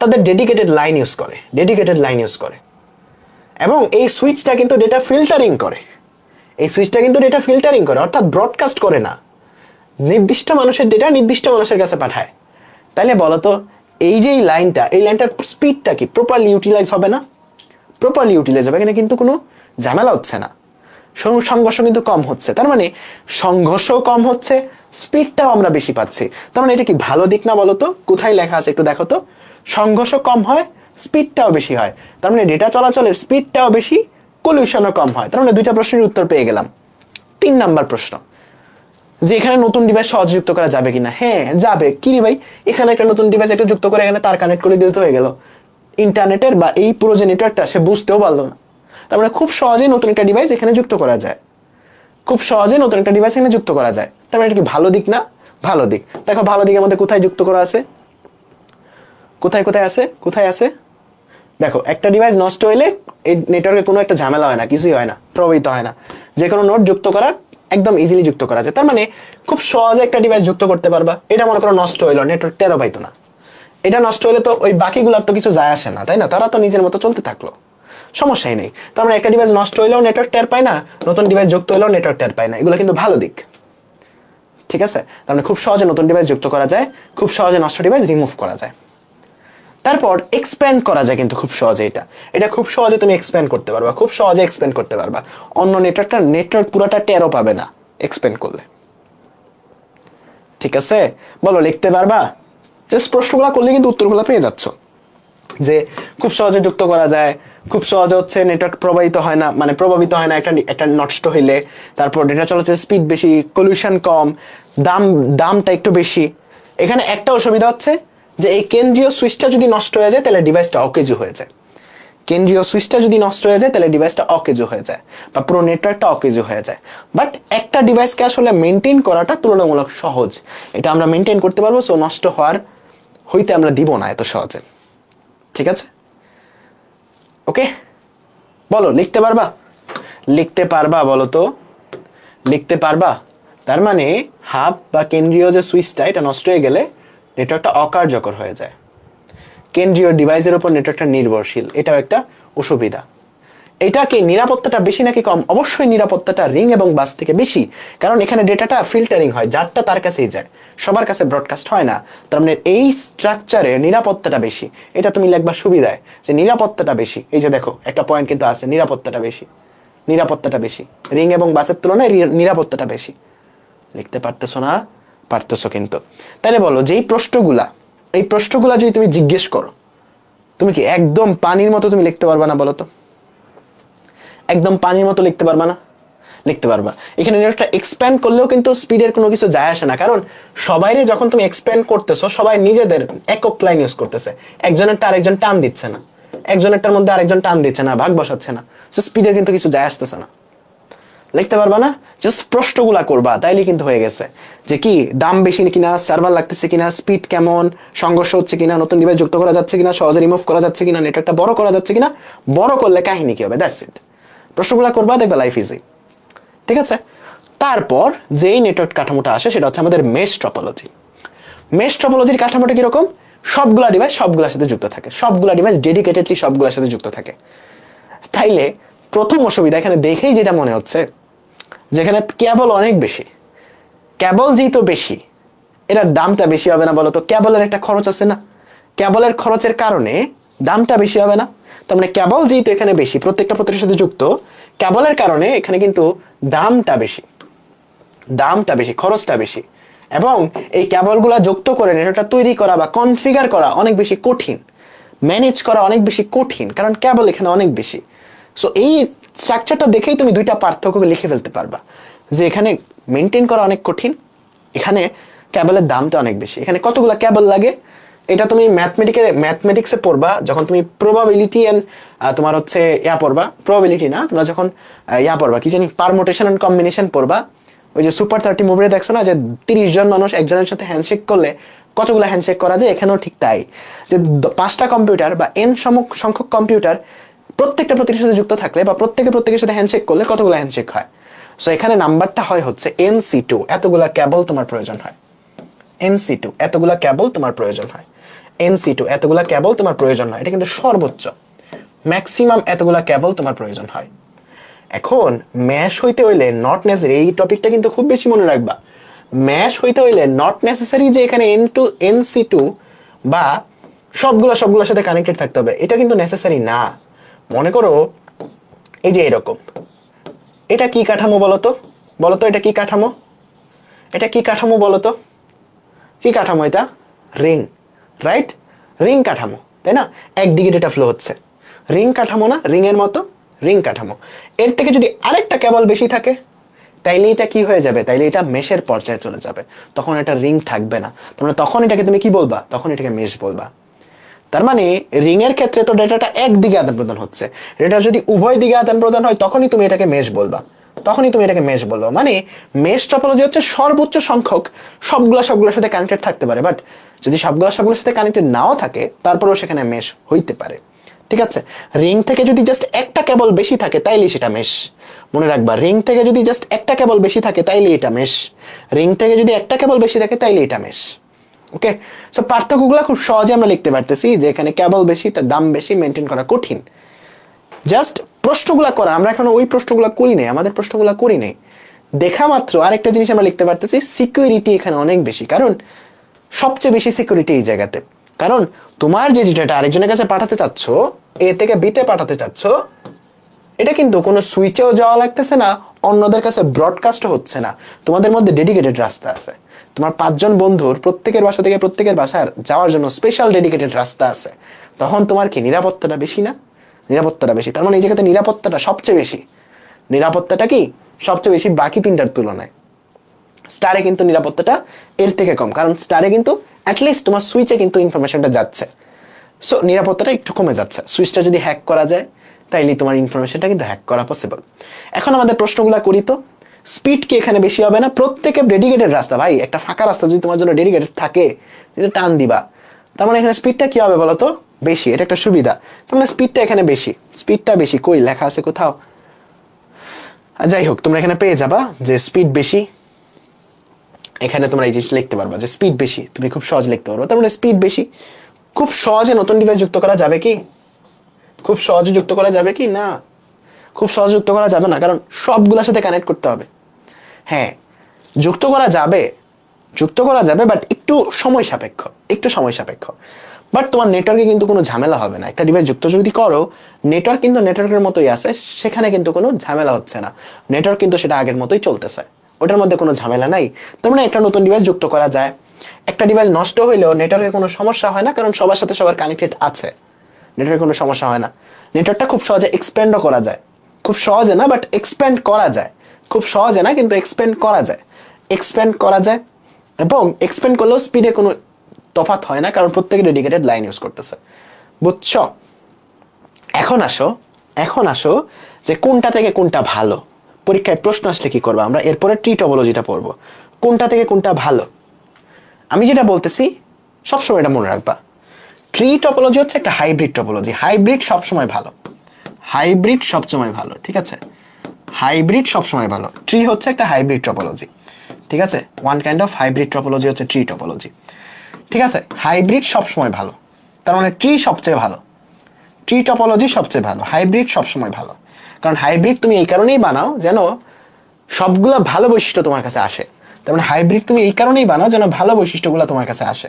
S1: তাদের ডেডিকেটেড লাইন ইউজ করে, ডেডিকেটেড লাইন ইউজ করে, এবং এই সুইচটা কিন্তু ডেটা ফিল্টারিং করে, এই সুইচটা কিন্তু ডেটা ফিল্টারিং করে, অর্থাৎ ব্রডকাস্ট করে না, নির্দিষ্ট মানুষের ডেটা নির্দিষ্ট মানুষের কাছে পাঠায়। তাইলে বলো তো, এই যে লাইনটা, এই লাইনটার স্পিডটা কি প্রপারলি ইউটিলাইজ হবে না? প্রপারলি ইউটিলাইজ হবে, এখানে কিন্তু কোনো ঝামেলা হচ্ছে না, সংঘর্ষ কিন্তু কম হচ্ছে। তার মানে সংঘর্ষও কম হচ্ছে, স্পিডটাও আমরা বেশি পাচ্ছি। তার মানে এটা কি ভালো দিক না বলো তো? কোথায় লেখা আছে একটু দেখো তো? সংঘর্ষ কম হয়, স্পিডটাও বেশি হয়, তার মানে ডেটা চলাচলের স্পিডটাও বেশি, পলিউশনও কম হয়। তার মানে দুইটা প্রশ্নের উত্তর পেয়ে গেলাম। 3 নাম্বার প্রশ্ন, যে এখানে নতুন ডিভাইস সহজ যুক্ত করা যাবে কিনা? হ্যাঁ যাবে। কি রে ভাই, এখানে একটা নতুন ডিভাইস একটা যুক্ত করে এখানে তার কানেক্ট করে দিতে হয়ে গেল, ইন্টারনেটের বা এই পুরো যে নেটওয়ার্কটা সে বুঝতেও পারলো না। তার মানে খুব সহজেই নতুন একটা ডিভাইস এখানে যুক্ত করা যায়, খুব সহজে নতুন একটা ডিভাইস এখানে যুক্ত করা যায়। তার মানে এটা কি ভালো দিক না? ভালো দিক। দেখো ভালো দিকের মধ্যে কোথায় যুক্ত করা আছে, কোথায় কোথায় আছে, কোথায় আছে? দেখো, একটা ডিভাইস নষ্ট হইলে এই নেটওয়ার্কে কোনো একটা ঝামেলা হয় না, কিছুই হয় না, প্রভাবিত হয় না, যে কোনো নোড যুক্ত করা একদম ইজিলি যুক্ত করা যায়। তার মানে খুব সহজে একটা ডিভাইস যুক্ত করতে পারবা। এটা মনে করো নষ্ট হইলো, নেটওয়ার্ক টেরও পাইতো না, এটা নষ্ট হলে তো ওই বাকিগুলোর তো কিছু যায় আসে না, তাই না? তারা তো নিজের মতো চলতে থাকলো, সমস্যাই নেই। তার মানে একটা ডিভাইস নষ্ট হইলেও নেটওয়ার্ক টের পায় না, নতুন ডিভাইস যুক্ত হইলেও নেটওয়ার্ক টের পায় না, এগুলো কিন্তু ভালো দিক। ঠিক আছে, তার মানে খুব সহজে নতুন ডিভাইস যুক্ত করা যায়, খুব সহজে নষ্ট ডিভাইস রিমুভ করা যায়। তারপর এক্সপ্যান্ড করা যায় কিন্তু খুব সহজে, এটা খুব সহজে তুমি এক্সপ্যান্ড করতে পারবা, খুব সহজে এক্সপ্যান্ড করতে পারবা। অন্য নেটওয়ার্ক পুরোটা টেরও পাবে না এক্সপ্যান্ড করলে। ঠিক আছে, বলো লিখতে পারবা? জাস্ট প্রশ্নগুলো করলে কিন্তু উত্তরগুলো পেয়ে যাচ্ছ, যে খুব সহজে যুক্ত করা যায়, খুব সহজে হচ্ছে নেটওয়ার্ক প্রভাবিত হয় না, মানে প্রভাবিত হয় না একটা নষ্ট হইলে। তারপর ডেটা চলাচলের স্পিড বেশি, পলিউশন কম, দামটা একটু বেশি। এখানে একটা অসুবিধা হচ্ছে যে এই কেন্দ্রীয় সুইচটা যদি নষ্ট হয়ে যায় তাহলে ডিভাইসটা অকেজো হয়ে যায়। কেন্দ্রীয় সুইচটা যদি নষ্ট হয়ে যায় তাহলে ডিভাইসটা অকেজো হয়ে যায়, বা পুরো নেটওয়ার্কটা অকেজো হয়ে যায়। বাট একটা ডিভাইসকে আসলে মেনটেন করাটা তুলনামূলক সহজ, এটা আমরা মেনটেন করতে পারবো। সো নষ্ট হইতে আমরা দিব না এত সহজে। ঠিক আছে, ওকে, বলো লিখতে পারবা? লিখতে পারবা বলো তো, লিখতে পারবা? তার মানে হাব বা কেন্দ্রীয় যে সুইচটা, এটা নষ্ট হয়ে গেলে নেটওয়ার্কটা অকার্যকর হয়ে যায়। কেন্দ্রীয় ডিভাইসের উপর নেটওয়ার্কটা নির্ভরশীল, এটাও একটা অসুবিধা। এটা কি নিরাপত্তাটা বেশি নাকি কম? অবশ্যই নিরাপত্তাটা রিং এবং বাস থেকে বেশি, কারণ এখানে ডেটাটা ফিল্টারিং হয়, যারটা তার কাছেই যায়, সবার কাছে ব্রডকাস্ট হয় না। তার মানে এই স্ট্রাকচারে নিরাপত্তাটা বেশি। এটা তুমি লিখবা সুবিধায় যে নিরাপত্তাটা বেশি। এই যে দেখো একটা পয়েন্ট কিন্তু আছে, নিরাপত্তাটা বেশি, নিরাপত্তাটা বেশি, রিং এবং বাসের তুলনায় নিরাপত্তাটা বেশি। লিখতে পারতেছো না? পারতেছো কিন্তু। তাহলে বলো যে এই প্রশ্নগুলা যদি তুমি জিজ্ঞেস করো, তুমি কি একদম পানির মতো তুমি লিখতে পারবা না বলো তো? একদম পানির মতো লিখতে পারবা না? লিখতে পারবা। এখানে নেটওয়ার্কটা এক্সপ্যান্ড করলেও কিন্তু স্পিডের কোনো কিছু যায় আসে না, কারণ সবাইরে যখন তুমি এক্সপ্যান্ড করতেছো সবাই নিজেদের একক লাইন ইউজ করতেছে, একজনেরটা আরেকজন টান দিচ্ছে না, একজনেরটার মধ্যে আরেকজন টান দিচ্ছে না, ভাগ বসাচ্ছে না। সো স্পিডের কিন্তু কিছু যায় আসতেছে না। লিখতে পারবা না? জাস্ট প্রশ্নগুলা করবা, তাইলে কিন্তু হয়ে গেছে। যে কি দাম বেশি কিনা, সার্ভার লাগতেছে কিনা, স্পিড কেমন, সংঘর্ষ হচ্ছে কিনা, নতুন ডিভাইস যুক্ত করা যাচ্ছে কিনা, সহজে রিমুভ করা যাচ্ছে কিনা, নেটওয়ার্কটা বড় করা যাচ্ছে কিনা, বড় করলে কাহিনী কি হবে, দ্যাটস ইট। প্রশ্নগুলা করবা, দেখবে লাইফ ইজি। ঠিক আছে, তারপর যেই নেটওয়ার্ক কাঠামোটা আসে সেটা হচ্ছে আমাদের মেশ টপোলজি। মেশ টপোলজির কাঠামোটা কিরকম? সবগুলা ডিভাইস সবগুলোর সাথে যুক্ত থাকে, সবগুলা ডিভাইস ডেডিকেটেডলি সবগুলোর সাথে যুক্ত থাকে। তাইলে প্রথম অসুবিধা এখানে দেখেই যেটা মনে হচ্ছে, যেখানে কেবল অনেক বেশি, কেবল যেহেতু বেশি, এটার দামটা বেশি হবে না বলো তো? কেবলের একটা খরচ আছে না, কেবলের খরচের কারণে দামটা বেশি হবে না? তার মানে কেবল যেহেতু এখানে বেশি, প্রত্যেকটার সাথে যুক্ত, কেবলের কারণে এখানে কিন্তু দামটা বেশি, খরচটা বেশি। এবং এই কেবলগুলা যুক্ত করে নেটওয়ার্কটা তৈরি করা বা কনফিগার করা অনেক বেশি কঠিন, ম্যানেজ করা অনেক বেশি কঠিন, কারণ কেবল এখানে অনেক বেশি। সো এই স্ট্রাকচারটা দেখেই তুমি দুইটা পার্থক্য লিখে ফেলতে পারবা, যে এখানে মেনটেন করা অনেক কঠিন, এখানে কেবলের দামটা অনেক বেশি। এখানে কতগুলো কেবল লাগে এটা তুমি ম্যাথমেটিক্সে পড়বা, যখন তুমি প্রবাবিলিটি এন্ড তোমার হচ্ছে পড়বা, প্রবাবিলিটি না, তোমরা যখন পড়বা কি জানি, পারমুটেশন এন্ড কম্বিনেশন পড়বা। ওই যে সুপার 30 মুভিতে দেখছো না, যে 30 জন মানুষ একজনের সাথে হ্যান্ডশেক করলে কতগুলো হ্যান্ডশেক করা যায়, এখানেও ঠিক তাই, যে 5টা কম্পিউটার বা n সংখ্যক কম্পিউটার প্রত্যেকের সাথে যুক্ত থাকলে বা প্রত্যেকের সাথে হ্যান্ডশেক করলে কতগুলো হ্যান্ডশেক হয়। সো এখানে নাম্বারটা হয় হচ্ছে NC2, এতগুলা কেবল তোমার প্রয়োজন হয়। NC2 এতগুলা কেবল তোমার প্রয়োজন হয়, NC2 এতগুলা কেবল তোমার প্রয়োজন হয়। এটা কিন্তু সর্বোচ্চ, ম্যাক্সিমাম এতগুলা কেবল তোমার প্রয়োজন হয়। এখন ম্যাশ হইতে হইলে নট নেসেসারি, এই টপিকটা কিন্তু খুব বেশি মনে রাখবা, ম্যাশ হইতে হইলে নট নেসেসারি যে এখানে NC2 বা সবগুলোর সাথে কানেক্টেড থাকতে হবে, এটা কিন্তু নেসেসারি না। মনে করো এই যে এরকম, এটা কি কাঠামো বলতো? এটা কি কাঠামো? এটা কি কাঠামো বলতো? কি কাঠামো এটা? Ring, right? রিং কাঠামো, তাই না? একদিকে ডেটা ফ্লো হচ্ছে, রিং কাঠামো না? রিং এর মতো রিং কাঠামো। এর থেকে যদি আরেকটা কেবল বেশি থাকে তাইলে এটা কি হয়ে যাবে? তাইলে এটা মেশের পর্যায়ে চলে যাবে, তখন এটা রিং থাকবে না। তার তখন এটাকে তুমি কি বলবা? তখন এটাকে মেশ বলবা। তার মানে রিং এর ক্ষেত্রে তো ডেটাটা একদিকে আদান প্রদান হচ্ছে, ডেটা যদি উভয় দিকে আদান প্রদান হয় তখনই তুমি এটাকে মেশ বলবা, মানে মেশ টপোলজি হচ্ছে সর্বোচ্চ সংখ্যক সবগুলোর সাথে কানেক্টেড থাকতে পারে, বাট যদি সবগুলোর সাথে কানেক্টেড নাও থাকে তারপরেও সেখানে মেশ হইতে পারে। ঠিক আছে, রিং থেকে যদি জাস্ট একটা কেবল বেশি থাকে তাইলে সেটা মেশ। মনে রাখবা, রিং থেকে যদি জাস্ট একটা কেবল বেশি থাকে তাইলে এটা মেশ, রিং থেকে যদি একটা কেবল বেশি থাকে তাইলে এটা মেশ। ওকে, সো পার্থক্যগুলো খুব সহজে আমরা লিখতে পারতেছি, যে এখানে কেবল বেশি, তার দাম বেশি, মেনটেন করা কঠিন। জাস্ট প্রশ্নগুলা করা, আমরা এখন ওই প্রশ্নগুলা করি নাই, আমাদের প্রশ্নগুলা করি নাই, দেখা মাত্র আরেকটা জিনিস আমরা লিখতে পারতেছি, সিকিউরিটি এখানে অনেক বেশি, কারণ সবচেয়ে বেশি সিকিউরিটি এই জায়গাতে। কারণ তোমার যে ডেটাটা আরেকজনের কাছে পাঠাতে চাচ্ছ, এ থেকে বিতে পাঠাতে চাচ্ছ, এটা কিন্তু কোনো সুইচেও যাওয়া লাগতেছে না, অন্যদের কাছে ব্রডকাস্ট হচ্ছে না। তোমাদের মধ্যে ডেডিকেটেড রাস্তা আছে। তোমার 5 জন বন্ধুর প্রত্যেকের বাসা থেকে প্রত্যেকের বাসার যাওয়ার জন্য স্পেশাল ডেডিকেটেড রাস্তা আছে। তখন তোমার কি নিরাপত্তাটা বেশি না? নিরাপত্তাটা বেশি। তার মানে এই জায়গাতে নিরাপত্তাটা সবচেয়ে বেশি। নিরাপত্তাটা কি সবচেয়ে বেশি বাকি তিনটার তুলনায়। স্টারে কিন্তু নিরাপত্তাটা এর থেকে কম, কারণ স্টারে কিন্তু অ্যাটলিস্ট তোমার সুইচে কিন্তু ইনফরমেশনটা যাচ্ছে। সো নিরাপত্তাটা একটু কমে যাচ্ছে। সুইচটা যদি হ্যাক করা যায় তাইলে তোমার ইনফরমেশনটা কিন্তু হ্যাক করা পসিবল। এখন আমাদের প্রশ্নগুলো করি তো। স্পিড কি এখানে বেশি হবে না? প্রত্যেকে ডেডিকেটেড রাস্তা ভাই, একটা ফাঁকা রাস্তা যদি তোমার জন্য ডেডিকেটেড থাকে, যদি টান দিবা, তার মানে এখানে স্পিডটা কি হবে বলো তো? বেশি। এটা একটা সুবিধা। তার মানে স্পিডটা এখানে বেশি। স্পিডটা বেশি কই লেখা আছে কোথাও? যাই হোক, তোমরা এখানে পেয়ে যাবা যে স্পিড বেশি। এখানে তোমরা এই জিনিসটা লিখতে পারবা যে স্পিড বেশি, তুমি খুব সহজ লিখতে পারবা। তার মানে স্পিড বেশি। খুব সহজে নতুন ডিভাইস যুক্ত করা যাবে কি? খুব সহজে যুক্ত করা যাবে কি? না, খুব সহজে যুক্ত করা যাবে না, কারণ সবগুলোর সাথে কানেক্ট করতে হবে। হ্যাঁ, যুক্ত করা যাবে, যুক্ত করা যাবে, বাট একটু সময় সাপেক্ষ, একটু সময় সাপেক্ষ। বাট তোমার নেটওয়ার্কে কিন্তু কোনো ঝামেলা হবে না। একটা ডিভাইস যুক্ত যদি করো, নেটওয়ার্ক কিন্তু নেটওয়ার্কের মতোই আছে, সেখানে কিন্তু কোনো ঝামেলা হচ্ছে না। নেটওয়ার্ক কিন্তু সেটা আগের মতোই চলতেছে, ওটার মধ্যে কোনো ঝামেলা নাই। তার মানে একটা নতুন ডিভাইস যুক্ত করা যায়। একটা ডিভাইস নষ্ট হইলেও নেটওয়ার্কে কোনো সমস্যা হয় না, কারণ সবার সাথে সবার কানেক্টেড আছে। নেটওয়ার্কে কোনো সমস্যা হয় না। নেটওয়ার্কটা খুব সহজে এক্সপ্যান্ডও করা যায়। খুব সহজে না, বাট এক্সপ্যান্ড করা যায়। খুব সহজে না, কিন্তু এক্সপ্যান্ড করা যায়। এক্সপ্যান্ড করা যায়, এবং এক্সপ্যান্ড করলেও স্পিডে কোনো তফাৎ হয় না, কারণ প্রত্যেকে ডেডিকেটেড লাইন ইউজ করতেছে। বুঝছো? এখন আসো, এখন আসো যে কোনটা থেকে কোনটা ভালো। পরীক্ষায় প্রশ্ন আসলে কি করবো আমরা? এরপরে ট্রি টপোলজিটা পড়বো। কোনটা থেকে কোনটা ভালো? আমি যেটা বলতেছি সবসময় এটা মনে রাখবা। ট্রি টপোলজি হচ্ছে একটা হাইব্রিড টপোলজি। হাইব্রিড সবসময় ভালো। হাইব্রিড সবসময় ভালো, ঠিক আছে? হাইব্রিড সবসময় ভালো। ট্রি হচ্ছে একটা হাইব্রিড টপোলজি, ঠিক আছে? One kind of hybrid topology হচ্ছে ট্রি টপোলজি, ঠিক আছে? হাইব্রিড সবসময় ভালো, তার মানে ট্রি সবচেয়ে ভালো। ট্রি টপোলজি সবচেয়ে ভালো, হাইব্রিড সবসময় ভালো। কারণ হাইব্রিড তুমি এই কারণেই বানাও যেন সবগুলা ভালো বৈশিষ্ট্য তোমার কাছে আসে। তার মানে হাইব্রিড তুমি এই কারণেই বানাও যেন ভালো বৈশিষ্ট্যগুলো তোমার কাছে আসে।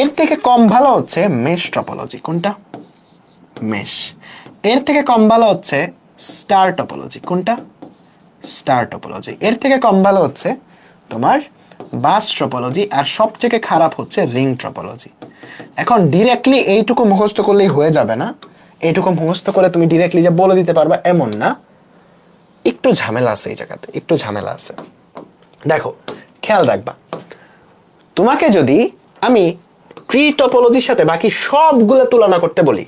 S1: এর থেকে কম ভালো হচ্ছে মেশ টপোলজি। কোনটা? মেশ। এর থেকে কম ভালো হচ্ছে স্টার টপোলজি। কোনটা? Star topology. এর থেকে কম ভালো হচ্ছে তোমার বাস টপোলজি। আর সবচেয়ে খারাপ হচ্ছে রিং টপোলজি। এখন ডিরেক্টলি এইটুকু মুখস্থ করলেই হয়ে যাবে না। এইটুকু মুখস্থ করে তুমি ডিরেক্টলি যে বলে দিতে পারবা এমন না, একটু ঝামেলা আছে এই জায়গাতে, একটু ঝামেলা আছে। দেখো, খেয়াল রাখবা, তোমাকে যদি আমি ট্রি টপোলজির সাথে বাকি সবগুলো তুলনা করতে বলি,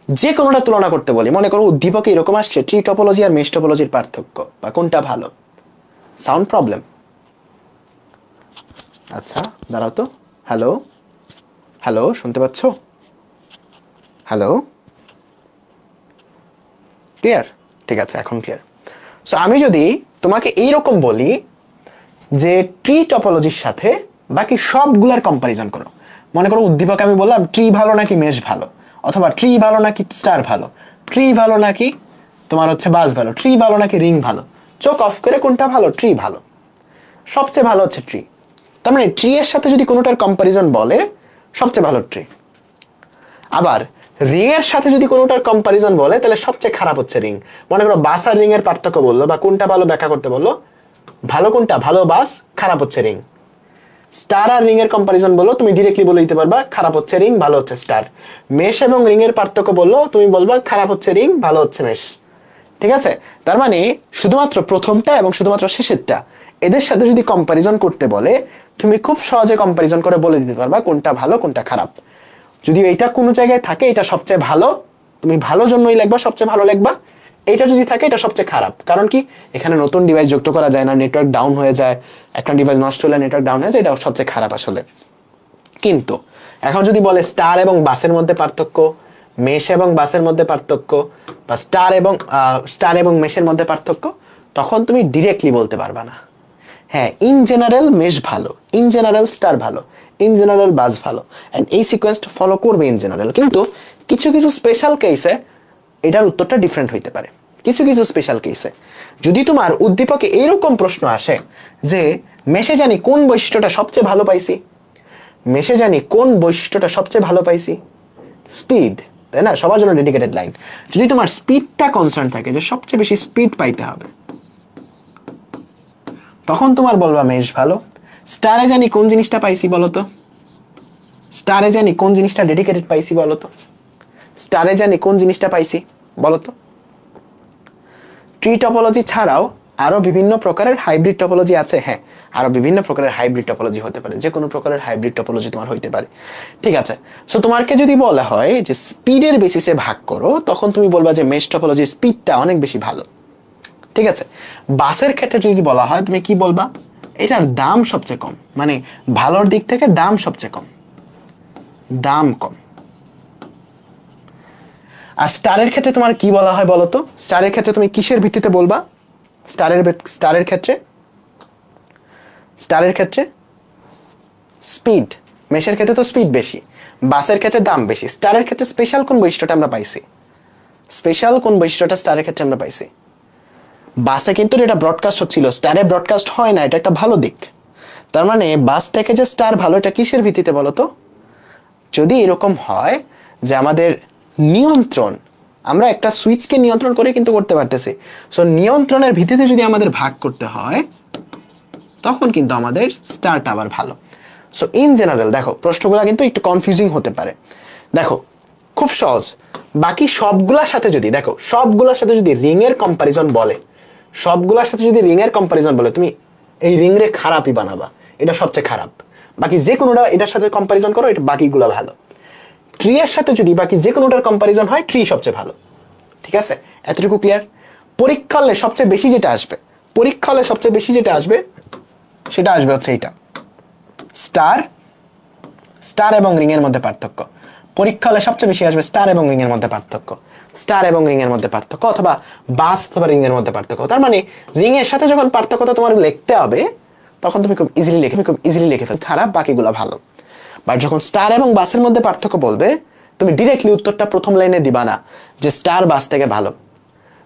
S1: যে কোনোটা তুলনা করতে বলি, মনে করো উদ্দীপকে এরকম আসছে ট্রি টপোলজি আর মেশ টপোলজির পার্থক্য বা কোনটা ভালো। Sound problem? আচ্ছা দাঁড়াও তো। হ্যালো, হ্যালো, শুনতে পাচ্ছ? Hello, clear? ঠিক আছে, এখন ক্লিয়ার। সো আমি যদি তোমাকে এইরকম বলি যে ট্রি টপোলজির সাথে বাকি সবগুলার কম্পারিজন করো, মনে করো উদ্দীপকে আমি বললাম ট্রি ভালো নাকি মেশ ভালো, অথবা ট্রি ভালো নাকি স্টার ভালো, ট্রি ভালো নাকি তোমার হচ্ছে বাস ভালো, ট্রি ভালো নাকি রিং ভালো, চোখ অফ করে কোনটা ভালো? ট্রি ভালো। সবচেয়ে ভালো হচ্ছে ট্রি। তার মানে ট্রি এর সাথে যদি কোনোটার কম্পারিজন বলে, সবচেয়ে ভালো ট্রি। আবার রিং এর সাথে যদি কোনোটার কম্পারিজন বলে, তাহলে সবচেয়ে খারাপ হচ্ছে রিং। মনে করো বাস আর রিং এর পার্থক্য বললো বা কোনটা ভালো ব্যাখ্যা করতে বললো, ভালো কোনটা? ভালো বাস, খারাপ হচ্ছে রিং। স্টার আর রিং এর কম্পারিজন বললো, তুমি ডিরেক্টলি বলে দিতে পারবা খারাপ হচ্ছে রিং, ভালো হচ্ছে স্টার। মেশ এবং রিং এর পার্থক্য বললো, তুমি বলবা খারাপ হচ্ছে রিং, ভালো হচ্ছে মেশ। ঠিক আছে? তার মানে শুধুমাত্র প্রথমটা এবং শুধুমাত্র শেষেরটা, এদের সাথে যদি কম্পারিজন করতে বলে, তুমি খুব সহজে কম্পারিজন করে বলে দিতে পারবা কোনটা ভালো কোনটা খারাপ। যদি এইটা কোনো জায়গায় থাকে এটা সবচেয়ে ভালো, তুমি ভালো জন্যই লিখবা, সবচেয়ে ভালো লিখবা। এটা যদি থাকে এটা সবচেয়ে খারাপ। কারণ কি? এখানে নতুন ডিভাইস যুক্ত করা যায় না, নেটওয়ার্ক ডাউন হয়ে যায়। একটা ডিভাইস নষ্ট হলে নেটওয়ার্ক ডাউন হয়ে যায়, এটা সবচেয়ে খারাপ আসলে। কিন্তু এখন যদি বলে স্টার এবং বাসের মধ্যে পার্থক্য, মেশ এবং বাসের মধ্যে পার্থক্য, বা স্টার এবং মেশের মধ্যে পার্থক্য, তখন তুমি ডিরেক্টলি বলতে পারবা না। হ্যাঁ, ইন জেনারেল মেশ ভালো, ইন জেনারেল স্টার ভালো, ইন জেনারেল বাস ভালো, এন্ড এই সিকোয়েন্সটা ফলো করবে ইন জেনারেল। কিন্তু কিছু কিছু স্পেশাল কেসে এটার উত্তরটা ডিফারেন্ট হইতে পারে। কিছু কিছু স্পেশাল কেসে যদি তোমার উদ্দীপকে এইরকম প্রশ্ন আসে যে মেশে জানি কোন বৈশিষ্ট্যটা সবচেয়ে ভালো পাইছি, মেশে জানি কোন বৈশিষ্ট্যটা সবচেয়ে ভালো পাইছি, স্পিড, তাই না? সবার জন্য ডেডিকেটেড লাইন। যদি তোমার স্পিডটা কনসার্ন থাকে যে সবচেয়ে বেশি স্পিড পাইতে হবে, তখন তোমার বলবা মেশ ভালো। স্টারে জানি কোন জিনিসটা পাইছি বলতো, স্টারে জানি কোন জিনিসটা ডেডিকেটেড পাইছি বলতো, স্টারে জানি কোন জিনিসটা পাইছি বলতো। ট্রি টপোলজি ছাড়াও আরো বিভিন্ন প্রকারের হাইব্রিড টপোলজি আছে। হ্যাঁ, আরো বিভিন্ন প্রকারের হাইব্রিড টপোলজি হতে পারে, যে কোনো প্রকারের হাইব্রিড টপোলজি তোমার হইতে পারে। ঠিক আছে, সো তোমাকে যদি বলা হয় যে স্পিডের বেসিসে ভাগ করো, তখন তুমি বলবা যে মেশ টপোলজি স্পিডটা অনেক বেশি ভালো। ঠিক আছে, বাসের ক্ষেত্রে যদি বলা হয় তুমি কি বলবা, এটার দাম সবচেয়ে কম, মানে ভালোর দিক থেকে দাম সবচেয়ে কম, দাম কম। আর স্টারের ক্ষেত্রে তোমার কি বলা হয় বলতো, স্টারের ক্ষেত্রে তুমি কিসের ভিত্তিতে বলবা, স্টারের ক্ষেত্রে, স্টারের ক্ষেত্রে স্পিড, মেশের ক্ষেত্রে তো স্পিড বেশি, বাসের ক্ষেত্রে দাম বেশি, স্টারের ক্ষেত্রে স্পেশাল কোন বৈশিষ্ট্যটা আমরা পাইছি, স্পেশাল কোন বৈশিষ্ট্যটা স্টারের ক্ষেত্রে আমরা পাইছি। বাসে কিন্তু এটা ব্রডকাস্ট হচ্ছিল, স্টারে ব্রডকাস্ট হয় না, এটা একটা ভালো দিক। তার মানে বাস থেকে যে স্টার ভালো, এটা কিসের ভিত্তিতে বলো তো? যদি এরকম হয় যে আমাদের নিয়ন্ত্রণ, আমরা একটা সুইচকে নিয়ন্ত্রণ করে কিন্তু করতে পারতেছি, সো নিয়ন্ত্রণের ভিত্তিতে যদি আমাদের ভাগ করতে হয়, তখন কিন্তু আমাদের স্টারটা আবার ভালো। সো ইন জেনারেল দেখো প্রশ্নগুলো কিন্তু একটু কনফিউজিং হতে পারে। দেখো খুব সহজ, বাকি সবগুলোর সাথে যদি, দেখো সবগুলোর সাথে যদি রিং এর কম্পারিজন বলে, সবগুলোর সাথে যদি রিং এর কম্পারিজন বলে, তুমি এই রিং রে খারাপই বানাবা, এটা সবচেয়ে খারাপ। বাকি যে কোনোটা এটার সাথে কম্পারিজন করো, এটা বাকিগুলো ভালো। ট্রি এর সাথে যদি বাকি যে কোনোটার কম্পারিজন হয়, ট্রি সবচেয়ে ভালো। ঠিক আছে, এতটুকু ক্লিয়ার? পরীক্ষা হলে সবচেয়ে বেশি যেটা আসবে, পরীক্ষা হলে সবচেয়ে বেশি যেটা আসবে সেটা আসবে হচ্ছে এইটা, স্টার, স্টার এবং রিং এর মধ্যে পার্থক্য। পরীক্ষা হলে সবচেয়ে বেশি আসবে স্টার এবং রিং এর মধ্যে পার্থক্য, স্টার এবং রিং এর মধ্যে পার্থক্য, অথবা বাস অথবা রিং এর মধ্যে পার্থক্য। তার মানে রিং এর সাথে যখন পার্থক্যটা তোমার লিখতে হবে, তখন তুমি খুব ইজিলি লিখে ফেল, খারাপ বাকিগুলো ভালো। বাট যখন স্টার এবং বাসের মধ্যে পার্থক্য বলবে, তুমি ডিরেক্টলি উত্তরটা প্রথম লাইনে দিবা না যে স্টার বাস থেকে ভালো।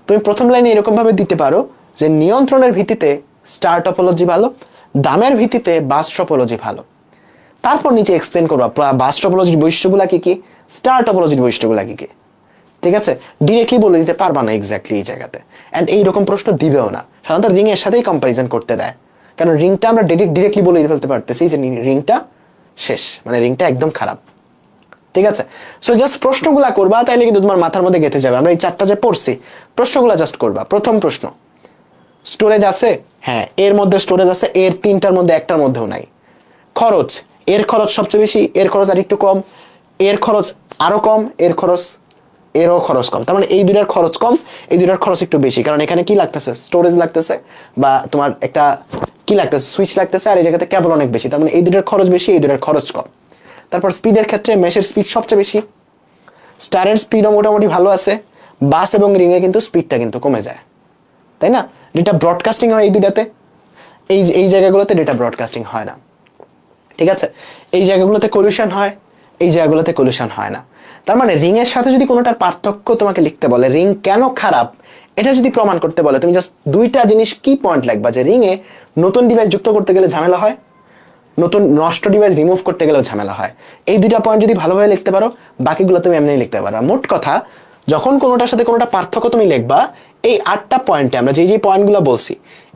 S1: তুমি প্রথম লাইনে এরকম ভাবে দিতে পারো যে নিয়ন্ত্রণের ভিত্তিতে স্টার টপোলজি ভালো, দামের ভিত্তিতে বাস টপোলজি ভালো। তারপর নিচে এক্সপ্লেন করবা বাস টপোলজির বৈশিষ্ট্যগুলো কি কি, স্টার টপোলজির বৈশিষ্ট্যগুলো কি কি। ঠিক আছে, ডিরেক্টলি বলে দিতে পারবা না এক্স্যাক্টলি এই জায়গাতে, এন্ড এইরকম প্রশ্ন দিবেও না। সাধারণত রিং এর সাথেই কম্পারিজন করতে দেয়, কারণ রিংটা আমরা ডিরেক্টলি বলে ফেলতে পারতেছি যে রিংটা শেষ, মানে রিংটা একদম খারাপ। ঠিক আছে, সো জাস্ট প্রশ্নগুলা করবা, তাইলে কিন্তু তোমার মাথার মধ্যে গেঁথে যাবে। আমরা এই চারটা যে পড়ছি, প্রশ্নগুলা জাস্ট করবা। প্রথম প্রশ্ন, স্টোরেজ আছে? হ্যাঁ, এর মধ্যে স্টোরেজ আছে, এর তিনটার মধ্যে একটার মধ্যেও নাই। খরচ, এর খরচ সবচেয়ে বেশি, এর খরচ আর একটু কম, এর খরচ আরো কম, এর খরচ, এরও খরচ কম। তার মানে এই দুইটার খরচ কম, এই দুইটার খরচ একটু বেশি, কারণ এখানে কি লাগতেছে, স্টোরেজ লাগতেছে, বা তোমার একটা কি লাগতেছে, সুইচ লাগতেছে, আর এই জায়গাতে কেবল অনেক বেশি। তার মানে এই দুইটার খরচ বেশি, এই দুইটার খরচ কম। তারপর স্পিডের ক্ষেত্রে মেশের স্পিড সবচেয়ে বেশি, স্টারের স্পিডও মোটামুটি ভালো আছে, বাস এবং রিং এ কিন্তু স্পিডটা কিন্তু কমে যায়, তাই না? ডেটা ব্রডকাস্টিং হয় এই দুইটাতে, এই জায়গাগুলোতে ডেটা ব্রডকাস্টিং হয় না। ঠিক আছে, এই জায়গাগুলোতে কলিউশন হয়, এই জায়গাগুলোতে কলিউশন হয় না। তার মানে রিং এর সাথে যদি কোনোটার পার্থক্য তোমাকে লিখতে বলে, রিং কেন খারাপ এটা যদি প্রমাণ করতে বলে, তুমি জাস্ট দুইটা জিনিস কি পয়েন্ট লিখবা, যে রিং এ নতুন ডিভাইস যুক্ত করতে গেলে ঝামেলা হয়, নতুন নষ্ট ডিভাইস রিমুভ করতে গেলেও ঝামেলা হয়। এই দুইটা পয়েন্ট যদি ভালোভাবে লিখতে পারো, বাকিগুলো তুমি এমনি লিখতে পারো। মোট কথা, যখন কোনোটার সাথে কোনোটা পার্থক্য তুমি লিখবা, এই 8টা পয়েন্টে আমরা যে পয়েন্টগুলো বলছি,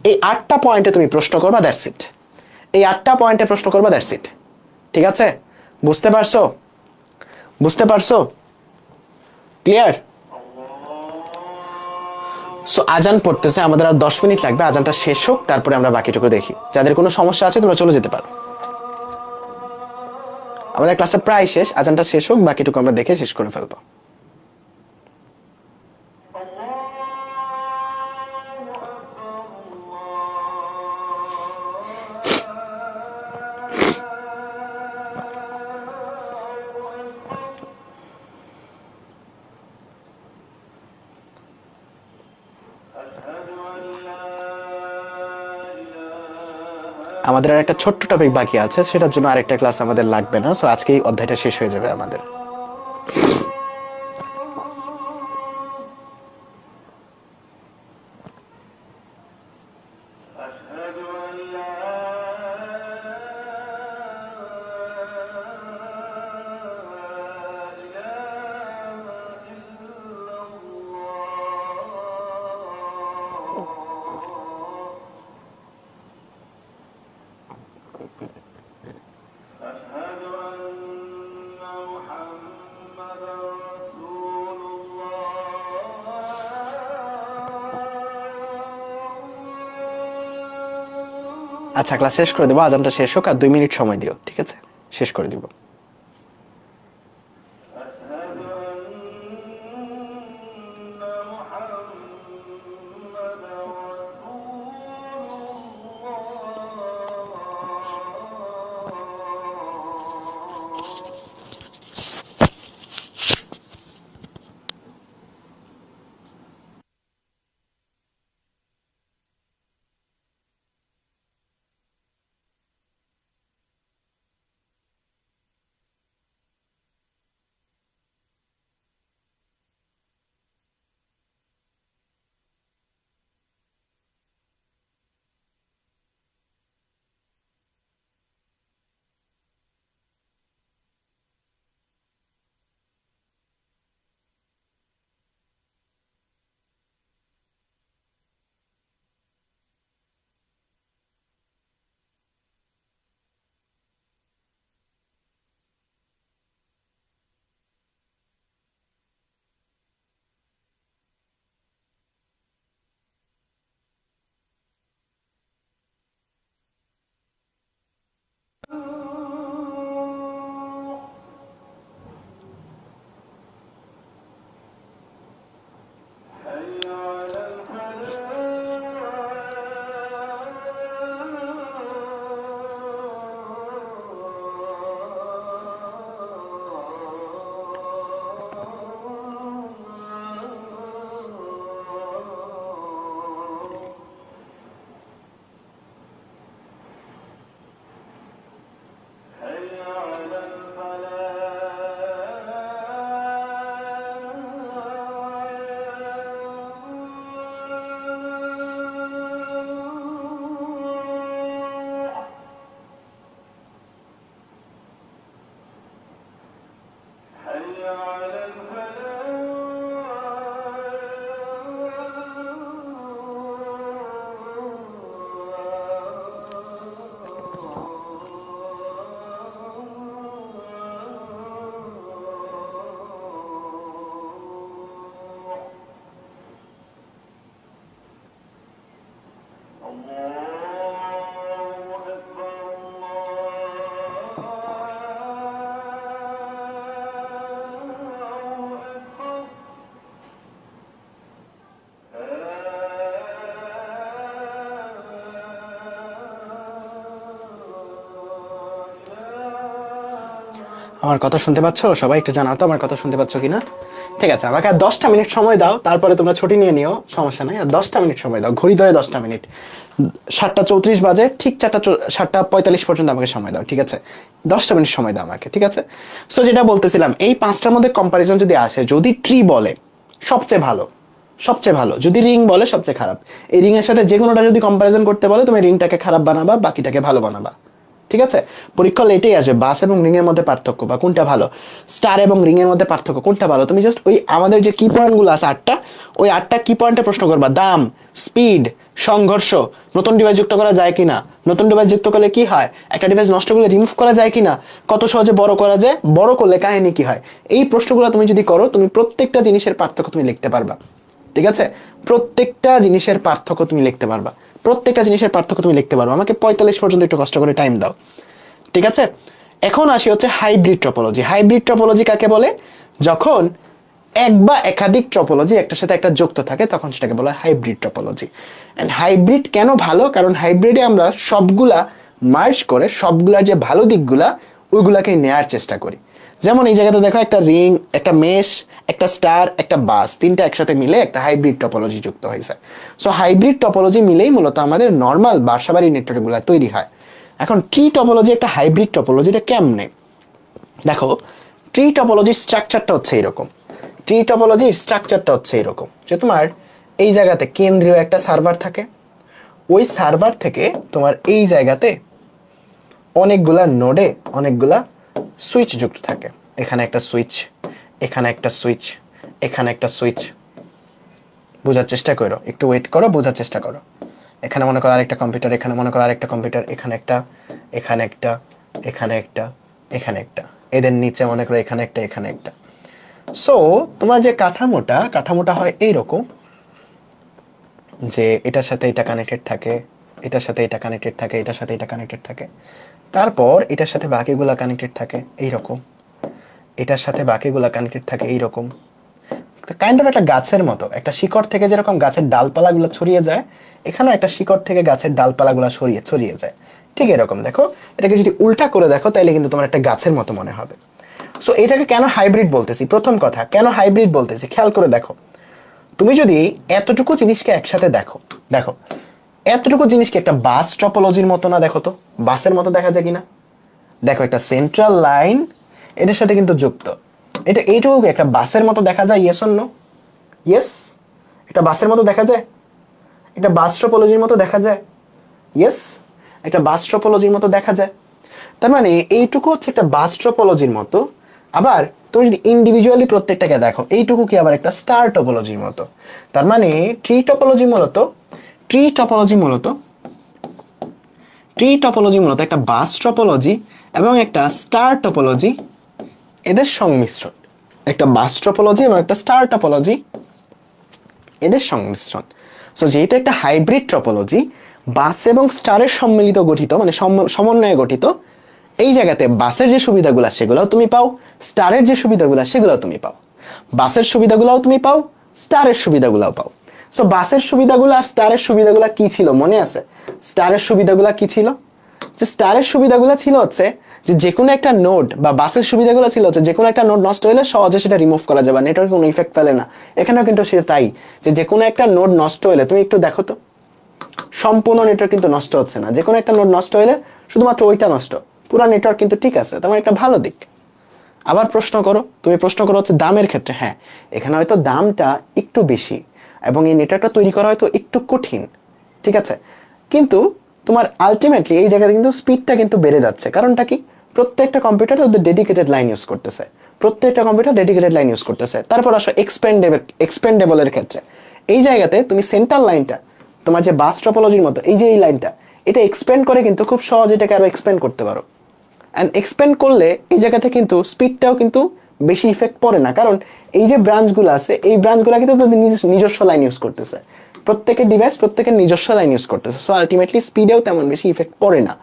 S1: এই 8টা পয়েন্টে তুমি প্রশ্ন করবা, দ্যাটস ইট। এই 8টা পয়েন্টে প্রশ্ন করবা, দ্যাটস ইট। ঠিক আছে, বুঝতে পারছো? বুঝতে পারছো? ক্লিয়ার? সো আজান পড়তেছে, আমাদের আর 10 মিনিট লাগবে, আজানটা শেষ হোক, তারপরে আমরা বাকিটুকু দেখি। যাদের কোনো সমস্যা আছে তোমরা চলে যেতে পারো। আমাদের ক্লাসটা প্রায় শেষ, আজানটা শেষ হোক, বাকিটুকু আমরা দেখে শেষ করে ফেলবো। আমাদের আর একটা ছোট্ট টপিক বাকি আছে, সেটার জন্য আরেকটা ক্লাস আমাদের লাগবে না। সো আজকে এই অধ্যায়টা শেষ হয়ে যাবে আমাদের। আচ্ছা ক্লাস শেষ করে দেবো, আজানটা শেষ হোক আর 2 মিনিট সময় দিও, ঠিক আছে? শেষ করে দিব। আমার কথা শুনতে পাচ্ছ সবাই? একটু জানাও তো আমার কথা শুনতে পাচ্ছ কিনা। ঠিক আছে, আমাকে আর 10টা মিনিট সময় দাও, তারপরে তোমরা ছুটি নিয়ে নিও, সমস্যা নাই। আর 10টা মিনিট সময় দাও, ঘড়ি ধরে 10টা মিনিট। 7টা 34 বাজে, ঠিক 7টা 45 পর্যন্ত আমাকে সময় দাও, ঠিক আছে? 10টা মিনিট সময় দাও আমাকে, ঠিক আছে? সো যেটা বলতেছিলাম, এই 5টার মধ্যে কম্পারিজন যদি আসে, যদি ট্রি বলে সবচেয়ে ভালো, সবচেয়ে ভালো, যদি রিং বলে সবচেয়ে খারাপ, এই রিং এর সাথে যে কোনোটা যদি কম্পারিজন করতে বলে, তুমি রিংটাকে খারাপ বানাবা, বাকিটাকে ভালো বানাবা, ঠিক আছে? পরীক্ষা হলে এটাই আসবে, বাস এবং রিং এর মধ্যে পার্থক্য বা কোনটা ভালো, স্টার এবং রিং এর মধ্যে পার্থক্য কোনটা ভালো। তুমি জাস্ট ওই আমাদের যে কি পয়েন্টগুলো আছে 8টা, ওই 8টা কি পয়েন্টে প্রশ্ন করবা। দাম, স্পিড, সংঘর্ষ, নতুন ডিভাইস যুক্ত করা যায় কিনা, নতুন ডিভাইস যুক্ত করলে কি হয়, একটা ডিভাইস নষ্ট করলে রিমুভ করা যায় কিনা, কত সহজে বড় করা যায়, বড় করলে কাহিনী কি হয়। এই প্রশ্নগুলো তুমি যদি করো, তুমি প্রত্যেকটা জিনিসের পার্থক্য তুমি লিখতে পারবা, ঠিক আছে? প্রত্যেকটা জিনিসের পার্থক্য তুমি লিখতে পারবা, প্রত্যেকটা জিনিসের পার্থক্য তুমি লিখতে পারো। আমাকে 45 পর্যন্ত একটু কষ্ট করে টাইম দাও, ঠিক আছে? এখন আসি হচ্ছে হাইব্রিড টপোলজি। হাইব্রিড টপোলজি কাকে বলে? যখন এক বা একাধিক টপোলজি একটার সাথে একটা যুক্ত থাকে, তখন সেটাকে বলা হয় হাইব্রিড টপোলজি। এন্ড হাইব্রিড কেন ভালো? কারণ হাইব্রিডে আমরা সবগুলা মার্জ করে সবগুলার যে ভালো দিকগুলা ওইগুলাকে নেয়ার চেষ্টা করি। যেমন এই জায়গাতে দেখো, একটা রিং, একটা মেশ, একটা স্টার, একটা বাস, তিনটা একসাথে মিলে একটা হাইব্রিড টপোলজি যুক্ত হয়েছে। সো হাইব্রিড টপোলজি মিলেই মূলত আমাদের নর্মাল বাসাবাড়ি নেটওয়ার্কগুলো তৈরি হয়। এখন ট্রি টপোলজি একটা হাইব্রিড টপোলজি, এটা কেমনে? দেখো, ট্রি টপোলজির স্ট্রাকচারটা হচ্ছে এরকম। ট্রি টপোলজির স্ট্রাকচারটা হচ্ছে এরকম যে তোমার এই জায়গাতে কেন্দ্রীয় একটা সার্ভার থাকে, ওই সার্ভার থেকে তোমার এই জায়গাতে অনেকগুলা নোডে অনেকগুলা সুইচ যুক্ত থাকে। এখানে একটা সুইচ, এখানে একটা সুইচ, এখানে একটা সুইচ। বোঝার চেষ্টা করো, একটু ওয়েট করো, বোঝার চেষ্টা করো। এখানে মনে করো আরেকটা কম্পিউটার, এখানে মনে করো আরেকটা কম্পিউটার, এখানে একটা, এখানে একটা, এখানে একটা, এখানে একটা, এদের নিচে মনে করো এখানে একটা, এখানে একটা। সো তোমার যে কাঠামোটা হয় এইরকম যে এটার সাথে এটা কানেক্টেড থাকে, এটার সাথে এটা কানেক্টেড থাকে, এটার সাথে এটা কানেক্টেড থাকে, তারপর এটার সাথে বাকিগুলা কানেক্টেড থাকে এইরকম, এটার সাথে বাকিগুলা কানেক্টেড থাকে এইরকম। কাইন্ড অফ একটা গাছের মতো, একটা শিকড় থেকে যেরকম গাছের ডালপালাগুলো ছড়িয়ে যায়, এখানেও একটা শিকড় থেকে গাছের ডালপালাগুলো ছড়িয়ে যায়, ঠিক এরকম। দেখো এটাকে যদি উল্টা করে দেখো তাহলে কিন্তু তোমার একটা গাছের মতো মনে হবে। সো এটাকে কেন হাইব্রিড বলতেছি, প্রথম কথা কেন হাইব্রিড বলতেছি খেয়াল করে দেখো। তুমি যদি এতটুকু জিনিসকে একসাথে দেখো, দেখো এতটুকু জিনিসকে একটা বাস টপোলজির মতো না, দেখো তো বাসের মতো দেখা যায় কিনা। দেখো একটা সেন্ট্রাল লাইন এটার সাথে কিন্তু যুক্ত, এটা এইটুকু একটা বাসের মতো দেখা যায়, ইয়েস অর নো? ইয়েস, একটা বাসের মতো দেখা যায়, এটা বাস টপোলজির মতো দেখা যায়, ইয়েস, একটা বাস টপোলজির মতো দেখা যায়। তার মানে এইটুকু হচ্ছে একটা বাস টপোলজির মতো। আবার তুমি যদি ইন্ডিভিজুয়ালি প্রত্যেকটাকে দেখো, এইটুকু কি আবার একটা স্টার টপোলজির মতো। তার মানে ট্রি টপোলজি মূলত, ট্রি টপোলজি মূলত, ট্রি টপোলজি মূলত একটা বাস টপোলজি এবং একটা স্টার টপোলজি, এদের সংমিশ্রণ। একটা বাস টপোলজি এবং একটা স্টার টপোলজি, এদের সংমিশ্রণ। সো যেহেতু একটা হাইব্রিড টপোলজি, বাস এবং স্টারের সম্মিলিত গঠিত, মানে সমন্বয়ে গঠিত, এই জায়গাতে বাসের যে সুবিধাগুলো সেগুলোও তুমি পাও, স্টারের যে সুবিধাগুলো সেগুলোও তুমি পাও। বাসের সুবিধাগুলোও তুমি পাও, স্টারের সুবিধাগুলোও পাও। সো বাসের সুবিধাগুলো আর স্টারের সুবিধাগুলো কি ছিল মনে আছে? স্টারের সুবিধাগুলো কি ছিল? যে স্টারের সুবিধাগুলো ছিল হচ্ছে যে যেকোনো একটা নোড, বা বাসের সুবিধাগুলো ছিল হচ্ছে যেকোনো একটা নোড নষ্ট হলে সহজে সেটা রিমুভ করা যাবে, নেটওয়ার্কে কোনো ইফেক্ট ফেলে না। এখানেও কিন্তু সেটা তাই, যে যেকোনো একটা নোড নষ্ট হলে, তুমি একটু দেখো তো, সম্পূর্ণ নেটওয়ার্ক কিন্তু নষ্ট হচ্ছে না, যেকোনো একটা নোড নষ্ট হলে শুধুমাত্র ওইটা নষ্ট, পুরো নেটওয়ার্ক কিন্তু ঠিক আছে। তেমন একটা ভালো দিক। আবার প্রশ্ন করো, তুমি প্রশ্ন করো হচ্ছে দামের ক্ষেত্রে, হ্যাঁ এখানে হয়তো দামটা একটু বেশি এবং এই নেটওয়ার্কটা তৈরি করা হয়তো একটু কঠিন, ঠিক আছে, কিন্তু তোমার আলটিমেটলি এই জায়গাতে কিন্তু স্পিডটা কিন্তু বেড়ে যাচ্ছে। কারণটা কি? প্রত্যেকটা কম্পিউটার তাদের ডেডিকেটেড লাইন ইউজ করতেছে, প্রত্যেকটা কম্পিউটার ডেডিকেটেড লাইন ইউজ করতেছে। তারপর আসো এক্সপেন্ডেবলের ক্ষেত্রে, এই জায়গাতে তুমি সেন্ট্রাল লাইনটা, তোমার যে বাস টপোলজির মতো এই যে এই লাইনটা, এটা এক্সপেন্ড করে কিন্তু খুব সহজে এটাকে আরো এক্সপেন্ড করতে পারো। অ্যান্ড এক্সপেন্ড করলে এই জায়গাতে কিন্তু স্পিডটাও কিন্তু বেশি ইফেক্ট পড়ে না, কারণ এই যে ব্রাঞ্চগুলো আছে এই ব্রাঞ্চগুলো কিন্তু তাদের নিজস্ব লাইন ইউজ করতেছে, প্রত্যেকের ডিভাইস প্রত্যেকের নিজস্ব লাইন ইউজ করতেছে। সো আলটিমেটলি স্পিডেও তেমন বেশি ইফেক্ট পড়ে না,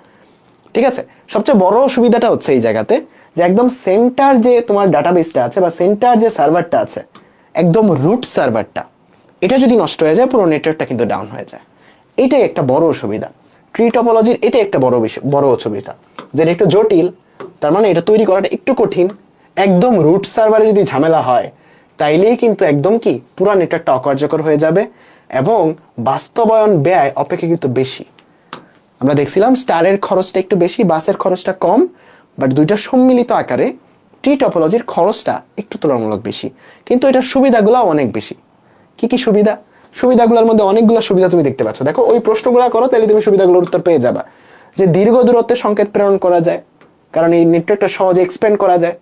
S1: ঠিক আছে। সবচেয়ে বড় সুবিধাটা হচ্ছে এই জায়গাতে যে একদম সেন্টার যে তোমার ডাটাবেসটা আছে বা সেন্টার যে সার্ভারটা আছে, একদম রুট সার্ভারটা, এটা যদি নষ্ট হয়ে যায় পুরো নেটওয়ার্কটা কিন্তু ডাউন হয়ে যায়। এটাই একটা বড় অসুবিধা ট্রি টপোলজির, এটাই একটা বড় অসুবিধা, যেটা একটু জটিল। তার মানে এটা তৈরি করাটা একটু কঠিন। একদম রুট সার্ভারে যদি ঝামেলা হয় তাইলেই কিন্তু একদম কি পুরো নেটওয়ার্কটা অকার্যকর হয়ে যাবে এবং বাস্তবায়ন ব্যয় অপেক্ষাকৃত বেশি। আমরা দেখছিলাম স্টারের খরচটা একটু বেশি, বাসের খরচটা কম, বাট দুইটা সম্মিলিত আকারে ট্রি টপোলজির খরচটা একটু তুলনামূলক বেশি, কিন্তু এটার সুবিধাগুলো অনেক বেশি। কি কি সুবিধা? সুবিধাগুলোর মধ্যে অনেকগুলো সুবিধা তুমি দেখতে পাচ্ছ। দেখো ওই প্রশ্নগুলো করো তাহলে তুমি সুবিধাগুলোর উত্তর পেয়ে যাবা। যে দীর্ঘ দূরত্বে সংকেত প্রেরণ করা যায়, কারণ এই নেটওয়ার্কটা সহজে এক্সপেন্ড করা যায়,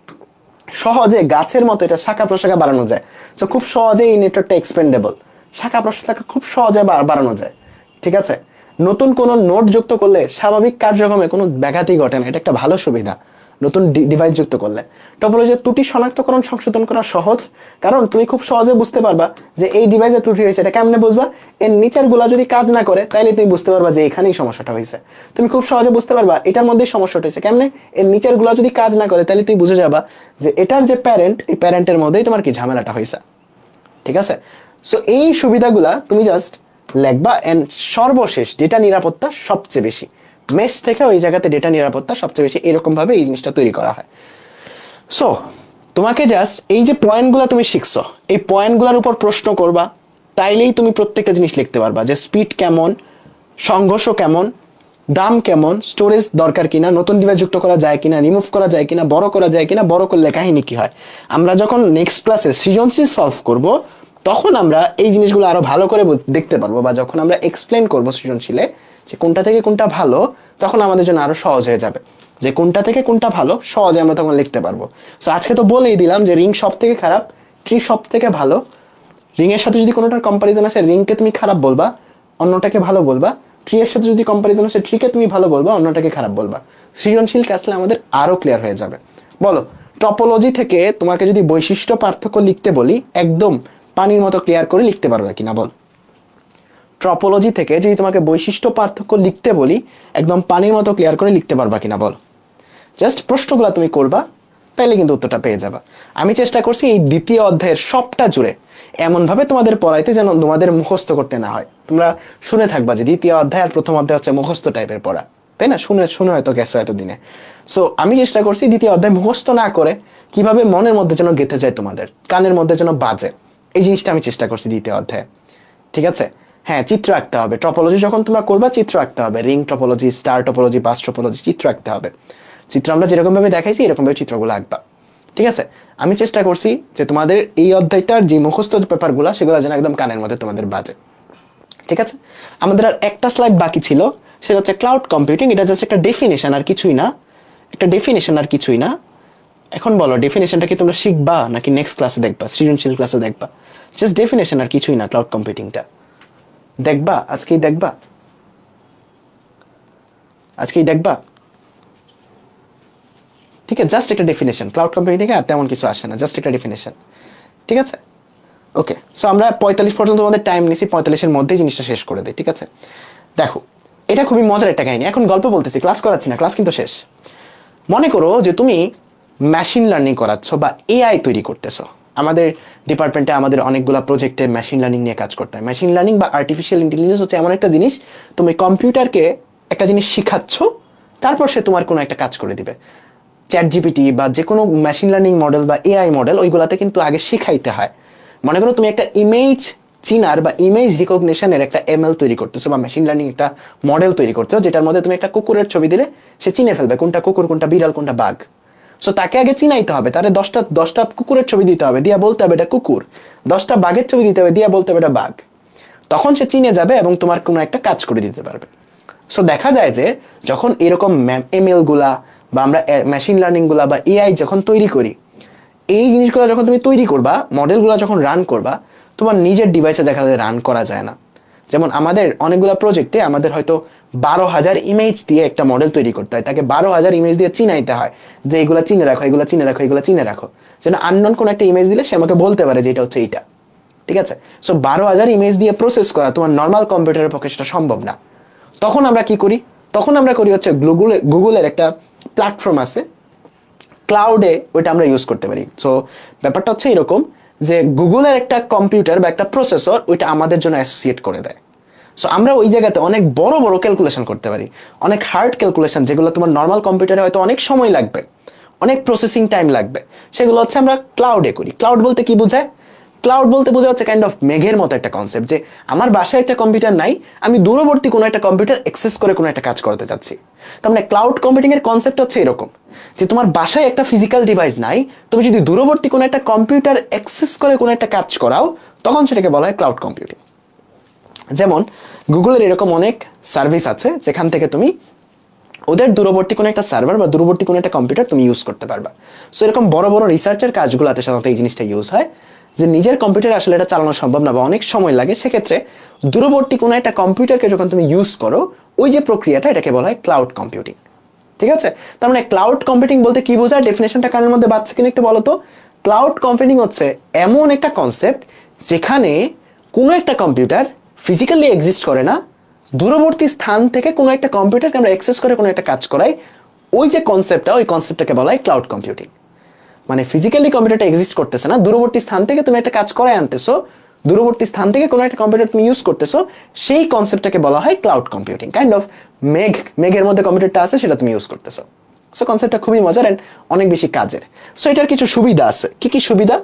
S1: সহজে গাছের মতো এটা শাখা প্রশাখা বাড়ানো যায়। সো খুব সহজে এই নেটওয়ার্কটা এক্সপেন্ডেবল, শাখা প্রশাখা খুব সহজে বাড়ানো যায়, ঠিক আছে। নতুন কোনো নোড যুক্ত করলে স্বাভাবিক কার্যক্রমে কোনো ব্যাঘাতই ঘটে না, এটা একটা ভালো সুবিধা। নতুন ডিভাইস যুক্ত করলে টপোলজির ত্রুটি শনাক্তকরণ সংশোধন করা সহজ, কারণ তুমি খুব সহজে বুঝতে পারবা যে এই ডিভাইসে ত্রুটি হয়েছে। এটা কেমনে বুঝবা? এর নিচের গুলা যদি কাজ না করে তাহলে তুমি বুঝতে পারবা যে এখানেই সমস্যাটা হয়েছে। তুমি খুব সহজে বুঝতে পারবা এটার মধ্যেই সমস্যাটা হয়েছে। কেমনে? এর নিচের গুলা যদি কাজ না করে তাহলে তুমি বুঝে যাবা যে এটার যে প্যারেন্ট, এই প্যারেন্টের মধ্যেই তোমার কি ঝামেলাটা হয়েছে, ঠিক আছে। সো এই সুবিধাগুলা তুমি জাস্ট লেখবা। এন্ড সর্বশেষ ডেটা নিরাপত্তা সবচেয়ে বেশি, মেশ থেকে ওই জায়গাতে ডেটা নিরাপত্তা সবচেয়ে বেশি, এরকম ভাবে এই জিনিসটা তৈরি করা হয়। সো তোমাকে জাস্ট এই যে পয়েন্টগুলো তুমি শিখছো, এই পয়েন্টগুলোর উপর প্রশ্ন করবা, তাইলেই তুমি প্রত্যেকটা জিনিস লিখতে পারবা। যে স্পিড কেমন, সংঘর্ষ কেমন, দাম কেমন, স্টোরেজ দরকার কিনা, নতুন ডিভাইস যুক্ত করা যায় কিনা, রিমুভ করা যায় কিনা, বড় করা যায় কিনা, বড় করলে কাহিনী কি হয়। আমরা যখন নেক্সট ক্লাসে সৃজনশীল সলভ করব তখন আমরা এই জিনিসগুলো আরো ভালো করে দেখতে পারবো, বা যখন আমরা এক্সপ্লেন করবো সৃজনশীলে যে কোনটা থেকে কোনটা ভালো, তখন আমাদের জন্য আরো সহজ হয়ে যাবে যে কোনটা থেকে কোনটা ভালো সহজে আমরা তখন লিখতে পারবো। সো আজকে তো বলেই দিলাম যে রিং সব থেকে খারাপ, ট্রি সব থেকে ভালো। রিং এর সাথে যদি কোনোটার কম্পারিজন আসে রিংকে তুমি খারাপ বলবা, অন্যটাকে ভালো বলবা। ট্রি এর সাথে যদি কম্পারিজন আসে ট্রিকে তুমি ভালো বলবা, অন্যটাকে খারাপ বলবা। সৃজনশীল আসলে আমাদের আরো ক্লিয়ার হয়ে যাবে। বলো, টপোলজি থেকে তোমাকে যদি বৈশিষ্ট্য পার্থক্য লিখতে বলি একদম পানির মতো ক্লিয়ার করে লিখতে পারবে কিনা বল। ট্রপোলজি থেকে যদি তোমাকে বৈশিষ্ট্য পার্থক্য লিখতে বলি একদম পানির মতো ক্লিয়ার করে লিখতে পারবা কিনা বল? জাস্ট প্রশ্নগুলো তুমি করবা, তাইলে কিন্তু উত্তরটা পেয়ে যাবা। আমি চেষ্টা করছি এই দ্বিতীয় অধ্যায়ের সবটা জুড়ে এমনভাবে তোমাদের পড়াইতে যেন তোমাদের মুখস্থ করতে না হয়। তোমরা শুনে থাকবা যে দ্বিতীয় অধ্যায় আর প্রথম অধ্যায় হচ্ছে মুখস্থ টাইপের পড়া, তাই না? শুনে শুনে হয়তো গেছো এতদিনে। সো আমি চেষ্টা করছি দ্বিতীয় অধ্যায় মুখস্থ না করে কিভাবে মনের মধ্যে যেন গেঁথে যায়, তোমাদের কানের মধ্যে যেন বাজে, এই জিনিসটা আমি চেষ্টা করছি দ্বিতীয় অধ্যায়ে। ঠিক আছে? হ্যাঁ, চিত্র আঁকতে হবে। টপোলজি যখন তোমরা করবা চিত্র আঁকতে হবে। Ring topology, star topology, bus topology, চিত্র আঁকতে হবে। চিত্র আমরা যেরকম ভাবে দেখাইছি এরকম ভাবে চিত্রগুলো আঁকবা। ঠিক আছে? আমি চেষ্টা করছি যে তোমাদের এই অধ্যায়টার যে মুখস্থ পেপারগুলো সেগুলো যেন একদম কানের মধ্যে তোমাদের বাজে। ঠিক আছে? আমাদের আর একটা স্লাইড বাকি ছিল, সেটা হচ্ছে ক্লাউড কম্পিউটিং। এটা জাস্ট একটা ডেফিনেশন আর কিছুই না, একটা ডেফিনেশন আর কিছুই না। এখন বলো ডেফিনেশনটা কি তোমরা শিখবা নাকি নেক্সট ক্লাসে দেখবা, সৃজনশীল ক্লাসে দেখবা? জাস্ট ডেফিনেশন আর কিছুই না। ক্লাউড কম্পিউটিংটা দেখবা, আজকেই দেখবা, আজকেই দেখবা। ঠিক আছে? জাস্ট একটা ডেফিনেশন। ক্লাউড কম্পিউটিং থেকে আর তেমন কিছু আসে না, জাস্ট একটা ডেফিনেশন। ঠিক আছে? ওকে, সো আমরা 45 পর্যন্ত আমাদের টাইম নিছি, 45-এর মধ্যেই জিনিসটা শেষ করে দিই। ঠিক আছে? দেখো, এটা খুবই মজার একটা কাহিনী। এখন গল্প বলতেছি, ক্লাস করাচ্ছি না, ক্লাস কিন্তু শেষ। মনে করো যে তুমি মেশিন লার্নিং করাচ্ছ বা এআই তৈরি করতেছো। আমাদের ডিপার্টমেন্টে আমাদের অনেকগুলো প্রজেক্টে মেশিন লার্নিং নিয়ে কাজ করতে হয়। মেশিন লার্নিং বা আর্টিফিশিয়াল ইন্টেলিজেন্স হচ্ছে এমন একটা জিনিস, তুমি কম্পিউটারকে একটা জিনিস শিখাচ্ছ, তারপর সে তোমার কোনো একটা কাজ করে দিবে। চ্যাট জিপিটি বা যে কোনো মেশিন লার্নিং মডেল বা এআই মডেল, ওইগুলাতে কিন্তু আগে শিখাইতে হয়। মনে করো তুমি একটা ইমেজ চিনার বা ইমেজ রিকগনিশনের একটা এমএল তৈরি করতেছো বা মেশিন লার্নিং একটা মডেল তৈরি করছো, যেটার মধ্যে তুমি একটা কুকুরের ছবি দিলে সে চিনে ফেলবে কোনটা কুকুর, কোনটা বিড়াল, কোনটা বাঘ। সো তাকে আগে চিনাইতে হবে, তারে 10টা কুকুরের ছবি দিতে হবে, দিয়া বলতে হবে এটা কুকুর। 10টা বাঘের ছবি দিতে হবে, দিয়া বলতে হবে এটা বাঘ। তখন সে চিনে যাবে এবং তোমার কোনো একটা কাজ করে দিতে পারবে। সো দেখা যায় যে যখন এরকম এমএল গুলা বা আমরা মেশিন লার্নিং গুলা বা এআই যখন তৈরি করি, এই জিনিসগুলো যখন তুমি তৈরি করবা, মডেলগুলো যখন রান করবা, তোমার নিজের ডিভাইসে দেখা যায় রান করা যায় না। যেমন আমাদের অনেকগুলো প্রজেক্টে আমাদের হয়তো 12,000 ইমেজ দিয়ে একটা মডেল তৈরি করতে হয়, তাকে 12,000 ইমেজ দিয়ে চিনাইতে হয় যে এগুলো চিনে রাখো, এগুলো চিনে রাখো, এগুলো চিনে রাখো, যেন আননোন কোন একটা ইমেজ দিলে সে আমাকে বলতে পারে যে এটা হচ্ছে এইটা। ঠিক আছে? সো 12,000 ইমেজ দিয়ে প্রসেস করা তোমার নর্মাল কম্পিউটারের পক্ষে সেটা সম্ভব না। তখন আমরা কি করি? তখন আমরা করি হচ্ছে গুগলের একটা প্ল্যাটফর্ম আছে, ক্লাউডে, ওইটা আমরা ইউজ করতে পারি। সো ব্যাপারটা হচ্ছে এরকম যে গুগলের একটা কম্পিউটার বা একটা প্রসেসর ওইটা আমাদের জন্য অ্যাসোসিয়েট করে দেয়। সো আমরা ওই জায়গাতে অনেক বড় বড় ক্যালকুলেশন করতে পারি, অনেক হার্ড ক্যালকুলেশন, যেগুলো তোমার নর্মাল কম্পিউটারে হয়তো অনেক সময় লাগবে, অনেক প্রসেসিং টাইম লাগবে, সেগুলো হচ্ছে আমরা ক্লাউডে করি। ক্লাউড বলতে কি বোঝায়? ক্লাউড বলতে বোঝা হচ্ছে কাইন্ড অফ মেঘের মতো একটা কনসেপ্ট, যে আমার বাসায় একটা কম্পিউটার নাই, আমি দূরবর্তী কোনো একটা কম্পিউটার অ্যাক্সেস করে কোনো একটা কাজ করতে চাচ্ছি। তার মানে ক্লাউড কম্পিউটিং এর কনসেপ্ট হচ্ছে এরকম, যে তোমার বাসায় একটা ফিজিক্যাল ডিভাইস নাই, তুমি যদি দূরবর্তী কোনো একটা কম্পিউটার অ্যাক্সেস করে কোনো একটা কাজ করাও, তখন সেটাকে বলা হয় ক্লাউড কম্পিউটিং। যেমন গুগলের এরকম অনেক সার্ভিস আছে যেখান থেকে তুমি ওদের দূরবর্তী কোনো একটা সার্ভার বা দূরবর্তী কোনো একটা কম্পিউটার তুমি ইউজ করতে পারবা। সো এরকম বড় বড় রিসার্চের কাজগুলোতে সাধারণত এই জিনিসটা ইউজ হয়, যে নিজের কম্পিউটারে আসলে এটা চালানো সম্ভব না বা অনেক সময় লাগে, সেক্ষেত্রে দূরবর্তী কোনো একটা কম্পিউটারকে যখন তুমি ইউজ করো, ওই যে প্রক্রিয়াটা, এটাকে বলা হয় ক্লাউড কম্পিউটিং। ঠিক আছে? তার মানে ক্লাউড কম্পিউটিং বলতে কি বোঝায়, ডেফিনেশনটা কানের মধ্যে বাজছে কিনা একটু বলো তো। ক্লাউড কম্পিউটিং হচ্ছে এমন একটা কনসেপ্ট যেখানে কোনো একটা কম্পিউটার ফিজিক্যালি এক্সিস্ট করে না, দূরবর্তী স্থান থেকে কোনো একটা কম্পিউটারকে আমরা অ্যাক্সেস করে কোনো একটা কাজ করাই, ওই যে কনসেপ্টটা, ওই কনসেপ্টটাকে বলা হয় ক্লাউড কম্পিউটিং। মানে ফিজিক্যালি কম্পিউটারটা এক্সিস্ট করতেছে না, দূরবর্তী স্থান থেকে তুমি একটা কাজ করায় আনতেছো, দূরবর্তী স্থান থেকে কোনো একটা কম্পিউটার তুমি ইউজ করতেছো, সেই কনসেপ্টটাকে বলা হয় ক্লাউড কম্পিউটিং। কাইন্ড অফ মেঘের মধ্যে কম্পিউটারটা আছে, সেটা তুমি ইউজ করতেছো। সো কনসেপ্টটা খুবই মজার এন্ড অনেক বেশি কাজের। সো এটার কিছু সুবিধা আছে। কি কি সুবিধা?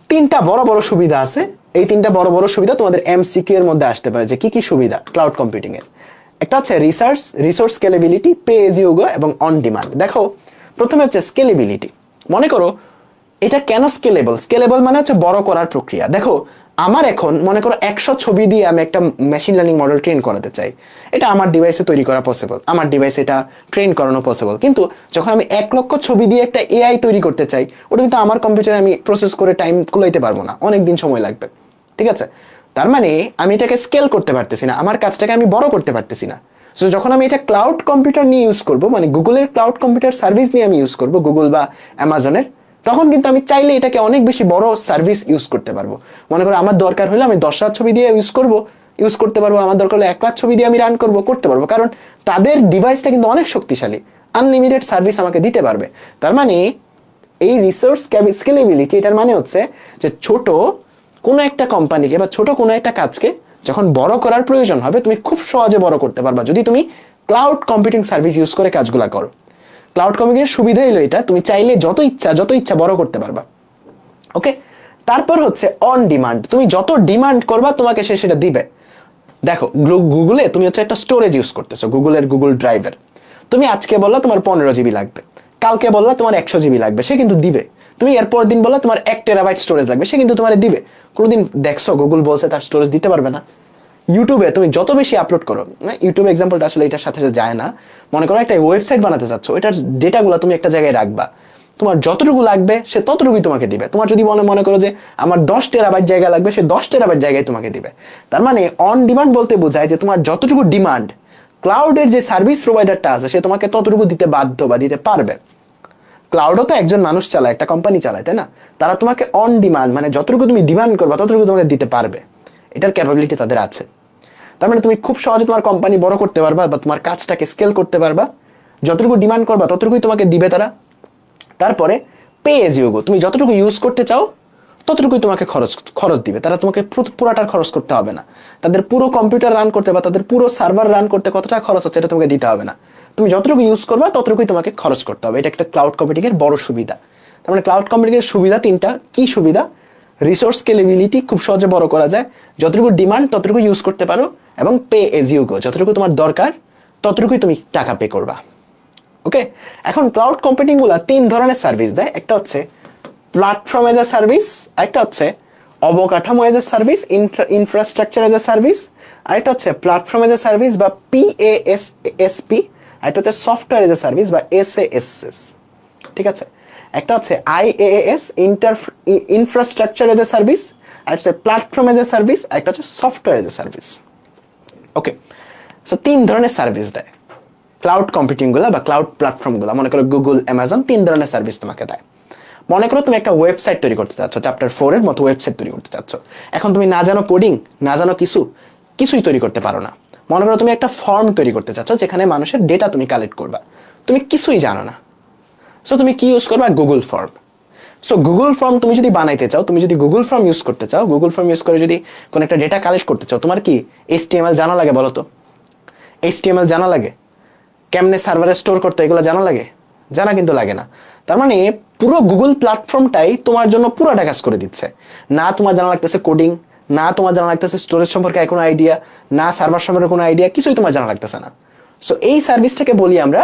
S1: 3টা বড় বড় সুবিধা আছে। এই 3টা বড় বড় সুবিধা তোমাদের এমসিকিউ এর মধ্যে আসতে পারে, যে কি কি সুবিধা ক্লাউড কম্পিউটিং এর। একটা হচ্ছে resource scalability, pay as you go এবং অন ডিমান্ড। দেখো, প্রথমে হচ্ছে স্কেলেবিলিটি। মনে করো এটা কেন স্কেলেবল? স্কেলেবল মানে হচ্ছে বড় করার প্রক্রিয়া। দেখো, আমার এখন মনে করো 100 ছবি দিয়ে আমি একটা মেশিন লার্নিং মডেল ট্রেন করাতে চাই, এটা আমার ডিভাইসে তৈরি করা পসিবল, আমার ডিভাইসে এটা ট্রেন করানো পসিবল। কিন্তু যখন আমি 1 লক্ষ ছবি দিয়ে একটা এআই তৈরি করতে চাই, ওটা কিন্তু আমার কম্পিউটারে আমি প্রসেস করে টাইম কুলাইতে পারবো না, অনেক দিন সময় লাগবে। ঠিক আছে? তার মানে আমি এটাকে স্কেল করতে পারতেছি না, আমার কাজটাকে আমি বড় করতে পারতেছি না। সো যখন আমি এটা ক্লাউড কম্পিউটার নিয়ে ইউজ করব, মানে গুগলের ক্লাউড কম্পিউটার সার্ভিস নিয়ে আমি ইউজ করব, গুগল বা অ্যামাজনের, তখন কিন্তু আমি চাইলে এটাকে অনেক বেশি বড় সার্ভিস ইউজ করতে পারবো। মনে করো আমার দরকার হলে আমি 10,000 ছবি দিয়ে ইউজ করব, ইউজ করতে পারবো, আমার দরকার হলে 1 লাখ ছবি দিয়ে আমি রান করতে পারবো, কারণ তাদের ডিভাইসটা কিন্তু অনেক শক্তিশালী, আনলিমিটেড সার্ভিস আমাকে দিতে পারবে। তার মানে এই রিসোর্স স্কেলেবিলিটি, এটার মানে হচ্ছে যে ছোট কোনো একটা কোম্পানিকে বা ছোট কোনো একটা কাজকে যখন বড় করার প্রয়োজন হবে, তুমি খুব সহজে বড় করতে পারবা যদি তুমি ক্লাউড কম্পিউটিং সার্ভিস ইউজ করে কাজগুলো করো। ক্লাউড কম্পিউটিং এর সুবিধা হলো এটা, তুমি চাইলে যত ইচ্ছা বড় করতে পারবা। ওকে, তারপর হচ্ছে অন ডিমান্ড, তুমি যত ডিমান্ড করবা তোমাকে সে সেটা দিবে। দেখো গুগলে তুমি হচ্ছে একটা স্টোরেজ ইউজ করতেছো, গুগলের গুগল ড্রাইভের, তুমি আজকে বললা তোমার 15 জিবি লাগবে, কালকে বললা তোমার 100 জিবি লাগবে, সে কিন্তু দিবে। তুমি এরপর দিন বললা তোমার 1 টেরাবাইট স্টোরেজ লাগবে, সে কিন্তু তোমার দিবে। কোনোদিন দেখছো গুগল বলছে তার স্টোরেজ দিতে পারবে না? ইউটিউবে তুমি যত বেশি আপলোড করো, না ইউটিউব এক্সাম্পলটা আসলে এটার সাথে যায় না, মনে করো একটা ওয়েবসাইট বানাতে চাচ্ছ, এটার ডেটাগুলো তুমি একটা জায়গায় রাখবা, তোমার যতটুকু লাগবে সে ততটুকুই তোমাকে দিবে। তোমার যদি মনে করো যে আমার 10 টেরাবাইট জায়গা লাগবে, সে 10 টেরাবাইট জায়গায় তোমাকে দিবে। তার মানে অন ডিমান্ড বলতে বোঝায় যে তোমার যতটুকু ডিমান্ড, ক্লাউডের যে সার্ভিস প্রোভাইডারটা আছে সে তোমাকে ততটুকু দিতে বাধ্য বা দিতে পারবে। ক্লাউডও তো একজন মানুষ চালায়, একটা কোম্পানি চালায়, তাই না? তারা তোমাকে অন ডিমান্ড মানে যতটুকু তুমি ডিমান্ড করবা ততটুকু তোমাকে দিতে পারবে, এটার ক্যাপাবিলিটি তাদের আছে। তার মানে তুমি খুব সহজে তোমার কোম্পানি বড় করতে পারবা বা তোমার কাজটাকে স্কেল করতে পারবা, যতটুকু ডিমান্ড করবা ততটুকুই তোমাকে দিবে তারা। তারপরে পে এজ ইউ গো, তুমি যতটুকু ইউজ করতে চাও ততটুকুই তোমাকে খরচ দিবে, তারা তোমাকে পুরোটার খরচ করতে হবে না। তাদের পুরো কম্পিউটার রান করতে বা তাদের পুরো সার্ভার রান করতে কতটা খরচ হচ্ছে এটা তোমাকে দিতে হবে না, তুমি যতটুকু ইউজ করবা ততটুকুই তোমাকে খরচ করতে হবে। এটা একটা ক্লাউড কম্পিউটিং এর বড় সুবিধা। তার মানে ক্লাউড কম্পিউটিং এর সুবিধা তিনটা। কি সুবিধা? রিসোর্স স্কেলেবিলিটি, খুব সহজে বড় করা যায়, যতটুকু ডিমান্ড ততটুকু ইউজ করতে পারো, এবং পে এজ ইউ গো, যতটুকু তোমার দরকার ততটুকুই তুমি টাকা পে করবা। ওকে, এখন ক্লাউড কম্পিউটিং গুলা 3 ধরনের সার্ভিস দেয়। একটা হচ্ছে প্ল্যাটফর্ম এজ এ সার্ভিস, একটা হচ্ছে অবকাঠামো as a service, infrastructure as a service, আর একটা হচ্ছে প্ল্যাটফর্ম এজ এ সার্ভিস বা PaaSP, আর একটা হচ্ছে সফটওয়্যার এজ এ সার্ভিস বা SaaS। ঠিক আছে, একটা হচ্ছে IaaS, infrastructure as a service, আর হচ্ছে প্ল্যাটফর্ম এজ এ সার্ভিস, আর একটা হচ্ছে software as a service. Okay, so 3 ধরনের সার্ভিস দেয় ক্লাউড কম্পিউটিং গুলা বা ক্লাউড প্ল্যাটফর্ম গুলা। মনে করো গুগল, অ্যামাজন 3 ধরনের সার্ভিস তোমাকে দেয়। মনে করো তুমি একটা ওয়েবসাইট তৈরি করতে চাচ্ছ, চ্যাপ্টার 4 এর মতো ওয়েবসাইট তৈরি করতে চাচ্ছ। এখন তুমি না জানো কোডিং, না জানো কিছুই তৈরি করতে পারো না। মনে করো তুমি একটা ফর্ম তৈরি করতে চাচ্ছ যেখানে মানুষের ডেটা তুমি কালেক্ট করবা, তুমি কিছুই জানো না। সো তুমি কি ইউজ করবা? Google form. So Google form তুমি যদি বানাইতে চাও, তুমি যদি গুগল ফর্ম ইউজ করতে চাও, গুগল ফর্ম ইউজ করে যদি কোনো একটা ডেটা কালেক্ট করতে চাও, তোমার কি HTML জানা লাগে? বলো তো, HTML জানা লাগে? কেমনে সার্ভারে স্টোর করতে, এগুলো জানা লাগে? জানা কিন্তু লাগে না। তার মানে পুরো গুগল প্ল্যাটফর্মটাই তোমার জন্য পুরোটা কাজ করে দিচ্ছে। না তোমার জানা লাগতেছে কোডিং, না তোমার জানা লাগতেছে স্টোরেজ সম্পর্কে কোনো আইডিয়া, না সার্ভার সম্পর্কে কোনো আইডিয়া, কিছুই তোমার জানা লাগতেছে না। সো এই সার্ভিসটাকে বলি আমরা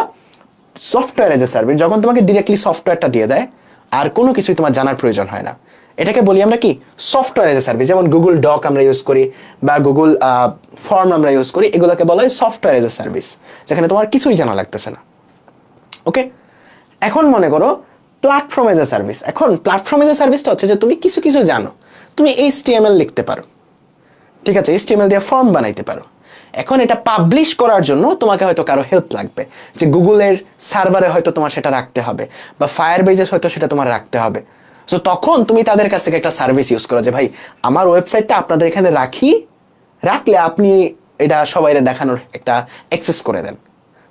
S1: সফটওয়্যার এজ এ সার্ভিস, যখন তোমাকে ডিরেক্টলি সফটওয়্যারটা দিয়ে দেয় আর কোনো কিছুই তোমার জানার প্রয়োজন হয় না, এটাকে বলি আমরা কি? Software as a service. যেমন গুগল ডক আমরা ইউজ করি বা গুগল ফর্ম আমরা ইউজ করি, এগুলোকে বলা হয় সফটওয়্যার এজ এ সার্ভিস, যেখানে তোমার কিছুই জানা লাগতেছে না। ওকে, এখন মনে করো প্ল্যাটফর্ম এজ এ সার্ভিস। এখন প্ল্যাটফর্ম এজ এ সার্ভিসটা হচ্ছে যে তুমি কিছু জানো, তুমি HTML লিখতে পারো, ঠিক আছে, HTML দিয়ে ফর্ম বানাইতে পারো। এখন এটা পাবলিশ করার জন্য তোমাকে হয়তো কারো হেল্প লাগবে, যে গুগলের সার্ভারে হয়তো তোমার সেটা রাখতে হবে বা ফায়ারবেজে হয়তো সেটা তোমার রাখতে হবে। সো তখন তুমি তাদের কাছ থেকে একটা সার্ভিস ইউজ করো যে ভাই আমার ওয়েবসাইটটা আপনাদের এখানে রাখলে আপনি এটা সবাইরে দেখানোর একটা অ্যাক্সেস করে দেন,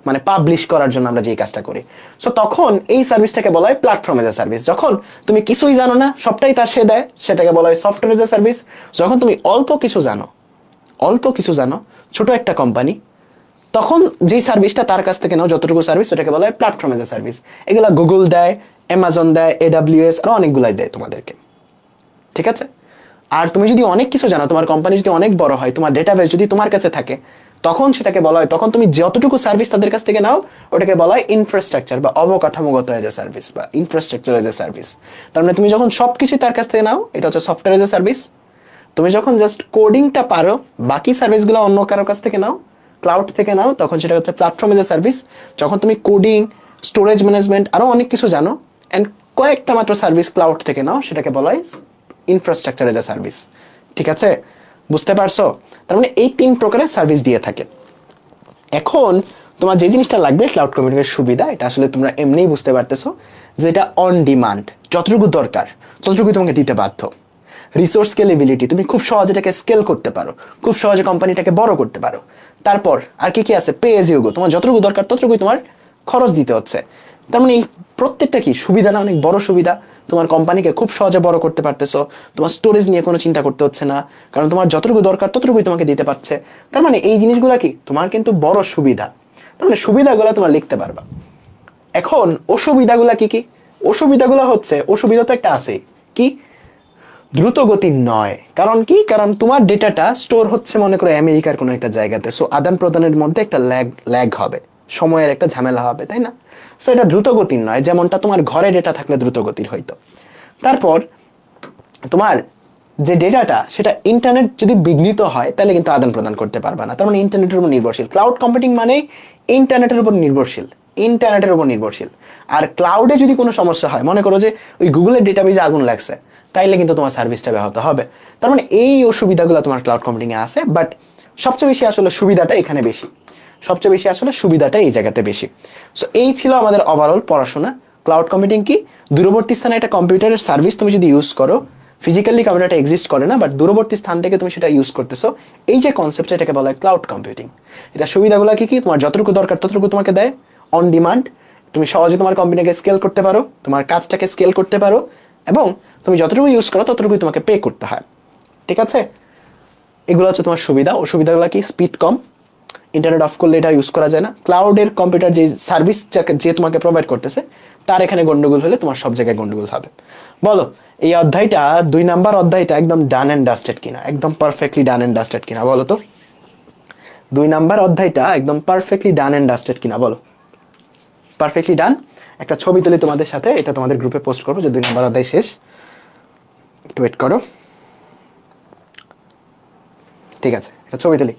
S1: মানে পাবলিশ করার জন্য আমরা যে কাজটা করি। সো তখন এই সার্ভিসটাকে বলা হয় প্ল্যাটফর্ম এজ এ সার্ভিস। যখন তুমি কিছুই জানো না, সবটাই তার সে দেয়, সেটাকে বলা হয় সফটওয়্যার এজ এ সার্ভিস। যখন তুমি অল্প কিছু জানো, ছোট একটা কোম্পানি, তখন যেই সার্ভিসটা তার কাছ থেকে নাও, যতটুকু সার্ভিস, সেটাকে বলা হয় প্ল্যাটফর্ম এজ এ সার্ভিস। এগুলা গুগল দেয়, অ্যামাজন দেয়, AWS আরো অনেকগুলাই দেয় তোমাদেরকে, ঠিক আছে। আর তুমি যদি অনেক কিছু জানো, তোমার কোম্পানি যদি অনেক বড় হয়, তোমার ডেটাবেস যদি তোমার কাছে থাকে, তখন সেটাকে বলা হয়, তখন তুমি যতটুকু সার্ভিস তাদের কাছ থেকে নাও ওটাকে বলা হয় ইনফ্রাস্ট্রাকচার বা অবকাঠামোগত এজ এ সার্ভিস বা ইনফ্রাস্ট্রাকচার এজ এ সার্ভিস। তার মানে তুমি যখন সবকিছু তার কাছ থেকে নাও, এটা হচ্ছে সফটওয়্যার এজ এ সার্ভিস। তুমি যখন জাস্ট কোডিংটা পারো, বাকি সার্ভিসগুলো অন্য কারো কাছ থেকে নাও, ক্লাউড থেকে নাও, তখন সেটা হচ্ছে প্ল্যাটফর্ম এজ এ সার্ভিস। যখন তুমি কোডিং, স্টোরেজ ম্যানেজমেন্ট আরো অনেক কিছু জানো এন্ড কয়েকটা মাত্র সার্ভিস ক্লাউড থেকে নাও, সেটাকে বলা হয় ইনফ্রাস্ট্রাকচার এজ এ সার্ভিস। ঠিক আছে, বুঝতে পারছো? তার মানে এই 3 প্রকারের সার্ভিস দিয়ে থাকে। এখন তোমার যে জিনিসটা লাগবে ক্লাউড কম্পিউটিংয়ের সুবিধা, এটা আসলে তোমরা এমনিই বুঝতে পারতেছো যে এটা অন ডিমান্ড, যতটুকু দরকার ততটুকু তোমাকে দিতে বাধ্য। রিসোর্স স্কেলেবিলিটি, তুমি খুব সহজে এটাকে স্কেল করতে পারো, খুব সহজে কোম্পানিটাকে বড় করতে পারো। তারপর আর কি কি আছে, পে এজ ইউ গো, তোমার যতটুকু দরকার ততটুকুই তোমার খরচ দিতে হচ্ছে। তার মানে এই প্রত্যেকটা কি সুবিধা না, অনেক বড় সুবিধা। তোমার কোম্পানিকে খুব সহজে বড় করতে পারতেছো, তোমার স্টোরেজ নিয়ে কোনো চিন্তা করতে হচ্ছে না, কারণ তোমার যতটুকু দরকার ততটুকুই তোমাকে দিতে পারছে। তার মানে এই জিনিসগুলো কি তোমার কিন্তু বড় সুবিধা। তার মানে সুবিধাগুলো তোমার লিখতে পারবা। এখন অসুবিধাগুলো কি কি? অসুবিধাগুলো হচ্ছে, অসুবিধা তো একটা আছে, কি দ্রুত গতির নয়। কারণ কি, কারণ তোমার ডেটাটা স্টোর হচ্ছে মনে করো আমেরিকার কোনো একটা জায়গাতে, সো আদান প্রদানের মধ্যে একটা ল্যাগ হবে, সময়ের একটা ঝামেলা হবে, তাই না? সো এটা দ্রুত গতির নয়, যেমনটা তোমার ঘরে ডেটা থাকলে দ্রুত গতির হইতো। তারপর তোমার যে ডেটাটা সেটা ইন্টারনেট যদি বিঘ্নিত হয় তাহলে কিন্তু আদান প্রদান করতে পারবে না। তার মানে ইন্টারনেটের উপর নির্ভরশীল। ক্লাউড কম্পিউটিং মানে ইন্টারনেটের উপর নির্ভরশীল, ইন্টারনেটের উপর নির্ভরশীল। আর ক্লাউডে যদি কোনো সমস্যা হয়, মনে করো যে ওই গুগলের ডেটাবেজে আগুন লাগছে, তাইলে কিন্তু তোমার সার্ভিসটা ব্যাহত হবে। তার মানে এই অসুবিধাগুলো তোমার ক্লাউড কম্পিউটিং এ আছে, বাট সবচেয়ে বেশি আসলে সুবিধাটা এখানে বেশি, সবচেয়ে বেশি আসলে সুবিধাটা এই জায়গাতে বেশি। সো এই ছিল আমাদের ওভারঅল পড়াশোনা। ক্লাউড কম্পিউটিং কি, দূরবর্তী স্থানে একটা কম্পিউটারের সার্ভিস তুমি যদি ইউজ করো, ফিজিক্যালি কম্পিউটারটা এক্সিস্ট করে না, বাট দূরবর্তী স্থান থেকে তুমি সেটা ইউজ করতেছো, এই যে কনসেপ্টটা, এটাকে বলা হয় ক্লাউড কম্পিউটিং। এটা সুবিধাগুলো কি কি, তোমার যতটুকু দরকার ততটুকু তোমাকে দেয়, অন ডিমান্ড, তুমি সহজে তোমার কোম্পানিকে স্কেল করতে পারো, তোমার কাজটাকে স্কেল করতে পারো, এবং তুমি যতটুকু ইউজ করো ততটুকুই তোমাকে পে করতে হয়। ঠিক আছে, এগুলো হচ্ছে তোমার সুবিধা। অসুবিধাগুলো কি, স্পিড কম, ইন্টারনেট অফ করলে এটা ইউজ করা যায় না। ক্লাউডের কম্পিউটার যে সার্ভিস যে তোমাকে প্রোভাইড করতেছে তার এখানে গন্ডগোল হলে তোমার সব জায়গায় গন্ডগোল হবে। বলো এই অধ্যায়টা 2 নাম্বার অধ্যায়টা একদম ডান অ্যান্ড ডাস্টেড কিনা, একদম পারফেক্টলি ডান অ্যান্ড ডাস্টেড কিনা বলো তো? 2 নাম্বার অধ্যায়টা একদম পারফেক্টলি ডান অ্যান্ড ডাস্টেড কিনা বলো? পারফেক্টলি ডান। একটা ছবি তুলি তোমাদের সাথে, এটা তোমাদের গ্রুপে পোস্ট করবো যে 2 নাম্বার অধ্যায় শেষ। একটু ওয়েট করো। ঠিক আছে, একটা ছবি তুলি।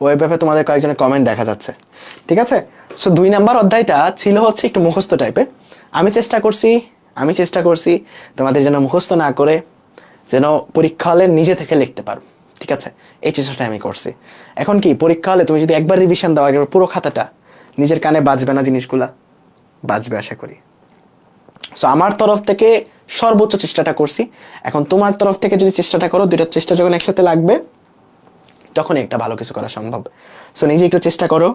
S1: ওয়েবে তোমাদের কয়েকজনের কমেন্ট দেখা যাচ্ছে। ঠিক আছে, সো 2 নাম্বার অধ্যায়টা ছিল হচ্ছে একটু মুখস্থ টাইপের। আমি চেষ্টা করছি তোমাদের যেন মুখস্থ না করে যেন পরীক্ষা হলে নিজে থেকে লিখতে পারো। ঠিক আছে, এই চেষ্টাটা আমি করছি। এখন কি, পরীক্ষা হলে তুমি যদি একবার রিভিশন দাও, একবার পুরো খাতাটা, নিজের কানে বাজবে না জিনিসগুলা? বাজবে আশা করি। সো আমার তরফ থেকে সর্বোচ্চ চেষ্টাটা করছি। এখন তোমার তরফ থেকে যদি চেষ্টাটা করো, দুইটার চেষ্টা যখন একসাথে লাগবে তখন একটা ভালো কিছু করা সম্ভব। সো নিজে একটু চেষ্টা করো,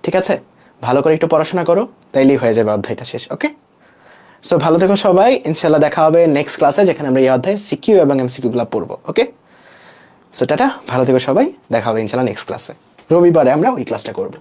S1: ঠিক আছে, ভালো করে একটু পড়াশোনা করো, তাইলেই হয়ে যাবে অধ্যায়টা শেষ। ওকে, সো ভালো থেকো সবাই, ইনশাল্লাহ দেখা হবে নেক্সট ক্লাসে, যেখানে আমরা এই অধ্যায়ের সিকিউ এবং এমসিকিউ গুলো পড়বো। ওকে, সো টাটা, ভালো থেকো সবাই, দেখা হবে ইনশাল্লাহ নেক্সট ক্লাসে। রবিবারে আমরা ওই ক্লাসটা করবো।